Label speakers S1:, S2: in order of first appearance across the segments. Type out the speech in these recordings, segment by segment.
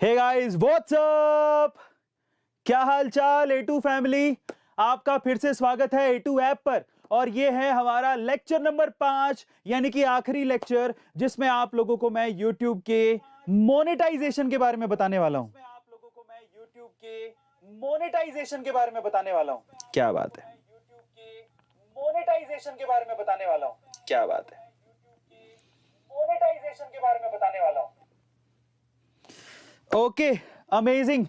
S1: Hey guys what's up, क्या हाल चाल A2 family. आपका फिर से स्वागत है A2 ऐप पर और ये है हमारा लेक्चर नंबर 5 यानी कि आखिरी लेक्चर जिसमें आप लोगों को मैं YouTube के मोनेटाइजेशन के बारे में बताने वाला हूं। क्या बात है, मोनेटाइजेशन के बारे में बताने वाला हूं। क्या बात है, मोनेटाइजेशन के बारे में बताने वाला हूं। Okay, amazing.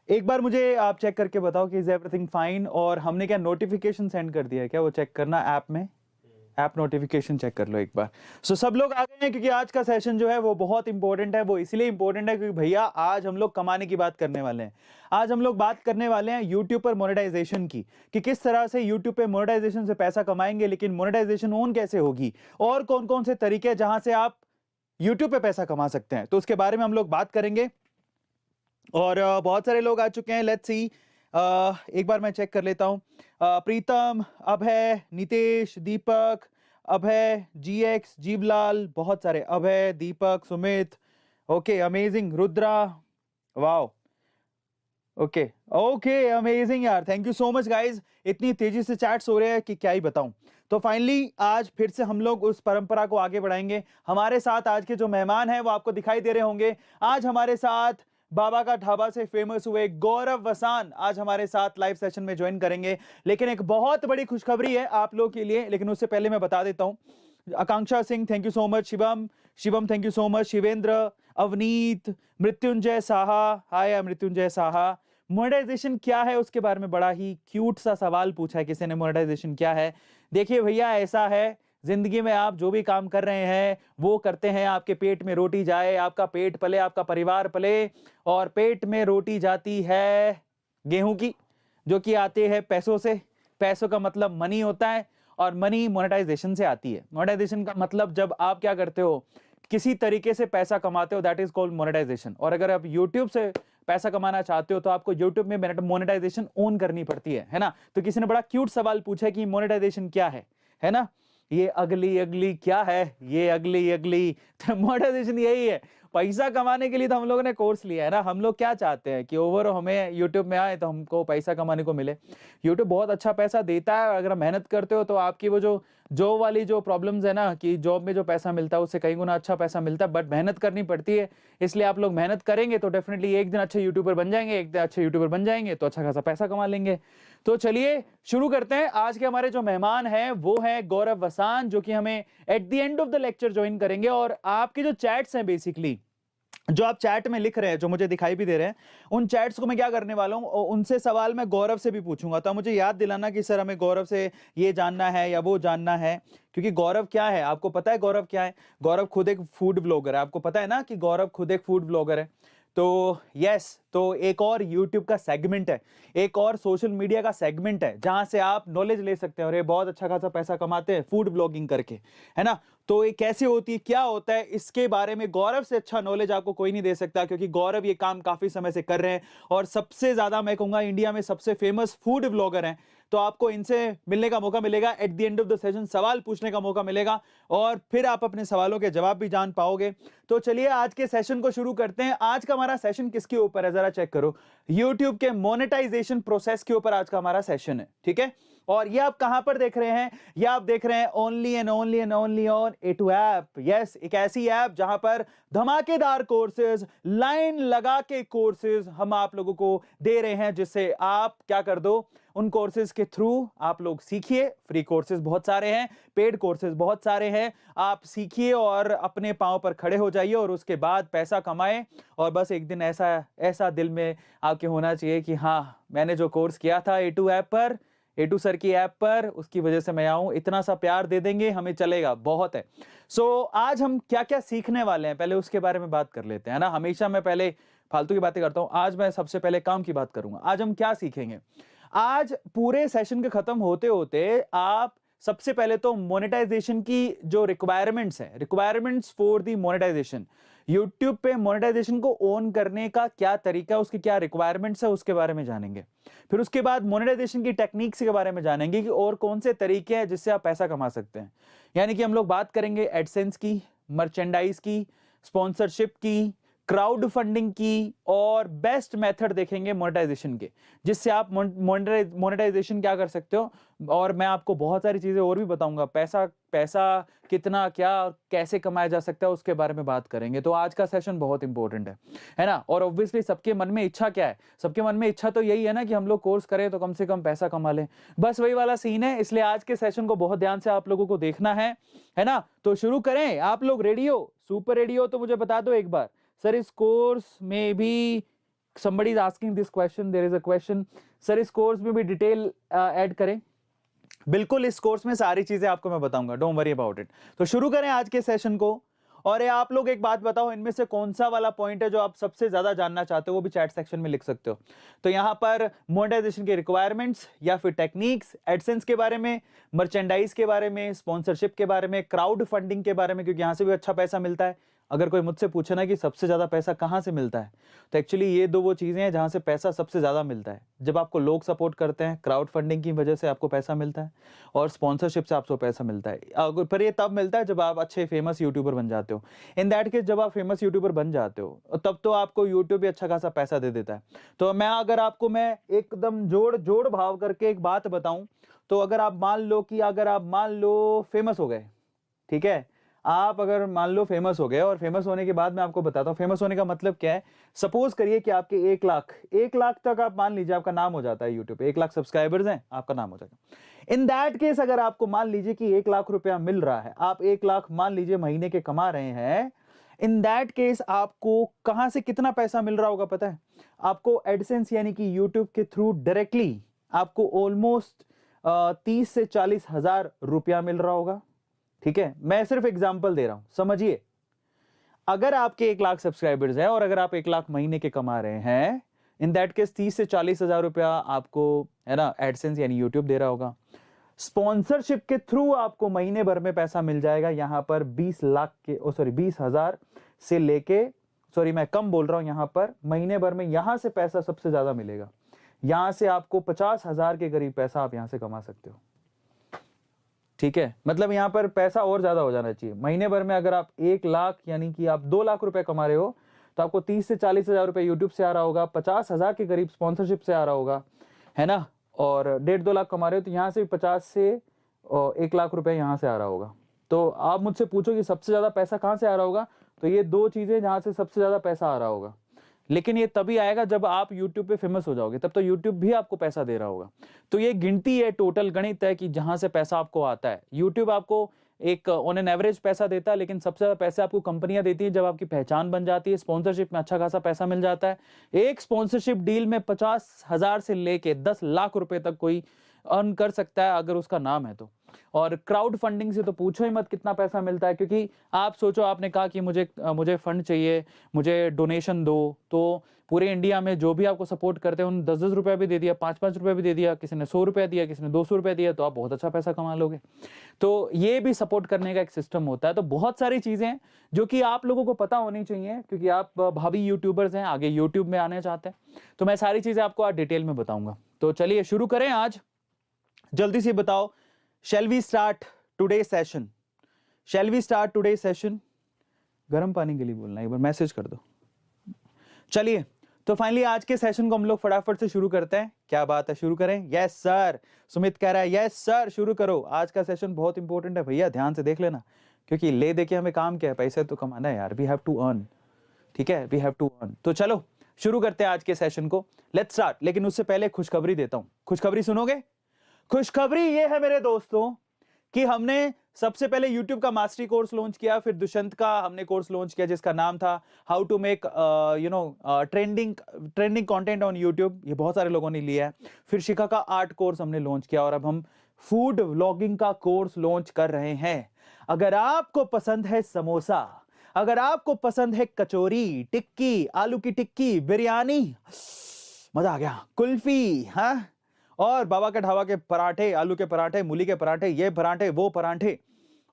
S1: एक बार मुझे आप चेक करके बताओ कि इज एवरीथिंग फाइन। और हमने क्या नोटिफिकेशन सेंड कर दिया है क्या, वो चेक करना ऐप में, ऐप नोटिफिकेशन चेक कर लो एक बार। सब लोग आ गए हैं क्योंकि आज का सेशन जो है वो बहुत इंपॉर्टेंट है। वो इसलिए इंपॉर्टेंट है क्योंकि भैया आज हम लोग कमाने की बात करने वाले हैं। आज हम लोग बात करने वाले हैं यूट्यूब पर मोनेटाइजेशन की, कि किस तरह से यूट्यूब पे मोनेटाइजेशन से पैसा कमाएंगे, लेकिन मोनेटाइजेशन ऑन कैसे होगी और कौन कौन से तरीके जहां से आप यूट्यूब पे पैसा कमा सकते हैं, तो उसके बारे में हम लोग बात करेंगे। और बहुत सारे लोग आ चुके हैं। लेट्स सी, एक बार मैं चेक कर लेता हूं। प्रीतम, अभय, नितेश, दीपक, अभय, GX, जीवलाल, बहुत सारे, Abhay, Deepak, Sumit. Okay, amazing. Rudra, wow, okay okay, amazing यार, thank you so much guys. इतनी तेजी से चैट्स हो रहे हैं कि क्या ही बताऊं। तो फाइनली आज फिर से हम लोग उस परंपरा को आगे बढ़ाएंगे। हमारे साथ आज के जो मेहमान हैं वो आपको दिखाई दे रहे होंगे। आज हमारे साथ बाबा का ढाबा से फेमस हुए गौरव वसान आज हमारे साथ लाइव सेशन में ज्वाइन करेंगे। लेकिन एक बहुत बड़ी खुशखबरी है आप लोग के लिए, लेकिन उससे पहले मैं बता देता हूं। Akanksha Singh, thank you so much. Shivam thank you so much. Shivendra, Avneet, Mrityunjay Saha, hi Mrityunjay Saha. Monetization क्या है उसके बारे में बड़ा ही क्यूट सा सवाल पूछा है किसी ने। मोनेटाइजेशन क्या है? देखिए भैया, ऐसा है जिंदगी में आप जो भी काम कर रहे हैं वो करते हैं आपके पेट में रोटी जाए, आपका पेट पले, आपका परिवार पले। और पेट में रोटी जाती है गेहूं की, जो कि आते हैं पैसों से। पैसों का मतलब मनी होता है और मनी मोनेटाइजेशन से आती है। मोनेटाइजेशन का मतलब जब आप क्या करते हो, किसी तरीके से पैसा कमाते हो, दैट इज कॉल्ड मोनेटाइजेशन। और अगर आप यूट्यूब से पैसा कमाना चाहते हो तो आपको यूट्यूब में मोनेटाइजेशन ऑन करनी पड़ती है ना। तो किसी ने बड़ा क्यूट सवाल पूछा है कि मोनेटाइजेशन क्या है ना। ये अगली अगली क्या है, ये अगली अगली तो मोनेटाइजेशन यही है। पैसा कमाने के लिए तो हम लोगों ने कोर्स लिया है ना। हम लोग क्या चाहते हैं कि ओवर हमें यूट्यूब में आए तो हमको पैसा कमाने को मिले। यूट्यूब बहुत अच्छा पैसा देता है, और अगर मेहनत करते हो तो आपकी वो जो जॉब वाली जो प्रॉब्लम्स है ना, कि जॉब में जो पैसा मिलता है उससे कई गुना अच्छा पैसा मिलता है, बट मेहनत करनी पड़ती है। इसलिए आप लोग मेहनत करेंगे तो डेफिनेटली एक दिन अच्छे यूट्यूबर बन जाएंगे। एक दिन अच्छे यूट्यूबर बन जाएंगे तो अच्छा खासा पैसा कमा लेंगे। तो चलिए शुरू करते हैं। आज के हमारे जो मेहमान हैं वो है गौरव वसान, जो कि हमें at the end of the lecture join करेंगे। और आपके जो चैट्स हैं, बेसिकली जो आप चैट में लिख रहे हैं, जो मुझे दिखाई भी दे रहे हैं, उन चैट्स को मैं क्या करने वाला हूं, उनसे सवाल मैं गौरव से भी पूछूंगा। तो मुझे याद दिलाना कि सर हमें गौरव से ये जानना है या वो जानना है। क्योंकि गौरव क्या है, आपको पता है गौरव क्या है? गौरव खुद एक फूड ब्लॉगर है। आपको पता है ना कि गौरव खुद एक फूड ब्लॉगर है। तो यस, तो एक और YouTube का सेगमेंट है, एक और सोशल मीडिया का सेगमेंट है जहां से आप नॉलेज ले सकते हैं। और ये बहुत अच्छा खासा पैसा कमाते हैं फूड ब्लॉगिंग करके, है ना। तो ये कैसे होती है, क्या होता है, इसके बारे में गौरव से अच्छा नॉलेज आपको कोई नहीं दे सकता, क्योंकि गौरव ये काम काफी समय से कर रहे हैं और सबसे ज्यादा मैं कहूंगा इंडिया में सबसे फेमस फूड ब्लॉगर हैं। तो आपको इनसे मिलने का मौका मिलेगा, at the end of the session सवाल पूछने का मौका मिलेगा और फिर आप अपने सवालों के जवाब भी जान पाओगे। तो चलिए आज के सेशन को शुरू करते हैं। आज का हमारा सेशन किसके ऊपर है, जरा चेक करो। YouTube के मोनेटाइजेशन प्रोसेस के ऊपर आज का हमारा सेशन है, ठीक है। और ये आप कहां पर देख रहे हैं? ये आप देख रहे हैं only and only and only on A2 app. Yes, एक ऐसी ऐप जहां पर धमाकेदार कोर्सेज, लाइन लगा के कोर्सेज हम आप लोगों को दे रहे हैं, जिससे आप क्या कर दो, उन कोर्सेज के थ्रू आप लोग सीखिए। फ्री कोर्सेज बहुत सारे हैं, पेड कोर्सेज बहुत सारे हैं। आप सीखिए और अपने पांव पर खड़े हो जाइए और उसके बाद पैसा कमाएं। और बस एक दिन ऐसा ऐसा दिल में आपके होना चाहिए कि हाँ, मैंने जो कोर्स किया था A2 ऐप पर, A2 सर की ऐप पर, उसकी वजह से मैं आऊं। इतना सा प्यार दे देंगे हमें, चलेगा, बहुत है। आज हम क्या क्या सीखने वाले हैं पहले उसके बारे में बात कर लेते हैं ना। हमेशा मैं पहले फालतू की बातें करता हूं, आज मैं सबसे पहले काम की बात करूंगा। आज हम क्या सीखेंगे? आज पूरे सेशन के खत्म होते होते आप सबसे पहले तो मोनेटाइजेशन की जो रिक्वायरमेंट्स है, requirements for the monetization, YouTube पे मोनेटाइजेशन को ऑन करने का क्या तरीका है, उसकी क्या रिक्वायरमेंट्स है, उसके बारे में जानेंगे। फिर उसके बाद मोनेटाइजेशन की टेक्निक्स के बारे में जानेंगे कि और कौन से तरीके हैं जिससे आप पैसा कमा सकते हैं। यानी कि हम लोग बात करेंगे एडसेंस की, मर्चेंडाइज की, स्पॉन्सरशिप की, क्राउड फंडिंग की, और बेस्ट मेथड देखेंगे मोनेटाइजेशन के, जिससे आप मोनेटाइजेशन क्या कर सकते हो। और मैं आपको बहुत सारी चीजें और भी बताऊंगा, पैसा कितना क्या कैसे कमाया जा सकता है उसके बारे में बात करेंगे। तो आज का सेशन बहुत इंपॉर्टेंट है ना। और ऑब्वियसली सबके मन में इच्छा क्या है, सबके मन में इच्छा तो यही है ना कि हम लोग कोर्स करें तो कम से कम पैसा कमा लें, बस वही वाला सीन है। इसलिए आज के सेशन को बहुत ध्यान से आप लोगों को देखना है ना। तो शुरू करें। आप लोग रेडी हो, सुपर रेडी हो तो मुझे बता दो एक बार। सर इस कोर्स में भी somebody is asking this question, there is a question, sir इस कोर्स में भी डिटेल ऐड करें। बिल्कुल, इस कोर्स में सारी चीजें आपको मैं बताऊंगा, डोंट वरी अबाउट इट। तो शुरू करें आज के सेशन को। और आप लोग एक बात बताओ, इनमें से कौन सा वाला पॉइंट है जो आप सबसे ज्यादा जानना चाहते हो, वो भी चैट सेक्शन में लिख सकते हो। तो यहां पर मोनेटाइजेशन के रिक्वायरमेंट्स या फिर टेक्निक्स, एडसेंस के बारे में, मर्चेंडाइज के बारे में, स्पॉन्सरशिप के बारे में, क्राउड फंडिंग के बारे में, क्योंकि यहां से भी अच्छा पैसा मिलता है। अगर कोई मुझसे पूछे ना कि सबसे ज्यादा पैसा कहां से मिलता है, तो एक्चुअली ये दो वो चीजें हैं जहां से पैसा सबसे ज्यादा मिलता है। जब आपको लोग सपोर्ट करते हैं, क्राउड फंडिंग की वजह से आपको पैसा मिलता है, और स्पॉन्सरशिप से आपको पैसा मिलता है। पर ये तब मिलता है जब आप अच्छे फेमस यूट्यूबर बन जाते हो। इन दैट केस जब आप फेमस यूट्यूबर बन जाते हो तब तो आपको यूट्यूब भी अच्छा खासा पैसा दे देता है। तो मैं एकदम जोड़ भाव करके एक बात बताऊं, तो अगर आप मान लो फेमस हो गए, ठीक है, आप अगर मान लो फेमस हो गए, और फेमस होने के बाद मैं आपको बताता हूं फेमस होने का मतलब क्या है। सपोज करिए कि आपके 1 लाख तक आप मान लीजिए आपका नाम हो जाता है यूट्यूब पे, 1 लाख सब्सक्राइबर्स हैं, आपका नाम हो जाएगा। इन दैट केस अगर आपको मान लीजिए कि 1 लाख रुपया मिल रहा है, आप 1 लाख मान लीजिए महीने के कमा रहे हैं, इन दैट केस आपको कहां से कितना पैसा मिल रहा होगा पता है? आपको एडसेंस यानी कि यूट्यूब के थ्रू डायरेक्टली आपको ऑलमोस्ट 30 से 40 हजार रुपया मिल रहा होगा। ठीक है, मैं सिर्फ एग्जांपल दे रहा हूं, समझिए। अगर आपके 1 लाख सब्सक्राइबर्स है और अगर आप 1 लाख महीने के कमा रहे हैं, इन दैट केस 30 से 40 हजार रुपया आपको, है ना, एडसेंस यानी यूट्यूब दे रहा होगा। स्पॉन्सरशिप के थ्रू आपको महीने भर में पैसा मिल जाएगा, यहां पर 20 हजार से लेके, सॉरी मैं कम बोल रहा हूं, यहां पर महीने भर में यहां से पैसा सबसे ज्यादा मिलेगा। यहां से आपको 50 हजार के करीब पैसा आप यहां से कमा सकते हो। ठीक है, मतलब यहां पर पैसा और ज्यादा हो जाना चाहिए। महीने भर में अगर आप 1 लाख यानी कि आप 2 लाख रुपए कमा रहे हो, तो आपको 30 से 40 हजार रुपए यूट्यूब से आ रहा होगा, 50 हजार के करीब स्पॉन्सरशिप से आ रहा होगा, है ना, और 1.5-2 लाख कमा रहे हो तो यहां से 50 से 1 लाख रुपए यहां से आ रहा होगा। तो आप मुझसे पूछो कि सबसे ज्यादा पैसा कहां से आ रहा होगा, तो ये दो चीजें जहां से सबसे ज्यादा पैसा आ रहा होगा। लेकिन ये तभी आएगा जब आप YouTube पे फेमस हो जाओगे, तब तो YouTube भी आपको पैसा दे रहा होगा। तो ये गिनती है, टोटल गणित है कि जहां से पैसा आपको आता है। YouTube आपको एक ऑन एन एवरेज पैसा देता है, लेकिन सबसे ज्यादा पैसे आपको कंपनियां देती है जब आपकी पहचान बन जाती है। स्पॉन्सरशिप में अच्छा खासा पैसा मिल जाता है। एक स्पॉन्सरशिप डील में 50 हजार से लेके 10 लाख रुपए तक कोई अर्न कर सकता है अगर उसका नाम है तो। और क्राउड फंडिंग से तो पूछो ही मत कितना पैसा मिलता है, क्योंकि आप सोचो, आपने कहा कि मुझे फंड चाहिए, मुझे डोनेशन दो, तो पूरे इंडिया में जो भी आपको सपोर्ट करते हैं उन्होंने 10-10 रुपया भी दे दिया, 5-5 रुपया भी दे दिया, किसी ने 100 रुपया दिया, किसी ने 200 रुपया दिया, तो आप बहुत अच्छा पैसा कमा लोगे। तो ये भी सपोर्ट करने का एक सिस्टम होता है। तो बहुत सारी चीजें जो कि आप लोगों को पता होनी चाहिए, क्योंकि आप भावी यूट्यूबर्स हैं, आगे यूट्यूब में आने चाहते हैं। तो मैं सारी चीजें आपको आज डिटेल में बताऊंगा। तो चलिए शुरू करें आज। जल्दी से बताओ, shall we start today's session? Shall we start today's session? गर्म पानी के लिए बोलना, एक बार मैसेज कर दो। चलिए, तो फाइनली आज के सेशन को हम लोग फटाफट से शुरू करते हैं। क्या बात है, शुरू करें? यस सर, सुमित कह रहा है यस सर, शुरू करो। आज का सेशन बहुत इंपॉर्टेंट है भैया, ध्यान से देख लेना, क्योंकि ले दे के हमें काम क्या है, पैसे तो कमाना है यार, वी हैव टू अर्न। ठीक है, वी हैव टू अर्न। तो चलो शुरू करते हैं आज के सेशन को, लेट्स स्टार्ट। लेकिन उससे पहले खुशखबरी देता हूं। खुशखबरी सुनोगे? खुशखबरी ये है मेरे दोस्तों कि हमने सबसे पहले YouTube का मास्टरी कोर्स लॉन्च किया, फिर दुष्यंत का हमने कोर्स लॉन्च किया जिसका नाम था how to make trending content on YouTube। ये बहुत सारे लोगों ने लिया है। फिर शिखा का आर्ट कोर्स हमने लॉन्च किया, और अब हम फूड व्लॉगिंग का कोर्स लॉन्च कर रहे हैं। अगर आपको पसंद है समोसा, अगर आपको पसंद है कचौरी, टिक्की, आलू की टिक्की, बिरयानी, मजा आ गया, कुल्फी, हाँ, और बाबा के ढाबा के पराठे, आलू के पराठे, मूली के पराठे, ये पराठे, वो पराठे,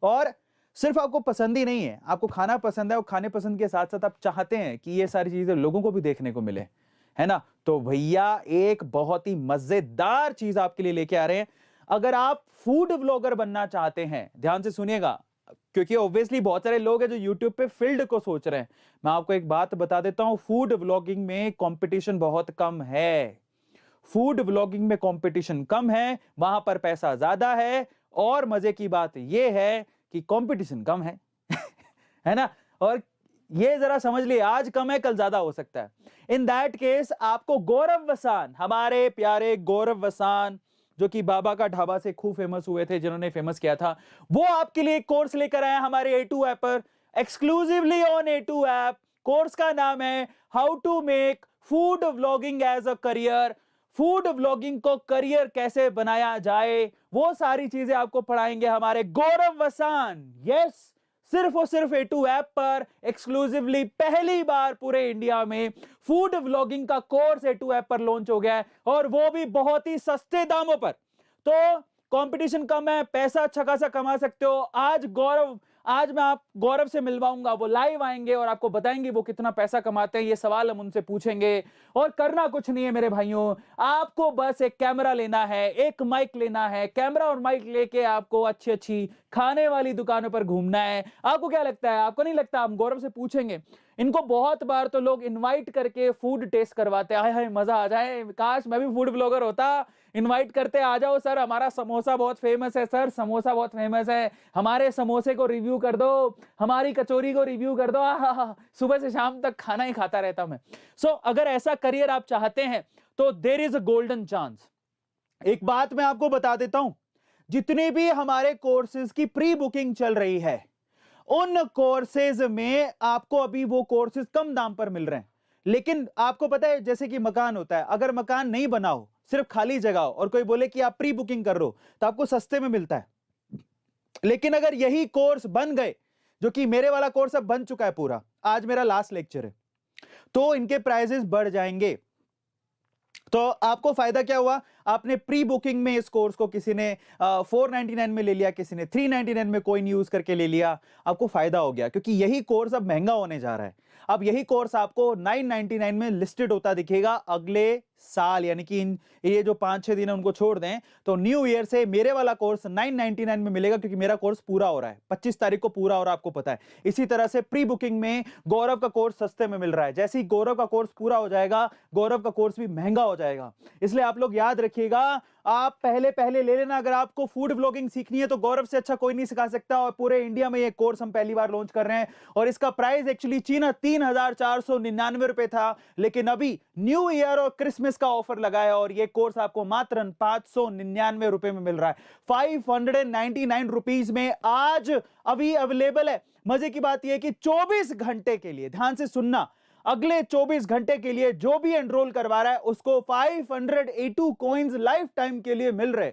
S1: और सिर्फ आपको पसंद ही नहीं है, आपको खाना पसंद है, और खाने पसंद के साथ साथ आप चाहते हैं कि ये सारी चीजें लोगों को भी देखने को मिले, है ना, तो भैया एक बहुत ही मजेदार चीज आपके लिए लेके आ रहे हैं। अगर आप फूड व्लॉगर बनना चाहते हैं, ध्यान से सुनिएगा, क्योंकि ऑब्वियसली बहुत सारे लोग हैं जो यूट्यूब पे फील्ड को सोच रहे हैं। मैं आपको एक बात बता देता हूं, फूड व्लॉगिंग में कंपटीशन बहुत कम है। फूड व्लॉगिंग में कंपटीशन कम है, वहां पर पैसा ज्यादा है, और मजे की बात यह है कि कंपटीशन कम है है ना। और ये जरा समझ लिए, आज कम है कल ज्यादा हो सकता है। इन दैट केस आपको गौरव वसान, हमारे प्यारे गौरव वसान, जो कि बाबा का ढाबा से खूब फेमस हुए थे, जिन्होंने फेमस किया था, वो आपके लिए एक कोर्स लेकर आए हमारे A2 ऐप पर, exclusively on A2 app. Course का नाम है how to make food vlogging as a career. Food vlogging को करियर कैसे बनाया जाए, वो सारी चीजें आपको पढ़ाएंगे हमारे गौरव वसान। यस, सिर्फ और सिर्फ A2 ऐप पर एक्सक्लूसिवली पहली बार पूरे इंडिया में फूड व्लॉगिंग का कोर्स A2 ऐप पर लॉन्च हो गया है, और वो भी बहुत ही सस्ते दामों पर। तो कंपटीशन कम है, पैसा अच्छा खासा कमा सकते हो। आज मैं आप गौरव से मिलवाऊंगा, वो लाइव आएंगे और आपको बताएंगे वो कितना पैसा कमाते हैं। ये सवाल हम उनसे पूछेंगे, और करना कुछ नहीं है मेरे भाइयों, आपको बस एक कैमरा लेना है, एक माइक लेना है, कैमरा और माइक लेके आपको अच्छी अच्छी खाने वाली दुकानों पर घूमना है। आपको क्या लगता है, आपको नहीं लगता? हम गौरव से पूछेंगे। इनको बहुत बार तो लोग इनवाइट करके फूड टेस्ट करवाते हैं, हाय हाय मजा आ जाए, काश मैं भी फूड ब्लॉगर होता। इनवाइट करते, आ जाओ सर, हमारा समोसा बहुत फेमस है, सर समोसा बहुत फेमस है, हमारे समोसे को रिव्यू कर दो, हमारी कचौरी को रिव्यू कर दो। सुबह से शाम तक खाना ही खाता रहता मैं। सो अगर ऐसा करियर आप चाहते हैं तो there is a golden chance. एक बात मैं आपको बता देता हूं, जितने भी हमारे कोर्सेज की प्री बुकिंग चल रही है, उन कोर्सेज में आपको अभी वो कोर्सेज कम दाम पर मिल रहे हैं। लेकिन आपको पता है, जैसे कि मकान होता है, अगर मकान नहीं बना हो, सिर्फ खाली जगह हो, और कोई बोले कि आप प्री बुकिंग कर रहे हो, तो आपको सस्ते में मिलता है। लेकिन अगर यही कोर्स बन गए, जो कि मेरे वाला कोर्स अब बन चुका है पूरा, आज मेरा लास्ट लेक्चर है, तो इनके प्राइसेस बढ़ जाएंगे। तो आपको फायदा क्या हुआ? आपने प्री बुकिंग में इस कोर्स को किसी ने 499 में ले लिया, किसी ने 399 में कोइन यूज करके ले लिया, आपको फायदा हो गया, क्योंकि यही कोर्स अब महंगा होने जा रहा है। अब यही कोर्स आपको 999 में लिस्टेड होता दिखेगा अगले साल, यानी कि ये जो 5-6 दिन है उनको छोड़ दें तो न्यू ईयर से मेरे वाला कोर्स 999 में मिलेगा, क्योंकि मेरा कोर्स पूरा हो रहा है, 25 तारीख को पूरा हो रहा है, आपको पता है। इसी तरह से प्री बुकिंग में गौरव का कोर्स सस्ते में मिल रहा है। जैसे ही गौरव का कोर्स पूरा हो जाएगा, गौरव का कोर्स भी महंगा हो जाएगा। इसलिए आप लोग याद रखिएगा, आप पहले ले लेना। अगर आपको फूड ब्लॉगिंग सीखनी है तो गौरव से अच्छा कोई नहीं सिखा सकता, और पूरे इंडिया में ये कोर्स हम पहली बार लॉन्च कर रहे हैं। और इसका प्राइस एक्चुअली 3,499 रुपए था, लेकिन अभी न्यू ईयर और क्रिसमस का ऑफर लगा है, और ये कोर्स आपको मात्र 599 रुपए में मिल रहा है। 599 रुपीज में आज अभी अवेलेबल है। मजे की बात यह कि 24 घंटे के लिए, ध्यान से सुनना, अगले 24 घंटे के लिए जो भी एनरोल करवा रहा है उसको 500 A2 कॉइंस लाइफ टाइम के लिए मिल रहे,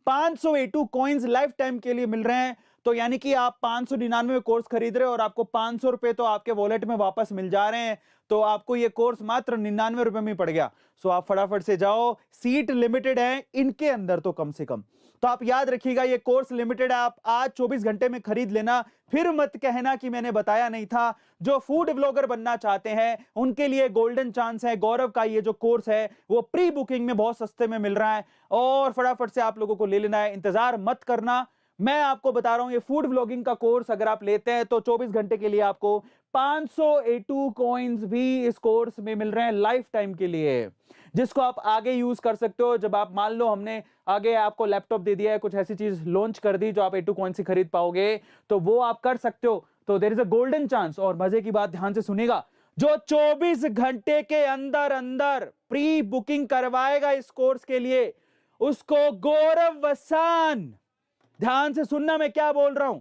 S1: 500 A2 कॉइंस लाइफ टाइम के लिए मिल रहे हैं। तो यानी कि आप 599 में कोर्स खरीद रहे हो और आपको 500 रुपए तो आपके वॉलेट में वापस मिल जा रहे हैं, तो आपको ये कोर्स मात्र 99 रुपए में पड़ गया। सो आप फटाफट से जाओ, सीट लिमिटेड है इनके अंदर तो कम से कम। तो आप याद रखिएगा, ये कोर्स लिमिटेड है, आप आज 24 घंटे में खरीद लेना, फिर मत कहना कि मैंने बताया नहीं था। जो फूड ब्लॉगर बनना चाहते हैं उनके लिए गोल्डन चांस है। गौरव का ये जो कोर्स है वो प्री बुकिंग में बहुत सस्ते में मिल रहा है, और फटाफट से आप लोगों को ले लेना है, इंतजार मत करना। मैं आपको बता रहा हूं, ये फूड ब्लॉगिंग का कोर्स अगर आप लेते हैं तो 24 घंटे के लिए आपको 500 A2 कॉइंस भी इस कोर्स में मिल रहे हैं लाइफ टाइम के लिए, जिसको आप आगे यूज कर सकते हो। जब आप, मान लो हमने आगे आपको लैपटॉप दे दिया है, कुछ ऐसी चीज लॉन्च कर दी जो आप A2 कॉइन से खरीद पाओगे, तो वो आप कर सकते हो। तो there is a golden chance. और मजे की बात ध्यान से सुनिएगा, जो 24 घंटे के अंदर अंदर प्री बुकिंग करवाएगा इस कोर्स के लिए, उसको गौरव वसान, ध्यान से सुनना मैं क्या बोल रहा हूं,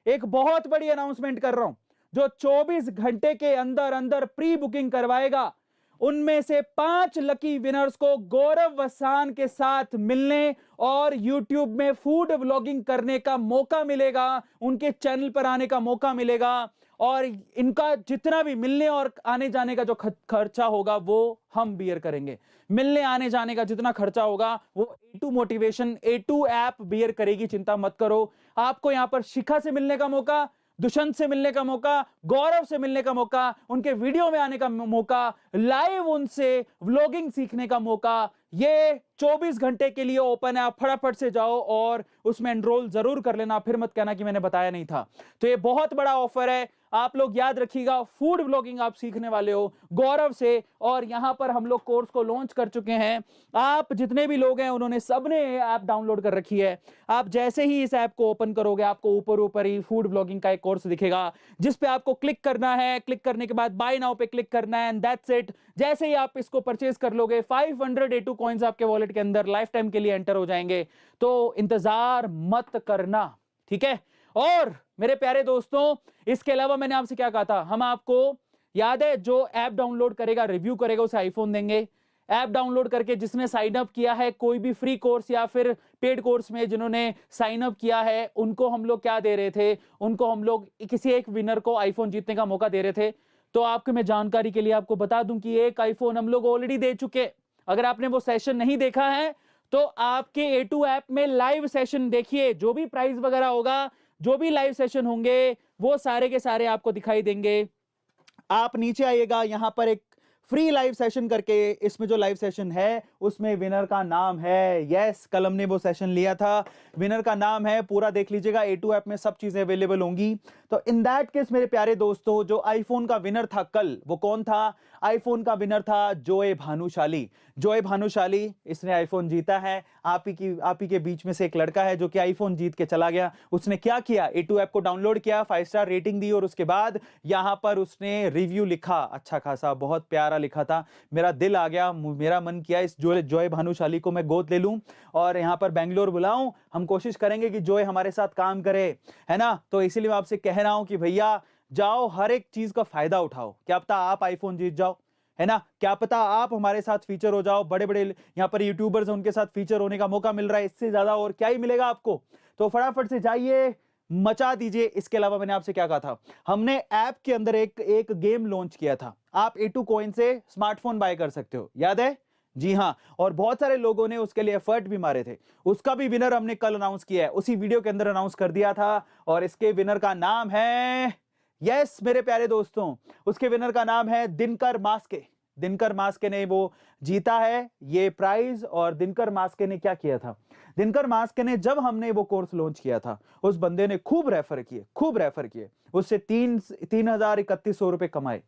S1: एक बहुत बड़ी अनाउंसमेंट कर रहा हूं, जो 24 घंटे के अंदर अंदर प्री बुकिंग करवाएगा, उनमें से 5 लकी विनर्स को गौरव वसान के साथ मिलने और YouTube में फूड व्लॉगिंग करने का मौका मिलेगा, उनके चैनल पर आने का मौका मिलेगा, और इनका जितना भी मिलने और आने जाने का जो खर्चा होगा वो हम बियर करेंगे। मिलने आने जाने का जितना खर्चा होगा वो A2 motivation, A2 app beer करेगी, चिंता मत करो। आपको यहां पर शिखा से मिलने का मौका, दुष्यंत से मिलने का मौका, गौरव से मिलने का मौका, उनके वीडियो में आने का मौका, लाइव उनसे व्लॉगिंग सीखने का मौका, ये 24 घंटे के लिए ओपन है, आप फटाफट से जाओ और उसमें एनरोल जरूर कर लेना, फिर मत कहना कि मैंने बताया नहीं था। तो ये बहुत बड़ा ऑफर है, आप लोग याद रखिएगा। फूड ब्लॉगिंग आप सीखने वाले हो गौरव से, और यहां पर हम लोग कोर्स को लॉन्च कर चुके हैं। आप जितने भी लोग हैं उन्होंने सबने ऐप डाउनलोड कर रखी है। आप जैसे ही इस ऐप को ओपन करोगे आपको ऊपर ऊपर ही फूड ब्लॉगिंग का एक कोर्स दिखेगा, जिस पे आपको क्लिक करना है। क्लिक करने के बाद बाय नाउ पे क्लिक करना है, एंड दैट्स इट। जैसे ही आप इसको परचेज कर लोगे 500 A2 कॉइंस आपके वॉलेट के अंदर लाइफ टाइम के लिए एंटर हो जाएंगे। तो इंतजार मत करना, ठीक है। और मेरे प्यारे दोस्तों, इसके अलावा मैंने आपसे क्या कहा था, हम आपको याद है जो ऐप डाउनलोड करेगा, रिव्यू करेगा, उसे आईफोन देंगे। ऐप डाउनलोड करके जिसने साइन अप किया है कोई भी फ्री कोर्स या फिर पेड कोर्स में जिन्होंने साइन अप किया है, उनको हम लोग क्या दे रहे थे, उनको हम लोग किसी एक विनर को आईफोन जीतने का मौका दे रहे थे। तो आपके मैं जानकारी के लिए आपको बता दूं कि एक आईफोन हम लोग ऑलरेडी दे चुके। अगर आपने वो सेशन नहीं देखा है तो आपके A2 ऐप में लाइव सेशन देखिए, जो भी प्राइस वगैरह होगा, जो भी लाइव सेशन होंगे वो सारे के सारे आपको दिखाई देंगे। आप नीचे आइएगा, यहां पर एक फ्री लाइव सेशन करके, इसमें जो लाइव सेशन है उसमें विनर का नाम है, यस कलम ने वो सेशन लिया था, विनर का नाम है, पूरा देख लीजिएगा। A2 ऐप में सब चीजें अवेलेबल होंगी। तो इन दैट केस मेरे प्यारे दोस्तों, जो आईफोन का विनर था कल, वो कौन था? आईफोन का विनर था जोए भानुशाली। जोए भानुशाली, इसने आईफोन जीता है। आप ही के बीच में से एक लड़का है जो कि आईफोन जीत के चला गया। उसने क्या किया, A2 ऐप को डाउनलोड किया, 5 स्टार रेटिंग दी, और उसके बाद यहां पर उसने रिव्यू लिखा, अच्छा खासा, बहुत प्यारा लिखा था। मेरा दिल आ गया, मेरा मन किया इस जोए भानुशाली को मैं गोद ले लूं और यहां पर बेंगलोर बुलाऊं। हम कोशिश करेंगे कि जोए हमारे साथ काम करे, है ना। तो इसीलिए मैं आपसे कह रहा हूं कि भैया जाओ, हर एक चीज का फायदा उठाओ। क्या पता आप आईफोन जीत जाओ, है ना। क्या पता आप हमारे साथ फीचर हो जाओ। बड़े बड़े यहाँ पर यूट्यूबर्स हैं, उनके साथ फीचर होने का मौका मिल रहा है, इससे ज्यादा और क्या ही मिलेगा आपको। तो फटाफट से जाइए, मचा दीजिए। इसके अलावा मैंने आपसे क्या कहा था, हमने ऐप के अंदर एक गेम लॉन्च किया था। आप A2 कॉइन से स्मार्टफोन बाय कर सकते हो, याद है? जी हाँ, और बहुत सारे लोगों ने उसके लिए एफर्ट भी मारे थे। उसका भी विनर हमने कल अनाउंस किया है, उसी वीडियो के अंदर अनाउंस कर दिया था। और इसके विनर का नाम है, यस मेरे प्यारे दोस्तों, उसके विनर का नाम है दिनकर मास्के। दिनकर मास्के ने वो जीता है ये प्राइज। और दिनकर मास्के ने क्या किया था, दिनकर मास्के ने जब हमने वो कोर्स लॉन्च किया था, उस बंदे ने खूब रेफर किए, उससे 3,3100 रुपए कमाए।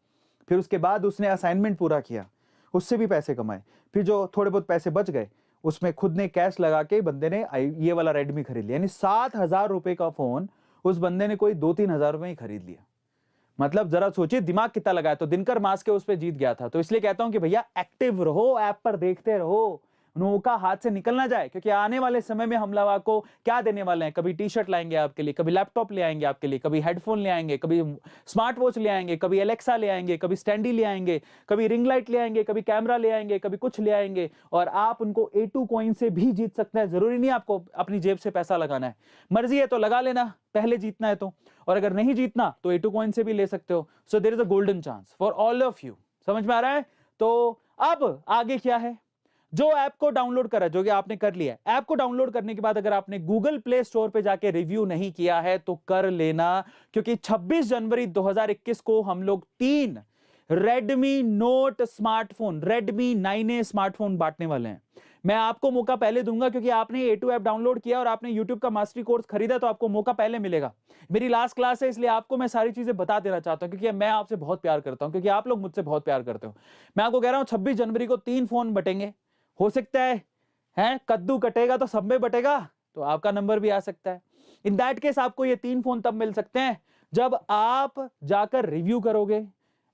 S1: फिर उसके बाद उसने असाइनमेंट पूरा किया, उससे भी पैसे कमाए। फिर जो थोड़े बहुत पैसे बच गए, उसमें खुद ने कैश लगा के बंदे ने ये वाला रेडमी खरीद लिया। यानी 7,000 रुपए का फोन उस बंदे ने कोई 2-3 हजार रुपए ही खरीद लिया। मतलब जरा सोचिए दिमाग कितना लगाया। तो दिनकर मास्के उस पे जीत गया था। तो इसलिए कहता हूं कि भैया एक्टिव रहो, ऐप पर देखते रहो, नौका हाथ से निकल ना जाए। क्योंकि आने वाले समय में हम लोग आपको क्या देने वाले हैं, कभी टी शर्ट लाएंगे आपके लिए, कभी लैपटॉप ले आएंगे आपके लिए, कभी हेडफोन ले आएंगे, कभी स्मार्ट वॉच ले आएंगे, कभी एलेक्सा ले आएंगे, कभी स्टैंडी ले आएंगे, कभी रिंग लाइट ले आएंगे, कभी कैमरा ले आएंगे, कभी कुछ ले आएंगे। और आप उनको A2 कॉइन से भी जीत सकते हैं। जरूरी नहीं आपको अपनी जेब से पैसा लगाना है, मर्जी है तो लगा लेना, पहले जीतना है तो। और अगर नहीं जीतना तो A2 कॉइन से भी ले सकते हो। So there is a golden chance for all of you. समझ में आ रहा है? तो अब आगे क्या है, जो ऐप को डाउनलोड करा, जो कि आपने कर लिया, ऐप को डाउनलोड करने के बाद अगर आपने गूगल प्ले स्टोर पे जाके रिव्यू नहीं किया है तो कर लेना। क्योंकि 26 जनवरी 2021 को हम लोग 3 Redmi note smartphone, Redmi 9A smartphone बांटने वाले हैं। मैं आपको मौका पहले दूंगा क्योंकि आपने A2 ऐप डाउनलोड किया और आपने YouTube का मास्टरी कोर्स खरीदा, तो आपको मौका पहले मिलेगा। मेरी लास्ट क्लास है, इसलिए आपको मैं सारी चीजें बता देना चाहता हूं, क्योंकि मैं आपसे बहुत प्यार करता हूं, क्योंकि आप लोग मुझसे बहुत प्यार करते हो। मैं आपको कह रहा हूं 26 जनवरी को 3 फोन बटेंगे। हो सकता है कद्दू कटेगा तो सब में बटेगा, तो आपका नंबर भी आ सकता है। इन दैट केस आपको ये 3 फोन तब मिल सकते हैं जब आप जाकर रिव्यू करोगे।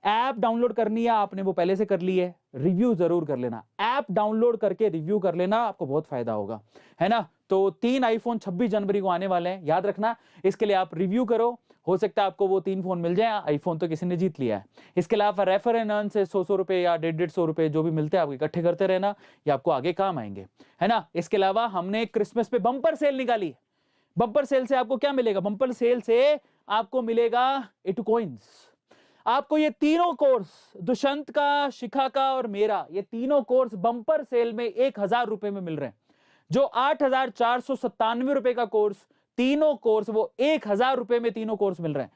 S1: ऐप डाउनलोड करनी है आपने, वो पहले से कर ली है, रिव्यू जरूर कर लेना। ऐप डाउनलोड करके रिव्यू कर लेना, आपको बहुत फायदा होगा, है ना। तो 3 आईफोन 26 जनवरी को आने वाले हैं, याद रखना। इसके लिए आप रिव्यू करो, हो सकता है आपको वो 3 फोन मिल जाए। आईफोन तो किसी ने जीत लिया है। इसके अलावा रेफर एंड अर्न से 100 रुपए या 150 रुपए जो भी मिलते हैं, आप इकट्ठे करते रहना, ये आपको आगे काम आएंगे, है ना। इसके अलावा हमने क्रिसमस पे बम्पर सेल निकाली। बम्पर सेल से आपको क्या मिलेगा, बम्पर सेल से आपको मिलेगा A2 कॉइन्स। आपको ये तीनों कोर्स, दुष्यंत का, शिखा का और मेरा, ये तीनों कोर्स बम्पर सेल में 1000 रुपए में मिल रहे हैं। जो 8,497 रुपए का कोर्स, तीनों कोर्स वो 1000 रुपए में तीनों कोर्स मिल रहे हैं।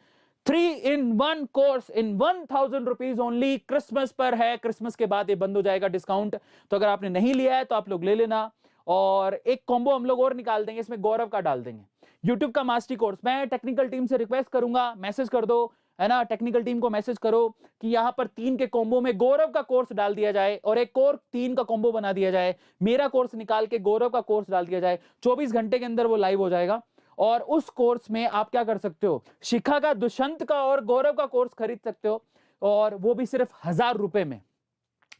S1: 3-in-1 course in 1000 rupees only, Christmas पर है, क्रिसमस के बाद ये बंद हो जाएगा डिस्काउंट। तो अगर आपने नहीं लिया है तो आप लोग ले लेना। और एक कॉम्बो हम लोग और निकाल देंगे, इसमें गौरव का डाल देंगे, यूट्यूब का मास्टरी कोर्स। मैं टेक्निकल टीम से रिक्वेस्ट करूंगा, मैसेज कर दो, है ना, टेक्निकल टीम को मैसेज करो कि यहां पर 3 के कॉम्बो में गौरव का कोर्स डाल दिया जाए और एक और 3 का कॉम्बो बना दिया जाए, मेरा कोर्स निकाल के गौरव का कोर्स डाल दिया जाए। 24 घंटे के अंदर वो लाइव हो जाएगा और उस कोर्स में आप क्या कर सकते हो, शिखा का, दुष्यंत का और गौरव का कोर्स खरीद सकते हो, और वो भी सिर्फ 1000 रुपए में।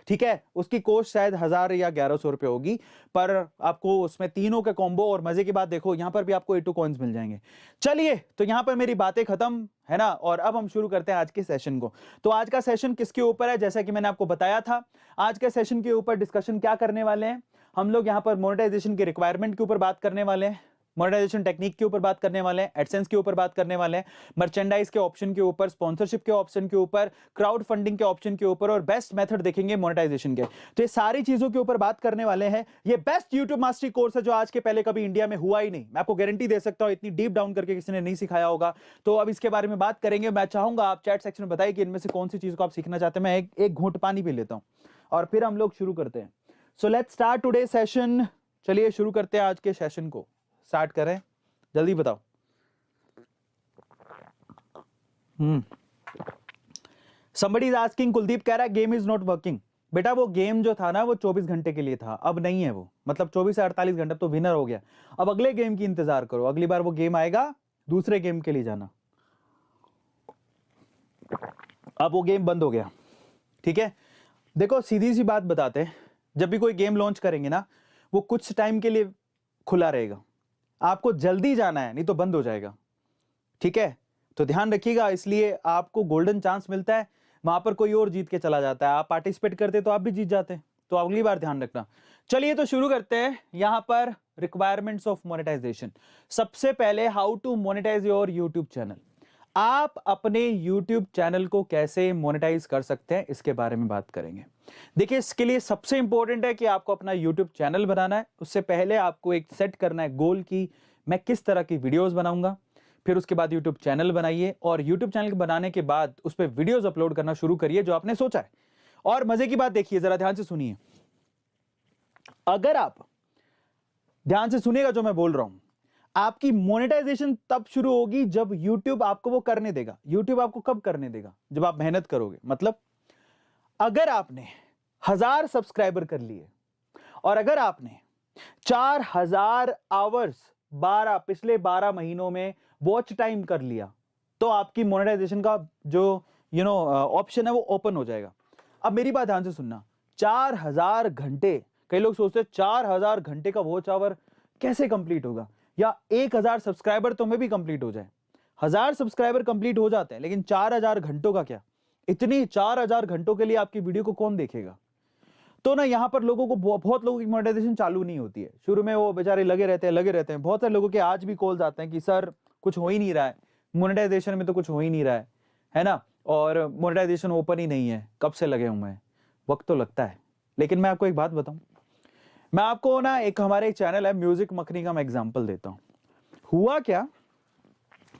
S1: ठीक है, उसकी कॉस्ट शायद 1000 या 1100 रुपए होगी, पर आपको उसमें तीनों के कॉम्बो, और मजे की बात देखो यहां पर भी आपको A2 कॉइन्स मिल जाएंगे। चलिए, तो यहां पर मेरी बातें खत्म है ना, और अब हम शुरू करते हैं आज के सेशन को। तो आज का सेशन किसके ऊपर है, जैसा कि मैंने आपको बताया था, आज के सेशन के ऊपर डिस्कशन क्या करने वाले हैं हम लोग, यहां पर मोनेटाइजेशन के रिक्वायरमेंट के ऊपर बात करने वाले हैं, मोनेटाइजेशन टेक्निक के ऊपर बात करने वाले हैं, एडसेंस के ऊपर बात करने वाले हैं, मर्चेंडाइज के ऑप्शन के ऊपर, स्पॉन्सरशिप के ऑप्शन के ऊपर, क्राउड फंडिंग के ऑप्शन के ऊपर, और बेस्ट मेथड देखेंगे मोनेटाइजेशन के। तो ये सारी चीजों के ऊपर बात करने वाले हैं। ये बेस्ट यूट्यूब मास्टरी कोर्स है जो आज के पहले कभी इंडिया में हुआ ही नहीं, मैं आपको गारंटी दे सकता हूं, इतनी डीप डाउन करके किसी ने नहीं सिखाया होगा। तो अब इसके बारे में बात करेंगे। मैं चाहूंगा आप चैट सेक्शन में बताइए कि इनमें से कौन सी चीज को आप सीखना चाहते हैं। मैं एक घूंट पानी पी लेता हूं और फिर हम लोग शुरू करते हैं। So let's start today session. चलिए शुरू करते हैं आज के सेशन को, स्टार्ट करें, जल्दी बताओ। Somebody is asking, कुलदीप कह रहा है गेम इज नॉट वर्किंग। बेटा वो गेम जो था ना वो 24 घंटे के लिए था, अब नहीं है वो, मतलब 24 से 48 घंटे तो विनर हो गया। अब अगले गेम की इंतजार करो, अगली बार वो गेम आएगा, दूसरे गेम के लिए जाना। अब वो गेम बंद हो गया। ठीक है, देखो सीधी सी बात बताते हैं, जब भी कोई गेम लॉन्च करेंगे ना, वो कुछ टाइम के लिए खुला रहेगा, आपको जल्दी जाना है नहीं तो बंद हो जाएगा। ठीक है, तो ध्यान रखिएगा, इसलिए आपको गोल्डन चांस मिलता है, वहां पर कोई और जीत के चला जाता है, आप पार्टिसिपेट करते तो आप भी जीत जाते, तो अगली बार ध्यान रखना। चलिए तो शुरू करते हैं। यहां पर रिक्वायरमेंट्स ऑफ मोनेटाइजेशन, सबसे पहले how to monetize your YouTube channel. आप अपने YouTube चैनल को कैसे मोनेटाइज कर सकते हैं इसके बारे में बात करेंगे। देखिए, इसके लिए सबसे इंपॉर्टेंट है कि आपको अपना YouTube चैनल बनाना है। उससे पहले आपको एक सेट करना है गोल की मैं किस तरह की वीडियोस बनाऊंगा, फिर उसके बाद YouTube चैनल बनाइए, और YouTube चैनल बनाने के बाद उस पर वीडियोस अपलोड करना शुरू करिए जो आपने सोचा है। और मजे की बात देखिए, जरा ध्यान से सुनिए, अगर आप ध्यान से सुनिएगा जो मैं बोल रहा हूं, आपकी मोनेटाइजेशन तब शुरू होगी जब YouTube आपको वो करने देगा। YouTube आपको कब करने देगा, जब आप मेहनत करोगे। मतलब अगर आपने 1000 सब्सक्राइबर कर लिए और अगर आपने 4000 आवर्स पिछले 12 महीनों में वॉच टाइम कर लिया, तो आपकी मोनेटाइजेशन का जो ऑप्शन है वो ओपन हो जाएगा। अब मेरी बात ध्यान से सुनना, 4000 घंटे, कई लोग सोचते हैं 4000 घंटे का वॉच आवर कैसे कंप्लीट होगा, या 1000 सब्सक्राइबर तो में भी कंप्लीट हो जाए। 1000 सब्सक्राइबर कंप्लीट हो जाते हैं, लेकिन 4000 घंटों का क्या, इतनी 4000 घंटों के लिए आपकी वीडियो को कौन देखेगा। तो ना यहाँ पर लोगों को, बहुत लोगों की मोनेटाइजेशन चालू नहीं होती है, शुरू में वो बेचारे लगे रहते हैं। बहुत सारे लोगों के आज भी कॉल्स आते हैं कि सर कुछ हो ही नहीं रहा है, मोनेटाइजेशन में तो कुछ हो ही नहीं रहा है ना, और मोनेटाइजेशन ओपन ही नहीं है, कब से लगे हुए हैं। वक्त तो लगता है, लेकिन मैं आपको एक बात बताऊं, मैं आपको ना एक हमारे चैनल है म्यूजिक मखनी का मैं एग्जांपल देता हूं। हुआ क्या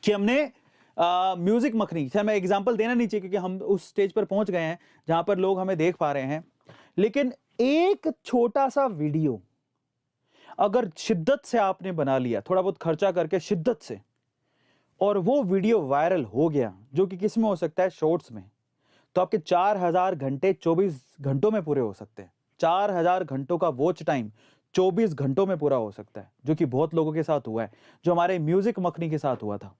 S1: कि हमने म्यूजिक मखनी, मैं एग्जांपल देना नहीं चाहिए क्योंकि हम उस स्टेज पर पहुंच गए हैं जहां पर लोग हमें देख पा रहे हैं, लेकिन एक छोटा सा वीडियो अगर शिद्दत से आपने बना लिया, थोड़ा बहुत खर्चा करके शिद्दत से, और वो वीडियो वायरल हो गया, जो कि किस में हो सकता है, शॉर्ट्स में, तो आपके 4000 घंटे 24 घंटों में पूरे हो सकते हैं। 4000 घंटों का वॉच टाइम 24 घंटों में पूरा हो सकता है, जो कि बहुत लोगों के साथ हुआ है, जो हमारे म्यूजिक मखनी के साथ हुआ था।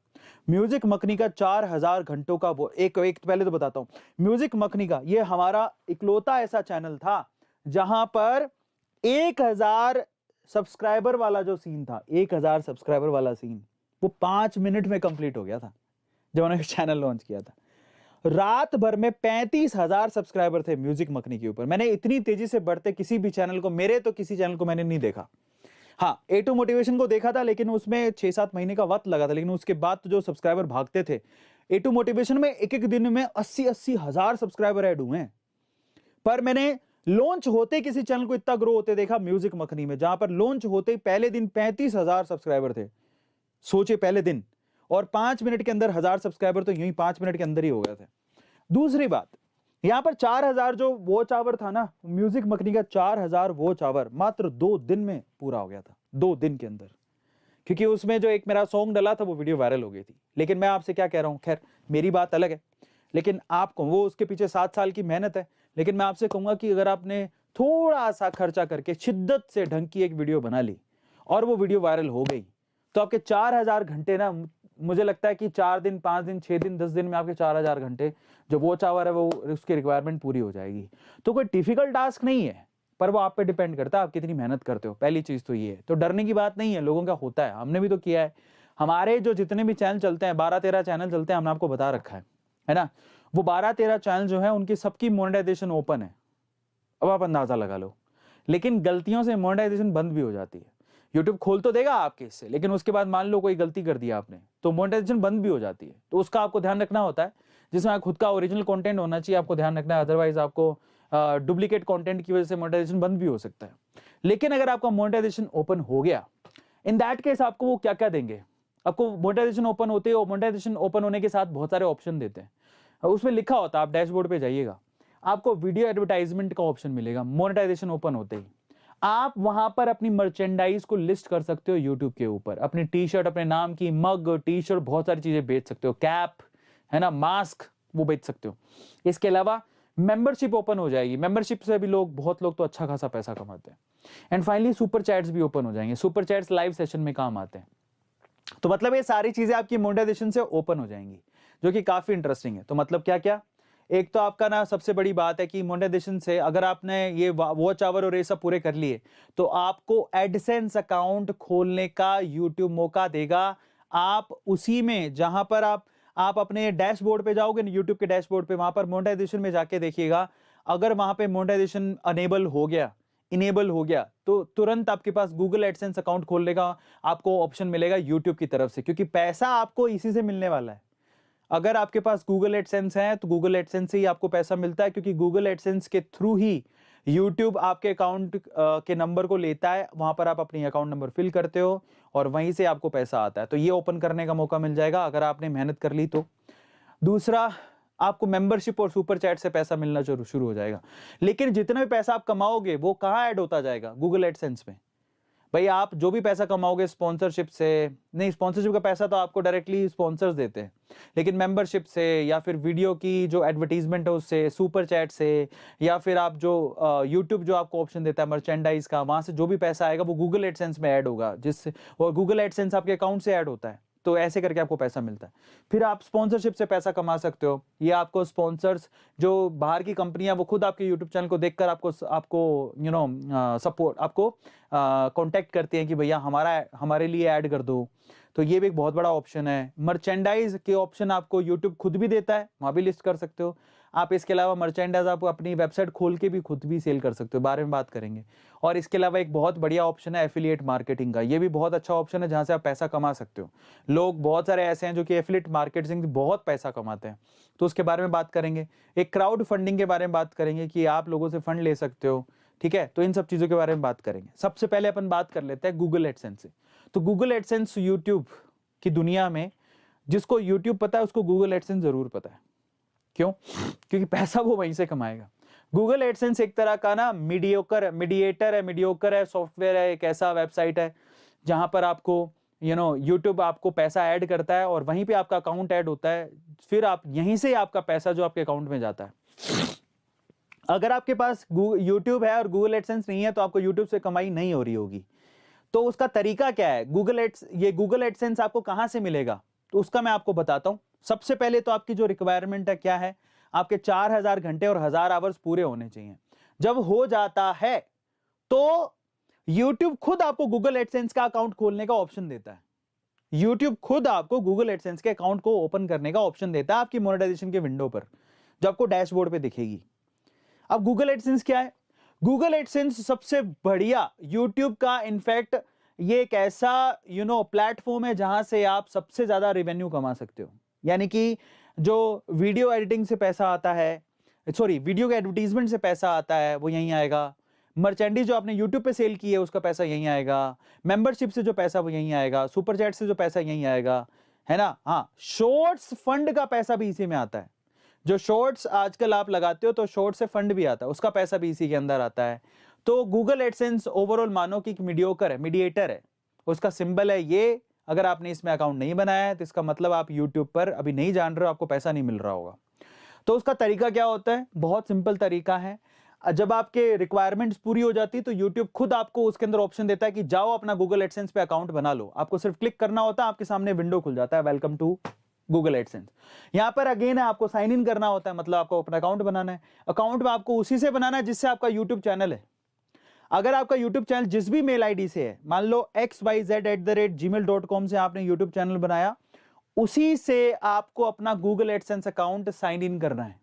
S1: म्यूजिक मखनी का 4000 घंटों का वो एक पहले तो बताता हूं, म्यूजिक मखनी का ये हमारा इकलौता ऐसा चैनल था जहां पर 1000 सब्सक्राइबर वाला जो सीन था, 1000 सब्सक्राइबर वाला सीन, वो 5 मिनट में कंप्लीट हो गया था जब उन्होंने चैनल लॉन्च किया था। रात भर में 35,000 सब्सक्राइबर थे म्यूजिक मखनी के ऊपर। मैंने इतनी तेजी से बढ़ते किसी भी चैनल को, मेरे तो किसी चैनल को मैंने नहीं देखा। हाँ, A2 मोटिवेशन को देखा था, लेकिन उसमें 6-7 महीने का वक्त लगा था, लेकिन उसके बाद तो जो सब्सक्राइबर भागते थे A2 मोटिवेशन में, एक एक दिन में 80-80 हजार सब्सक्राइबर ऐड हुए हैं। पर मैंने लॉन्च होते किसी चैनल को इतना ग्रो होते देखा म्यूजिक मखनी में, जहां पर लॉन्च होते पहले दिन 35,000 सब्सक्राइबर थे, सोचे पहले दिन, और 5 मिनट के अंदर 1000 सब्सक्राइबर तो यूं ही 5 मिनट के अंदर ही हो गए थे। दूसरी बात, यहाँ पर 4000 जो वॉच आवर था ना, म्यूजिक मखनी का 4000 वॉच आवर मात्र 2 दिन में पूरा हो गया था, 2 दिन के अंदर। क्योंकि उसमें जो एक मेरा सॉन्ग डला था वो वीडियो वायरल हो गई थी। लेकिन मैं आपसे क्या कह रहा हूँ, खैर मेरी बात अलग है, लेकिन आपको वो उसके पीछे 7 साल की मेहनत है। लेकिन मैं आपसे कहूंगा कि अगर आपने थोड़ा सा खर्चा करके शिद्दत से ढंग की एक वीडियो बना ली और वो वीडियो वायरल हो गई, तो आपके 4000 घंटे ना, मुझे लगता है कि 4 दिन 5 दिन 6 दिन 10 दिन में आपके 4000 घंटे जो वॉच आवर है वो उसकी रिक्वायरमेंट पूरी हो जाएगी। तो कोई डिफिकल्ट टास्क नहीं है, पर वो आप पे डिपेंड करता है आप कितनी मेहनत करते हो। पहली चीज तो ये है, तो डरने की बात नहीं है, लोगों का होता है, हमने भी तो किया है। हमारे जो जितने भी चैनल चलते हैं, 12-13 चैनल चलते हैं, हमने आपको बता रखा है ना। वो 12-13 चैनल जो है उनकी सबकी मोनेटाइजेशन ओपन है, अब आप अंदाजा लगा लो। लेकिन गलतियों से मोनेटाइजेशन बंद भी हो जाती है। यूट्यूब खोल तो देगा आपके इससे, लेकिन उसके बाद मान लो कोई गलती कर दिया आपने, तो मोनेटाइजेशन बंद भी हो जाती है। तो उसका आपको ध्यान रखना होता है, जिसमें खुद का ओरिजिनल कंटेंट होना चाहिए, आपको ध्यान रखना है। अदरवाइज आपको डुप्लीकेट कंटेंट की वजह से मोनेटाइजेशन बंद भी हो सकता है। लेकिन अगर आपका मोनेटाइजेशन ओपन हो गया, इन दैट केस आपको वो क्या क्या देंगे, आपको मोनेटाइजेशन ओपन होते हैं, मोनेटाइजेशन ओपन होने के साथ बहुत सारे ऑप्शन देते हैं। उसमें लिखा होता है, आप डैशबोर्ड पे जाइएगा, आपको वीडियो एडवर्टाइजमेंट का ऑप्शन मिलेगा। मोनेटाइजेशन ओपन होते ही आप वहां पर अपनी मर्चेंडाइज को लिस्ट कर सकते हो यूट्यूब के ऊपर। अपनी टी शर्ट, अपने नाम की मग, टी शर्ट, बहुत सारी चीजें बेच सकते हो, कैप है ना, मास्क, वो बेच सकते हो। इसके अलावा मेंबरशिप ओपन हो जाएगी, मेंबरशिप से भी बहुत लोग तो अच्छा खासा पैसा कमाते हैं। एंड फाइनली सुपर चैट्स भी ओपन हो जाएंगे। सुपर चैट्स लाइव सेशन में काम आते हैं। तो मतलब ये सारी चीजें आपकी मोनेटाइजेशन से ओपन हो जाएंगी, जो कि काफी इंटरेस्टिंग है। तो मतलब क्या क्या, एक तो आपका ना सबसे बड़ी बात है कि मोनेटाइजेशन से अगर आपने ये वॉच आवर और ये सब पूरे कर लिए, तो आपको एडसेंस अकाउंट खोलने का यूट्यूब मौका देगा। आप उसी में, जहां पर आप अपने डैशबोर्ड पे जाओगे, यूट्यूब के डैशबोर्ड पे, वहां पर मोनेटाइजेशन में जाके देखिएगा, अगर वहां पे मोनेटाइजेशन इनेबल हो गया तो तुरंत आपके पास गूगल एडसेंस अकाउंट खोलने का आपको ऑप्शन मिलेगा यूट्यूब की तरफ से, क्योंकि पैसा आपको इसी से मिलने वाला है। अगर आपके पास गूगल एडसेंस है तो गूगल एडसेंस से ही आपको पैसा मिलता है, क्योंकि गूगल एडसेंस के थ्रू ही यूट्यूब आपके अकाउंट के नंबर को लेता है। वहां पर आप अपनी अकाउंट नंबर फिल करते हो और वहीं से आपको पैसा आता है। तो ये ओपन करने का मौका मिल जाएगा अगर आपने मेहनत कर ली तो। दूसरा, आपको मेंबरशिप और सुपर चैट से पैसा मिलना शुरू हो जाएगा। लेकिन जितना भी पैसा आप कमाओगे वो कहाँ ऐड होता जाएगा, गूगल एडसेंस में। भाई आप जो भी पैसा कमाओगे स्पॉन्सरशिप से नहीं, स्पॉन्सरशिप का पैसा तो आपको डायरेक्टली स्पॉन्सर्स देते हैं, लेकिन मेंबरशिप से या फिर वीडियो की जो एडवर्टीजमेंट है उससे, सुपर चैट से, या फिर आप जो यूट्यूब जो आपको ऑप्शन देता है मर्चेंडाइज का, वहां से जो भी पैसा आएगा वो गूगल एडसेंस में ऐड होगा, जिससे, और गूगल एडसेंस आपके अकाउंट से ऐड होता है। तो ऐसे करके आपको पैसा मिलता है। फिर आप स्पॉन्सरशिप से पैसा कमा सकते हो। ये आपको स्पॉन्सर्स, जो बाहर की कंपनियां, वो खुद आपके यूट्यूब चैनल को देखकर आपको सपोर्ट, आपको कांटेक्ट करती हैं कि भैया हमारे लिए ऐड कर दो। तो ये भी एक बहुत बड़ा ऑप्शन है। मर्चेंडाइज के ऑप्शन आपको यूट्यूब खुद भी देता है, वहां भी लिस्ट कर सकते हो आप। इसके अलावा मर्चेंडाइज आप अपनी वेबसाइट खोल के भी खुद भी सेल कर सकते हो, बारे में बात करेंगे। और इसके अलावा एक बहुत बढ़िया ऑप्शन है एफिलिएट मार्केटिंग का। ये भी बहुत अच्छा ऑप्शन है जहां से आप पैसा कमा सकते हो। लोग बहुत सारे ऐसे हैं जो कि एफिलिएट मार्केटिंग से बहुत पैसा कमाते हैं, तो उसके बारे में बात करेंगे। एक क्राउड फंडिंग के बारे में बात करेंगे कि आप लोगों से फंड ले सकते हो, ठीक है। तो इन सब चीजों के बारे में बात करेंगे। सबसे पहले अपन बात कर लेते हैं गूगल एडसेंस से। तो गूगल एडसेंस यूट्यूब की दुनिया में, जिसको यूट्यूब पता है उसको गूगल एडसेंस जरूर पता है। क्यों? क्योंकि पैसा वो वहीं से कमाएगा। गूगल एडसेंस एक तरह का ना मीडिएटर है, सॉफ्टवेयर है, एक ऐसा वेबसाइट है जहां पर आपको यूट्यूब आपको पैसा ऐड करता है और वहीं पे आपका अकाउंट ऐड होता है। फिर आप यहीं से आपका पैसा जो आपके अकाउंट में जाता है। अगर आपके पास यूट्यूब है और गूगल एडसेंस नहीं है तो आपको यूट्यूब से कमाई नहीं हो रही होगी। तो उसका तरीका क्या है, गूगल एडसेंस आपको कहां से मिलेगा, तो उसका मैं आपको बताता हूं। सबसे पहले तो आपकी जो रिक्वायरमेंट है क्या है, आपके 4000 घंटे और 1000 आवर्स पूरे होने चाहिए। जब हो जाता है तो YouTube खुद आपको गूगल एडसेंस का अकाउंट खोलने का ऑप्शन देता है। YouTube खुद आपको गूगल एडसेंस के अकाउंट को ओपन करने का ऑप्शन देता है आपकी मोनेटाइजेशन के विंडो पर, जो आपको डैशबोर्ड पे दिखेगी। अब गूगल एडसेंस क्या है? गूगल एडसेंस सबसे बढ़िया YouTube का, इनफैक्ट ये एक ऐसा प्लेटफॉर्म है जहां से आप सबसे ज्यादा रेवेन्यू कमा सकते हो। यानी कि जो वीडियो एडिटिंग से पैसा आता है, वीडियो के एडवर्टीजमेंट से पैसा आता है, वो यहीं आएगा। मर्चेंडीज जो आपने यूट्यूब पे सेल की है उसका पैसा यहीं आएगा। मेंबरशिप से जो पैसा वो यहीं आएगा। सुपर चैट से जो पैसा यहीं आएगा। है ना। हाँ, शॉर्ट्स फंड का पैसा भी इसी में आता है। जो शॉर्ट्स आजकल आप लगाते हो तो शॉर्ट से फंड भी आता है, उसका पैसा भी इसी के अंदर आता है। तो गूगल एडसेंस ओवरऑल मानो कि मीडियोकर है, मीडिएटर है, उसका सिंबल है ये। अगर आपने इसमें अकाउंट नहीं बनाया है तो इसका मतलब आप यूट्यूब पर अभी नहीं जान रहे हो, आपको पैसा नहीं मिल रहा होगा। तो उसका तरीका क्या होता है, बहुत सिंपल तरीका है। जब आपके रिक्वायरमेंट्स पूरी हो जाती है तो यूट्यूब खुद आपको उसके अंदर ऑप्शन देता है कि जाओ अपना गूगल एडसेंस पे अकाउंट बना लो। आपको सिर्फ क्लिक करना होता है, आपके सामने विंडो खुल जाता है, वेलकम टू गूगल एडसेंस। यहां पर अगेन है, आपको साइन इन करना होता है, मतलब आपको अपना अकाउंट बनाना है। अकाउंट में आपको उसी से बनाना है जिससे आपका यूट्यूब चैनल है। अगर आपका यूट्यूब चैनल जिस भी मेल आईडी से है, मान लो xyz@gmail.com से आपने यूट्यूब चैनल बनाया, उसी से आपको अपना Google AdSense account sign in करना है।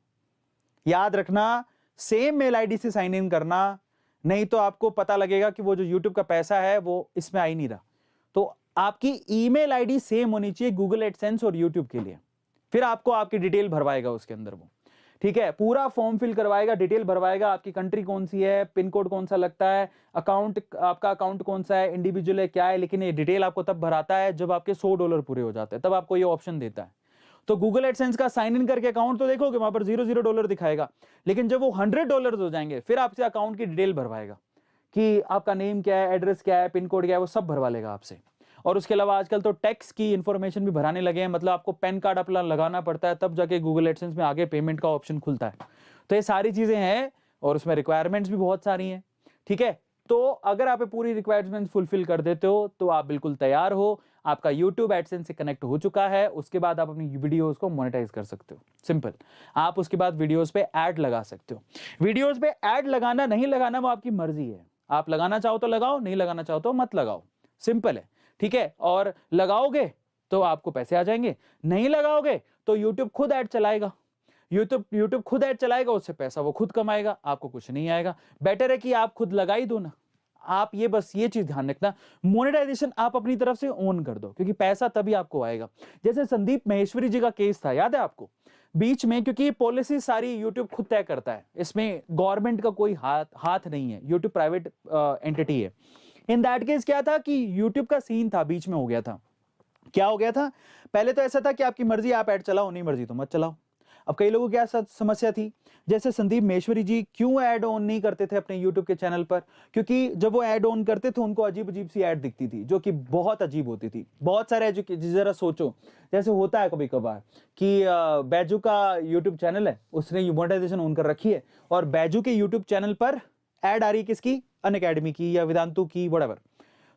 S1: याद रखना, सेम मेल आईडी से साइन इन करना, नहीं तो आपको पता लगेगा कि वो जो यूट्यूब का पैसा है वो इसमें आ ही नहीं रहा। तो आपकी ईमेल आईडी सेम होनी चाहिए गूगल एडसेंस और यूट्यूब के लिए। फिर आपको आपकी डिटेल भरवाएगा उसके अंदर वो, ठीक है, पूरा फॉर्म फिल करवाएगा, डिटेल भरवाएगा, आपकी कंट्री कौन सी है, पिन कोड कौन सा लगता है, अकाउंट आपका अकाउंट कौन सा है, इंडिविजुअल है क्या है। लेकिन ये डिटेल आपको तब भराता है जब आपके $100 पूरे हो जाते हैं, तब आपको ये ऑप्शन देता है। तो गूगल एडसेंस का साइन इन करके अकाउंट तो देखोगे वहां पर $0 दिखाएगा, लेकिन जब वो $100 हो जाएंगे फिर आपसे अकाउंट की डिटेल भरवाएगा कि आपका नेम क्या है, एड्रेस क्या है, पिन कोड क्या है, वो सब भरवा लेगा आपसे। और उसके अलावा आजकल तो टैक्स की इंफॉर्मेशन भी भराने लगे हैं, मतलब आपको पैन कार्ड अपना लगाना पड़ता है तब जाके गूगल एडसेंस में आगे पेमेंट का ऑप्शन खुलता है। तो ये सारी चीजें हैं और उसमें रिक्वायरमेंट्स भी बहुत सारी हैं, ठीक है। तो अगर आप पूरी रिक्वायरमेंट्स फुलफिल कर देते हो तो आप बिल्कुल तैयार हो, आपका यूट्यूब एडसेंस से कनेक्ट हो चुका है। उसके बाद आप अपनी वीडियोस को मोनेटाइज कर सकते हो, सिंपल। आप उसके बाद वीडियोस पे ऐड लगा सकते हो। वीडियोस पे ऐड लगाना नहीं लगाना वो आपकी मर्जी है, आप लगाना चाहो तो लगाओ, नहीं लगाना चाहो तो मत लगाओ, सिंपल है, ठीक है। और लगाओगे तो आपको पैसे आ जाएंगे, नहीं लगाओगे तो यूट्यूब खुद ऐड चलाएगा। यूट्यूब खुद ऐड चलाएगा, उससे पैसा वो खुद कमाएगा, आपको कुछ नहीं आएगा। बेटर है कि आप खुद लगा ही दो ना। आप ये बस ये चीज ध्यान रखना, मोनेटाइजेशन आप अपनी तरफ से ऑन कर दो, क्योंकि पैसा तभी आपको आएगा। जैसे संदीप महेश्वरी जी का केस था, याद है आपको, बीच में, क्योंकि पॉलिसी सारी यूट्यूब खुद तय करता है, इसमें गवर्नमेंट का कोई हाथ नहीं है, यूट्यूब प्राइवेट एंटिटी है। इन दैट केस क्या था कि यूट्यूब का सीन था, बीच में हो गया था। क्या हो गया था, पहले तो ऐसा था कि आपकी मर्जी, आप ऐड चलाओ, नहीं मर्जी तो मत चलाओ। अब कई लोगों की क्या समस्या थी, जैसे संदीप महेश्वरी जी क्यों ऐड ऑन नहीं करते थे अपने यूट्यूब के चैनल पर, क्योंकि जब वो ऐड ऑन करते थे उनको अजीब अजीब सी ऐड दिखती थी, जो कि बहुत अजीब होती थी। बहुत सारे जरा सोचो, जैसे होता है कभी कभार कि बैजू का यूट्यूब चैनल है, उसने मोनेटाइजेशन ऑन कर रखी है, और बैजू के यूट्यूब चैनल पर ऐड आ रही है किसकी, अनअकैडमी की या वेदांतु की, व्हाटएवर।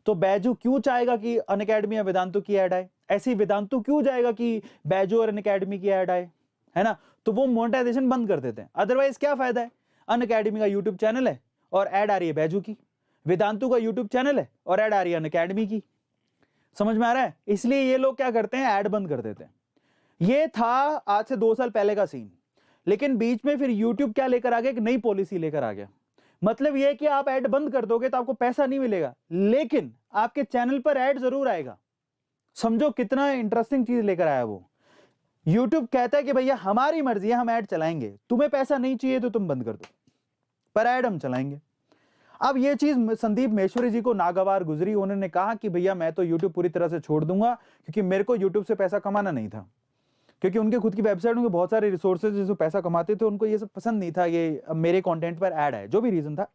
S1: तो बैजू क्यों चाहेगा कि अनअकैडमी या वेदांतु की ऐड आए, ऐसे ही वेदांतु क्यों जाएगा कि बैजू और अनअकैडमी की ऐड आए, है ना। तो वो मोनेटाइजेशन बंद कर देते हैं। अदरवाइज क्या फायदा है, अनअकैडमी का यूट्यूब चैनल है और ऐड आ रही है बैजू की, वेदांतु का यूट्यूब चैनल है और ऐड आ रही है अनअकैडमी की। समझ में आ रहा है, इसलिए ये लोग क्या करते हैं, ऐड बंद कर देते हैं। ये था आज से 2 साल पहले का सीन, लेकिन बीच में फिर यूट्यूब क्या लेकर आ गया, एक नई पॉलिसी लेकर आ गया। मतलब ये कि आप ऐड बंद कर दोगे तो आपको पैसा नहीं मिलेगा, लेकिन आपके चैनल पर ऐड जरूर आएगा। समझो कितना इंटरेस्टिंग चीज लेकर आया वो। YouTube कहता है कि भैया हमारी मर्जी है, हम ऐड चलाएंगे, तुम्हें पैसा नहीं चाहिए तो तुम बंद कर दो, पर ऐड हम चलाएंगे। अब ये चीज संदीप महेश्वरी जी को नागवार गुजरी, उन्होंने कहा कि भैया मैं तो YouTube पूरी तरह से छोड़ दूंगा, क्योंकि मेरे को YouTube से पैसा कमाना नहीं था, क्योंकि उनके खुद की वेबसाइट, उनके बहुत सारे रिसोर्सेज जो पैसा कमाते थे, उनको ये सब पसंद नहीं था, ये मेरे कंटेंट पर ऐड है, जो भी रीजन था।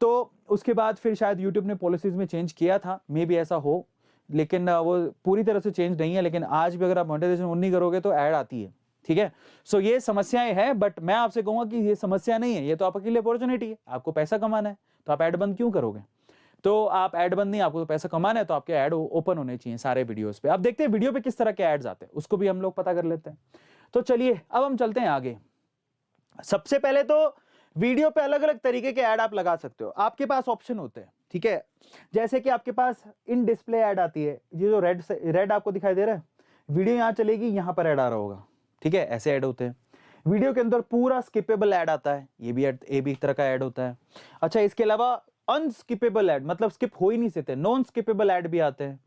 S1: तो उसके बाद फिर शायद यूट्यूब ने पॉलिसीज में चेंज किया था, मे भी ऐसा हो, लेकिन वो पूरी तरह से चेंज नहीं है। लेकिन आज भी अगर आप मोनेटाइजेशन ऑन नहीं करोगे तो ऐड आती है, ठीक है। सो ये समस्याएं हैं, बट मैं आपसे कहूंगा कि ये समस्या नहीं है, ये तो आपके लिए अपॉर्चुनिटी है। आपको पैसा कमाना है तो आप ऐड बंद क्यों करोगे, तो आप ऐड बंद नहीं, आपको तो पैसा कमाना है तो आपके ऐड ओपन होने चाहिए सारे वीडियोस पे। अब देखते हैं वीडियो पे किस तरह के ऐड्स आते हैं, उसको भी हम लोग पता कर लेते हैं। तो चलिए अब हम चलते हैं आगे। सबसे पहले तो वीडियो पे अलग अलग तरीके के ऐड आप लगा सकते हो, आपके पास ऑप्शन होते हैं, ठीक है। जैसे कि आपके पास इन डिस्प्ले ऐड आती है, ये जो रेड आपको दिखाई दे रहा है, वीडियो यहां चलेगी, यहां पर ऐड आ रहा होगा, ठीक है, ऐसे ऐड होते हैं। वीडियो के अंदर पूरा स्किपेबल ऐड आता है, ये भी एक तरह का ऐड होता है। अच्छा, इसके अलावा अनस्किपेबल ऐड, मतलब स्किप हो ही नहीं सकते, नॉन स्किपेबल ऐड भी आते हैं।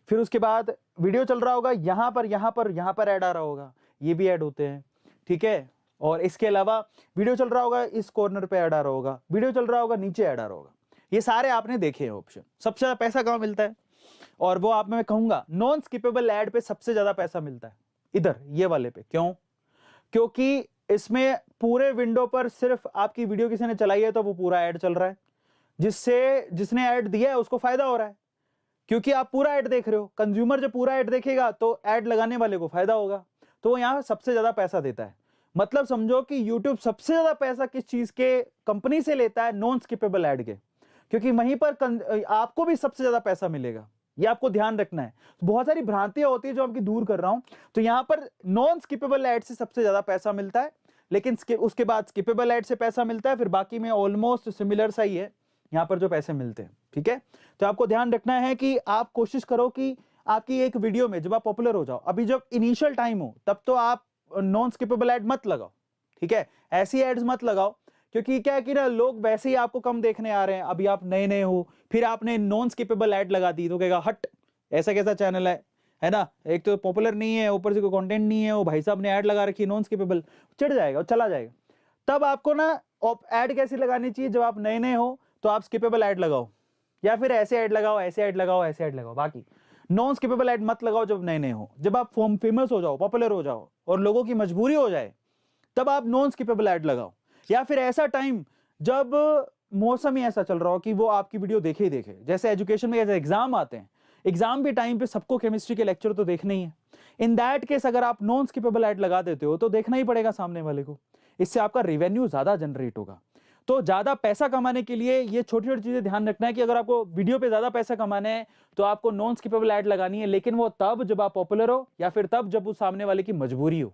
S1: फिर उसके बाद वीडियो चल रहा होगा, यहां पर ऐड आ रहा होगा, ये भी ऐड होते हैं, ठीक है। और इसके अलावा वीडियो चल रहा होगा, इस कॉर्नर पे ऐड आ रहा होगा, वीडियो चल रहा होगा, नीचे ऐड आ रहा होगा। ये सारे आपने देखे हैं ऑप्शन। सबसे ज्यादा पैसा कहां मिलता है, और वो आप मैं कहूंगा नॉन स्किपेबल एड पे सबसे ज्यादा पैसा मिलता है इधर ये वाले पे। क्यों? क्योंकि इसमें पूरे विंडो पर सिर्फ आपकी वीडियो किसी ने चलाई है तो वो पूरा ऐड चल रहा है, जिससे जिसने ऐड दिया है उसको फायदा हो रहा है, क्योंकि आप पूरा ऐड देख रहे हो। कंज्यूमर जब पूरा ऐड देखेगा तो ऐड लगाने वाले को फायदा होगा, तो वो यहां सबसे ज्यादा पैसा देता है। मतलब समझो कि YouTube सबसे ज्यादा पैसा किस चीज के कंपनी से लेता है? नॉन स्किपेबल ऐड के, क्योंकि वहीं पर आपको भी सबसे ज्यादा पैसा मिलेगा। ये आपको ध्यान रखना है। बहुत सारी भ्रांतियां होती है जो आपकी दूर कर रहा हूं। तो यहां पर नॉन स्किपेबल ऐड से सबसे ज्यादा पैसा मिलता है, लेकिन उसके बाद स्किपेबल ऐड से पैसा मिलता है, फिर बाकी में ऑलमोस्ट सिमिलर सा ही है यहां पर जो पैसे मिलते हैं। ठीक है, तो आपको ध्यान रखना है कि आप कोशिश करो कि आपकी एक वीडियो में जब आप पॉपुलर हो जाओ, अभी जब इनिशियल टाइम हो तब तो आप नॉन स्किपेबल ऐड मत लगाओ। ठीक है, ऐसी एड्स मत लगाओ, क्योंकि क्या है कि ना लोग वैसे ही आपको कम देखने आ रहे हैं। अभी आप नए नए हो, फिर आपने नॉन स्किपेबल ऐड लगा दी तो कहेगा हट ऐसा कैसा चैनल है ना, एक तो पॉपुलर नहीं है, ऊपर से कोई कंटेंट नहीं है, वो भाई साहब ने ऐड लगा रखी है नॉन स्किपेबल, चिढ़ जाएगा और चला जाएगा। तब आपको ना ऐड कैसी लगानी चाहिए? जब आप नए नए हो तो आप स्किपेबल ऐड लगाओ, या फिर ऐसे ऐड लगाओ, ऐसे ऐड लगाओ, ऐसे ऐड लगाओ। बाकी नॉन स्किपेबल ऐड मत लगाओ जब नए नए हो। जब आप फेमस हो जाओ, पॉपुलर हो जाओ और लोगों की मजबूरी हो जाए, तब आप नॉन स्किपेबल ऐड लगाओ। या फिर ऐसा टाइम जब मौसम ही ऐसा चल रहा हो कि वो आपकी वीडियो देखे ही देखे। जैसे एजुकेशन में ऐसे एग्जाम आते हैं, एग्जाम के टाइम पे सबको केमिस्ट्री के लेक्चर तो देखने ही है। इन दैट केस अगर आप नॉन स्किपेबल ऐड लगा देते हो तो देखना ही पड़ेगा सामने वाले को। इससे आपका रेवेन्यू ज्यादा जनरेट होगा। तो ज्यादा पैसा कमाने के लिए ये छोटी छोटी चीजें ध्यान रखना है कि अगर आपको वीडियो पे ज्यादा पैसा कमाना है तो आपको नॉन स्किपेबल ऐड लगानी है, लेकिन वो तब जब आप पॉपुलर हो या फिर तब जब उस सामने वाले की मजबूरी हो।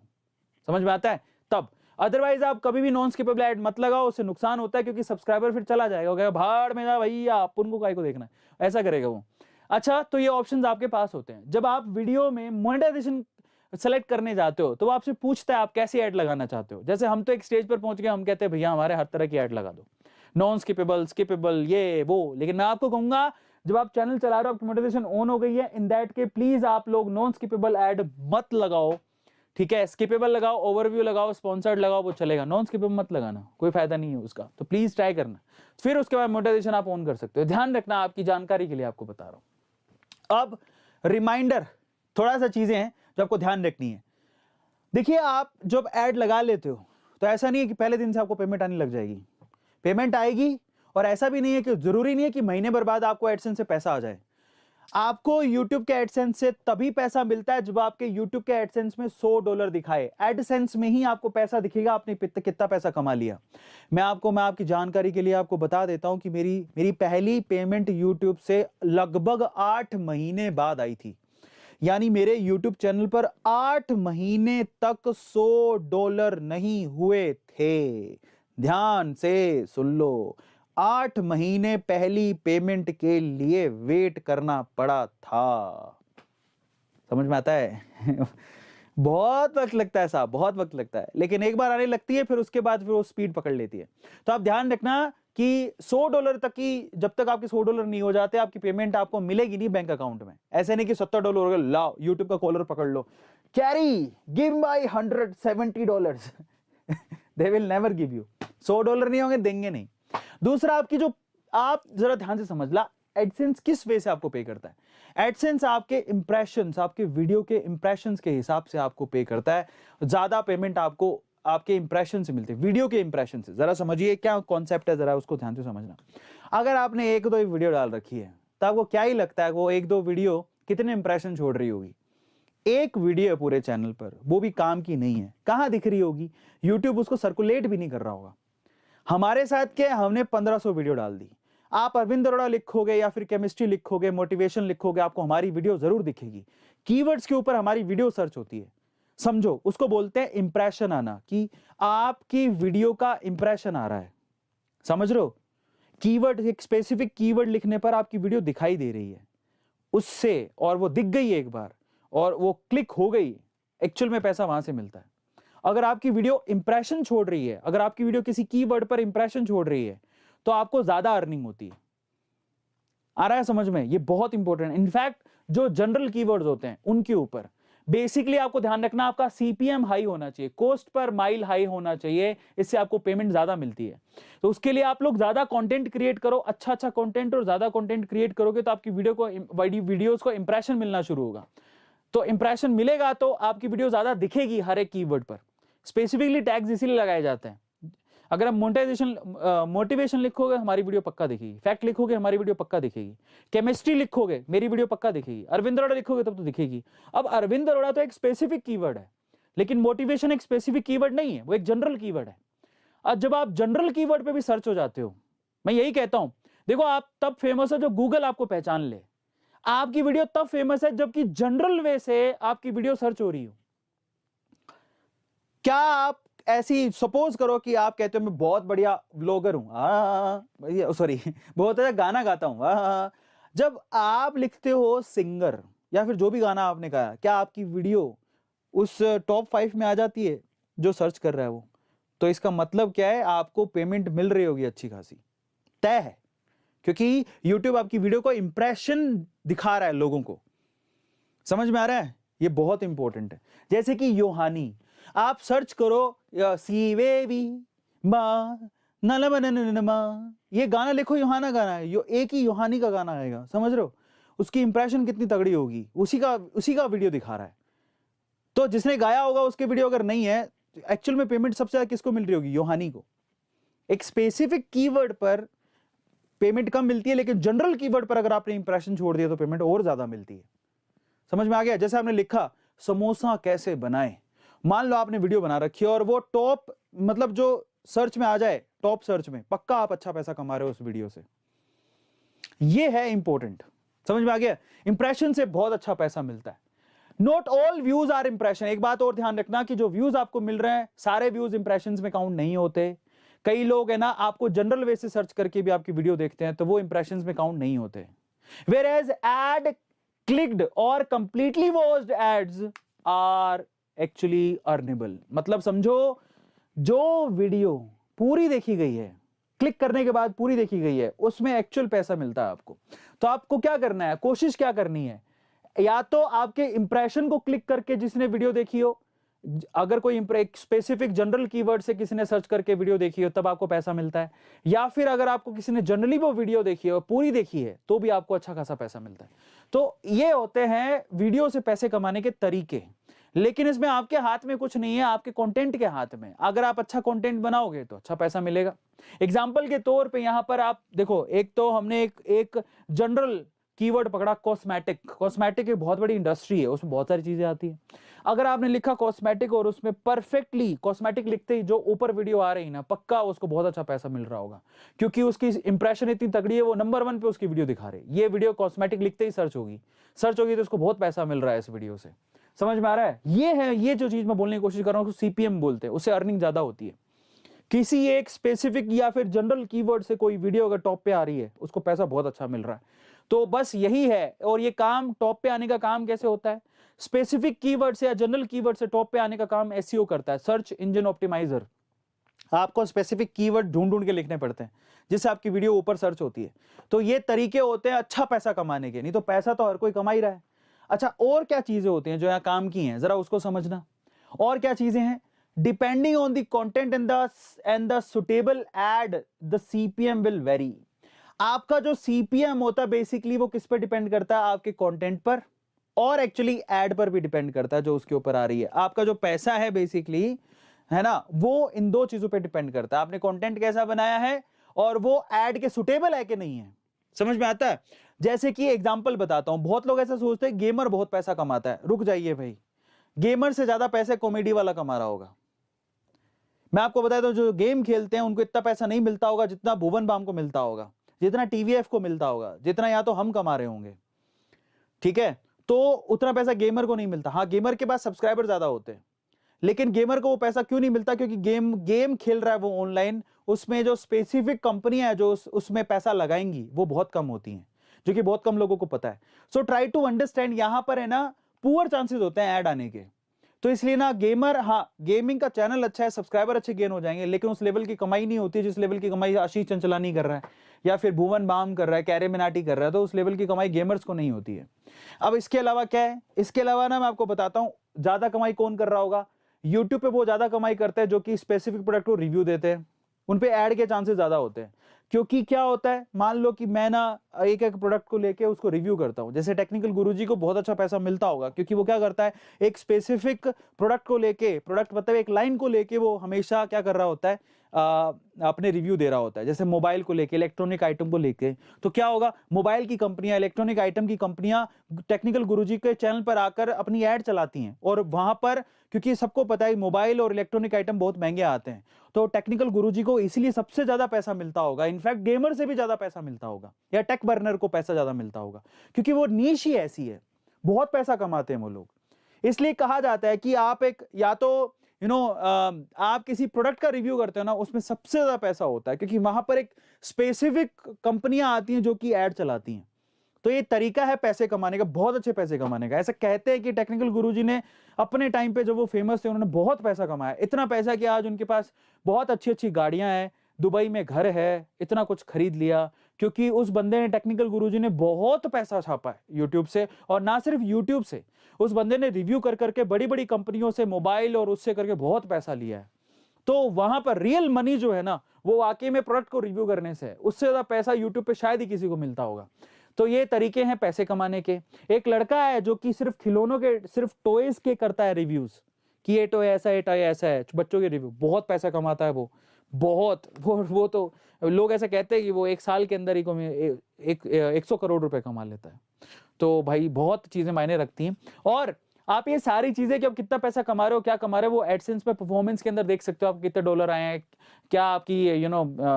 S1: समझ में आता है? तब। अदरवाइज आप कभी भी नॉन स्किपेबल ऐड मत लगाओ, उससे नुकसान होता है, क्योंकि सब्सक्राइबर फिर चला जाएगा, भाड़ में जा भैया, अपन को काय को देखना है, ऐसा करेगा वो। अच्छा, तो ये ऑप्शंस आपके पास होते हैं। जब आप वीडियो में मोनेटाइजेशन सेलेक्ट करने जाते हो तो वो आपसे पूछता है आप कैसी ऐड लगाना चाहते हो। जैसे हम तो एक स्टेज पर पहुंच गए, हम कहते हैं भैया हमारे हर तरह की ऐड लगा दो, नॉन स्किपेबल, स्किपेबल, ये वो। लेकिन मैं आपको कहूंगा जब आप चैनल चला रहे हो, आपकी मोनेटाइजेशन ऑन हो गई है, इन दैट के प्लीज आप लोग नॉन स्किपेबल ऐड मत लगाओ। ठीक है, स्किपेबल लगाओ, ओवरव्यू लगाओ, स्पॉन्सर्ड लगाओ, वो चलेगा। नॉन स्किपेबल मत लगाना, कोई फायदा नहीं है उसका। तो प्लीज ट्राई करना, फिर उसके बाद मोनेटाइजेशन आप ऑन कर सकते हो। ध्यान रखना, आपकी जानकारी के लिए आपको बता रहा हूं। अब रिमाइंडर, थोड़ा सा चीजें हैं जो आपको ध्यान रखनी है। देखिए, आप जब ऐड लगा लेते हो तो ऐसा नहीं है कि पहले दिन से आपको पेमेंट आने लग जाएगी। पेमेंट आएगी, और ऐसा भी नहीं है कि जरूरी नहीं है कि महीने भर बाद आपको एडसेंस से पैसा आ जाए। आपको YouTube के एडसेंस से तभी पैसा मिलता है जब आपके YouTube के एडसेंस में $100 दिखाए। एडसेंस में ही आपको पैसा दिखेगा आपने कितना पैसा कमा लिया। मैं आपकी जानकारी के लिए आपको बता देता हूं कि मेरी पहली पेमेंट YouTube से लगभग 8 महीने बाद आई थी। यानी मेरे YouTube चैनल पर 8 महीने तक $100 नहीं हुए थे। ध्यान से सुन लो, 8 महीने पहली पेमेंट के लिए वेट करना पड़ा था। समझ में आता है? बहुत वक्त लगता है साहब, बहुत वक्त लगता है, लेकिन एक बार आने लगती है फिर उसके बाद फिर वो स्पीड पकड़ लेती है। तो आप ध्यान रखना कि $100 तक की, जब तक आपके $100 नहीं हो जाते आपकी पेमेंट आपको मिलेगी नहीं बैंक अकाउंट में। ऐसे नहीं कि $70 लाओ यूट्यूब का कॉलर पकड़ लो, carry give my $170 they will never give you. $100 नहीं होंगे, देंगे नहीं। दूसरा, आपकी जो, आप जरा ध्यान से समझ ला, एडसेंस किस वे से आपको पे करता है? एडसेंस आपके इंप्रेशंस, आपके वीडियो के इंप्रेशंस के हिसाब से आपको पे करता है। ज्यादा पेमेंट आपको आपके इंप्रेशन से मिलते हैं, वीडियो के इंप्रेशन से। जरा समझिए क्या कॉन्सेप्ट है, जरा उसको ध्यान से समझना। अगर आपने 1-2 वीडियो डाल रखी है तो आपको क्या ही लगता है वो 1-2 वीडियो कितने इंप्रेशन छोड़ रही होगी? एक वीडियो है पूरे चैनल पर, वो भी काम की नहीं है, कहां दिख रही होगी? यूट्यूब उसको सर्कुलेट भी नहीं कर रहा होगा। हमारे साथ क्या, हमने 1500 वीडियो डाल दी। आप अरविंद अरोड़ा लिखोगे या फिर केमिस्ट्री लिखोगे, मोटिवेशन लिखोगे, आपको हमारी वीडियो जरूर दिखेगी। कीवर्ड्स के ऊपर हमारी वीडियो सर्च होती है। समझो, उसको बोलते हैं इंप्रेशन आना, कि आपकी वीडियो का इंप्रेशन आ रहा है। समझ रहे हो? कीवर्ड, एक स्पेसिफिक कीवर्ड लिखने पर आपकी वीडियो दिखाई दे रही है उससे, और वो दिख गई एक बार और वो क्लिक हो गई, एक्चुअल में पैसा वहां से मिलता है। अगर आपकी वीडियो इंप्रेशन छोड़ रही है, अगर आपकी वीडियो किसी कीवर्ड पर इंप्रेशन छोड़ रही है, तो आपको ज्यादा अर्निंग होती है। आ रहा है समझ में? ये बहुत इंपॉर्टेंट है। इनफैक्ट जो जनरल कीवर्ड्स होते हैं उनके ऊपर बेसिकली आपको ध्यान रखना आपका सीपीएम हाई होना चाहिए, कॉस्ट पर माइल हाई होना चाहिए, इससे आपको पेमेंट ज्यादा मिलती है। तो उसके लिए आप लोग ज्यादा कंटेंट क्रिएट करो, अच्छा कंटेंट, और ज्यादा कंटेंट क्रिएट करोगे तो आपकी वीडियोस को इंप्रेशन मिलना शुरू होगा। तो इंप्रेशन मिलेगा तो आपकी वीडियो ज्यादा दिखेगी हर एक कीवर्ड पर। स्पेसिफिकली टैग्स इसीलिए लगाए जाते हैं। अगर आप मोटिवेशन लिखोगे हमारी वीडियो पक्का दिखेगी, फैक्ट लिखोगे हमारी वीडियो पक्का दिखेगी, केमिस्ट्री लिखोगे मेरी वीडियो पक्का दिखेगी, अरविंद अरोड़ा लिखोगे तब तो दिखेगी। अब अरविंद अरोड़ा तो एक स्पेसिफिक कीवर्ड है, लेकिन मोटिवेशन एक स्पेसिफिक कीवर्ड नहीं है, वो एक जनरल कीवर्ड है। अब जब आप जनरल कीवर्ड पे भी सर्च हो जाते हो, मैं यही कहता हूं, देखो आप तब फेमस हो जब गूगल आपको पहचान ले। आपकी वीडियो तब फेमस है जबकि जनरल वे से आपकी वीडियो सर्च हो रही हो। क्या आप ऐसी सपोज करो कि आप कहते हो मैं बहुत बढ़िया व्लॉगर हूं, सॉरी बहुत अच्छा गाना गाता हूं, जब आप लिखते हो सिंगर या फिर जो भी गाना आपने गाया, क्या आपकी वीडियो उस टॉप 5 में आ जाती है जो सर्च कर रहा है वो? तो इसका मतलब क्या है, आपको पेमेंट मिल रही होगी अच्छी खासी, तय है, क्योंकि YouTube आपकी वीडियो को इंप्रेशन दिखा रहा है लोगों को। समझ में आ रहा है? ये बहुत इंपॉर्टेंट है। जैसे कि योहानी, आप सर्च करो सीवेवी मां नलमननमा, ये गाना लिखो, योहाना गाना है, यो एक ही योहानी का गाना आएगा, समझ रहे हो? उसकी इंप्रेशन कितनी तगड़ी होगी, उसी का वीडियो दिखा रहा है। तो जिसने गाया होगा उसके वीडियो अगर नहीं है, एक्चुअल में पेमेंट सबसे ज्यादा किसको मिल रही होगी? योहानी को। एक स्पेसिफिक कीवर्ड पर पेमेंट कम मिलती है, लेकिन जनरल कीवर्ड पर अगर आपने इंप्रेशन छोड़ दिया तो पेमेंट और ज्यादा मिलती है। समझ में आ गया? जैसे आपने लिखा समोसा कैसे बनाए, मान लो आपने वीडियो बना रखी है और वो टॉप, मतलब जो सर्च में आ जाए, टॉप सर्च में, पक्का आप अच्छा पैसा कमा रहे हो उस वीडियो से। ये है इंपॉर्टेंट। समझ में आ गया? इंप्रेशन से बहुत अच्छा पैसा मिलता है। Not all views are impression. एक बात और ध्यान रखना कि जो व्यूज आपको मिल रहे हैं सारे व्यूज इंप्रेशंस में काउंट नहीं होते। कई लोग है ना आपको जनरल वे से सर्च करके भी आपकी वीडियो देखते हैं, तो वो इंप्रेशंस में काउंट नहीं होते। Whereas ad clicked or completely watched ads are actually earnable। मतलब समझो, जो वीडियो पूरी देखी गई है, क्लिक करने के बाद पूरी देखी गई है, उसमें एक्चुअल पैसा मिलता है आपको। तो आपको क्या करना है, कोशिश क्या करनी है, या तो आपके इंप्रेशन को क्लिक करके जिसने वीडियो देखी हो, अगर कोई स्पेसिफिक जनरल कीवर्ड से किसी ने सर्च करके वीडियो देखी हो तब आपको पैसा मिलता है, या फिर अगर आपको किसी ने जनरली वो वीडियो देखी है और पूरी देखी है तो भी आपको अच्छा खासा पैसा मिलता है। तो ये होते हैं वीडियो से पैसे कमाने के तरीके, लेकिन इसमें आपके हाथ में कुछ नहीं है, आपके कंटेंट के हाथ में। अगर आप अच्छा कंटेंट बनाओगे तो अच्छा पैसा मिलेगा। एग्जांपल के तौर पे यहां पर आप देखो, एक तो हमने एक जनरल कीवर्ड पकड़ा कॉस्मेटिक। कॉस्मेटिक एक बहुत बड़ी इंडस्ट्री है, उसमें बहुत सारी चीजें आती है। अगर आपने लिखा कॉस्मेटिक और उसमें परफेक्टली कॉस्मेटिक लिखते ही जो ऊपर वीडियो आ रही ना, पक्का उसको बहुत अच्छा पैसा मिल रहा होगा, क्योंकि उसकी इंप्रेशन इतनी तगड़ी है, वो नंबर 1 पे उसकी वीडियो दिखा रही। ये वीडियो कॉस्मेटिक लिखते ही सर्च होगी तो उसको बहुत पैसा मिल रहा है इस वीडियो से। समझ में आ रहा है? ये जो चीज मैं बोलने की कोशिश कर रहा हूँ, सीपीएम बोलते हैं, उससे अर्निंग ज्यादा होती है। किसी एक स्पेसिफिक या फिर जनरल कीवर्ड से कोई वीडियो अगर टॉप पे आ रही है, उसको पैसा बहुत अच्छा मिल रहा है। तो बस यही है। और ये काम टॉप पे आने का काम कैसे होता है? स्पेसिफिक कीवर्ड से या जनरल कीवर्ड से टॉप पे आने का काम एसईओ करता है, सर्च इंजन ऑप्टिमाइजर। आपको स्पेसिफिक कीवर्ड ढूंढ के लिखने पड़ते हैं जिससे आपकी वीडियो ऊपर सर्च होती है। तो ये तरीके होते हैं अच्छा पैसा कमाने के, नहीं तो पैसा तो हर कोई कमा ही रहा है। अच्छा, और क्या चीजें होती हैं जो यहाँ काम की हैं, जरा उसको समझना। और क्या चीजें हैं? Depending on the content and the suitable ad, the CPM will vary. आपका जो सीपीएम होता है बेसिकली वो किस पर डिपेंड करता है? आपके कंटेंट पर, और एक्चुअली एड पर भी डिपेंड करता है जो उसके ऊपर आ रही है। आपका जो पैसा है बेसिकली, है ना, वो इन दो चीजों पे डिपेंड करता है। आपने कंटेंट कैसा बनाया है और वो एड के सुटेबल है कि नहीं है। समझ में आता है? जैसे कि एग्जांपल बताता हूं, बहुत लोग ऐसा सोचते हैं गेमर बहुत पैसा कमाता है। रुक जाइए भाई, गेमर से ज्यादा पैसे कॉमेडी वाला कमा रहा होगा। मैं आपको बताता हूं, जो गेम खेलते हैं उनको इतना पैसा नहीं मिलता होगा जितना भुवन बाम को मिलता होगा, जितना टीवीएफ को मिलता होगा, जितना या तो हम कमा रहे होंगे। ठीक है, तो उतना पैसा गेमर को नहीं मिलता। हाँ, गेमर के पास सब्सक्राइबर ज्यादा होते हैं, लेकिन गेमर को वो पैसा क्यों नहीं मिलता? क्योंकि गेम खेल रहा है वो ऑनलाइन, उसमें जो स्पेसिफिक कंपनियां है जो उसमें पैसा लगाएंगी वो बहुत कम होती हैं, जो कि बहुत कम लोगों को पता है। सो ट्राई टू अंडरस्टैंड, यहां पर है ना पुअर चांसेस होते हैं ऐड आने के। तो इसलिए ना गेमर, हाँ गेमिंग का चैनल अच्छा है, सब्सक्राइबर अच्छे गेन हो जाएंगे, लेकिन उस लेवल की कमाई नहीं होती जिस लेवल की कमाई आशीष चंचलानी कर रहा है या फिर भुवन बाम कर रहा है, कैरे मिनाटी कर रहा है, तो उस लेवल की कमाई गेमर्स को नहीं होती है। अब इसके अलावा क्या है, इसके अलावा ना मैं आपको बताता हूं ज्यादा कमाई कौन कर रहा होगा। यूट्यूब पे वो ज्यादा कमाई करते हैं जो कि स्पेसिफिक प्रोडक्ट को रिव्यू देते हैं, उन पे ऐड के चांसेस ज्यादा होते हैं। क्योंकि क्या होता है, मान लो कि मैं ना एक एक प्रोडक्ट को लेके उसको रिव्यू करता हूं, जैसे टेक्निकल गुरुजी को बहुत अच्छा पैसा मिलता होगा क्योंकि वो क्या करता है, एक स्पेसिफिक प्रोडक्ट को लेके, प्रोडक्ट मतलब एक लाइन को लेके वो हमेशा क्या कर रहा होता है, अपने रिव्यू दे रहा होता है। जैसे मोबाइल को लेके, इलेक्ट्रॉनिक आइटम को लेके, तो क्या होगा, मोबाइल की कंपनियां, इलेक्ट्रॉनिक आइटम की कंपनियां टेक्निकल गुरुजी के चैनल पर आकर अपनी ऐड चलाती हैं, और वहां पर क्योंकि सबको पता है मोबाइल और इलेक्ट्रॉनिक आइटम बहुत महंगे आते हैं, तो टेक्निकल गुरुजी को इसलिए सबसे ज्यादा पैसा मिलता होगा, इनफैक्ट गेमर से भी ज्यादा पैसा मिलता होगा, या टेक बर्नर को पैसा ज्यादा मिलता होगा, क्योंकि वो नीश ही ऐसी है, बहुत पैसा कमाते हैं वो लोग। इसलिए कहा जाता है कि आप एक, या तो आप किसी प्रोडक्ट का रिव्यू करते हो ना, उसमें सबसे ज्यादा पैसा होता है, क्योंकि वहां पर एक स्पेसिफिक कंपनियां आती हैं जो कि ऐड चलाती हैं। तो ये तरीका है पैसे कमाने का, बहुत अच्छे पैसे कमाने का। ऐसा कहते हैं कि टेक्निकल गुरुजी ने अपने टाइम पे जब वो फेमस थे, उन्होंने बहुत पैसा कमाया, इतना पैसा कि आज उनके पास बहुत अच्छी अच्छी गाड़ियां हैं, दुबई में घर है, इतना कुछ खरीद लिया, क्योंकि उस बंदे ने, टेक्निकल गुरुजी ने बहुत पैसा छापा है यूट्यूब से। और ना सिर्फ यूट्यूब से, उस बंदे ने रिव्यू कर करके बड़ी बड़ी कंपनियों से मोबाइल और उससे करके बहुत पैसा लिया है। तो वहां पर रियल मनी जो है ना, वो वाकई में प्रोडक्ट को रिव्यू करने से है, उससे ज्यादा पैसा यूट्यूब पे शायद ही किसी को मिलता होगा। तो ये तरीके हैं पैसे कमाने के। एक लड़का है जो कि सिर्फ खिलौनों के, सिर्फ टॉयज के करता है रिव्यूज, कि ये टॉय ऐसा है, टॉय ऐसा है, बच्चों के रिव्यू, बहुत पैसा कमाता है वो, बहुत। वो तो लोग ऐसा कहते हैं कि वो एक साल के अंदर ही को 100 करोड़ रुपए कमा लेता है। तो भाई बहुत चीजें मायने रखती हैं। और आप ये सारी चीजें कि आप कितना पैसा कमा रहे हो, क्या कमा रहे हो, वो एडसेंस पे परफॉर्मेंस के अंदर देख सकते हो, आप कितने डॉलर आए हैं, क्या आपकी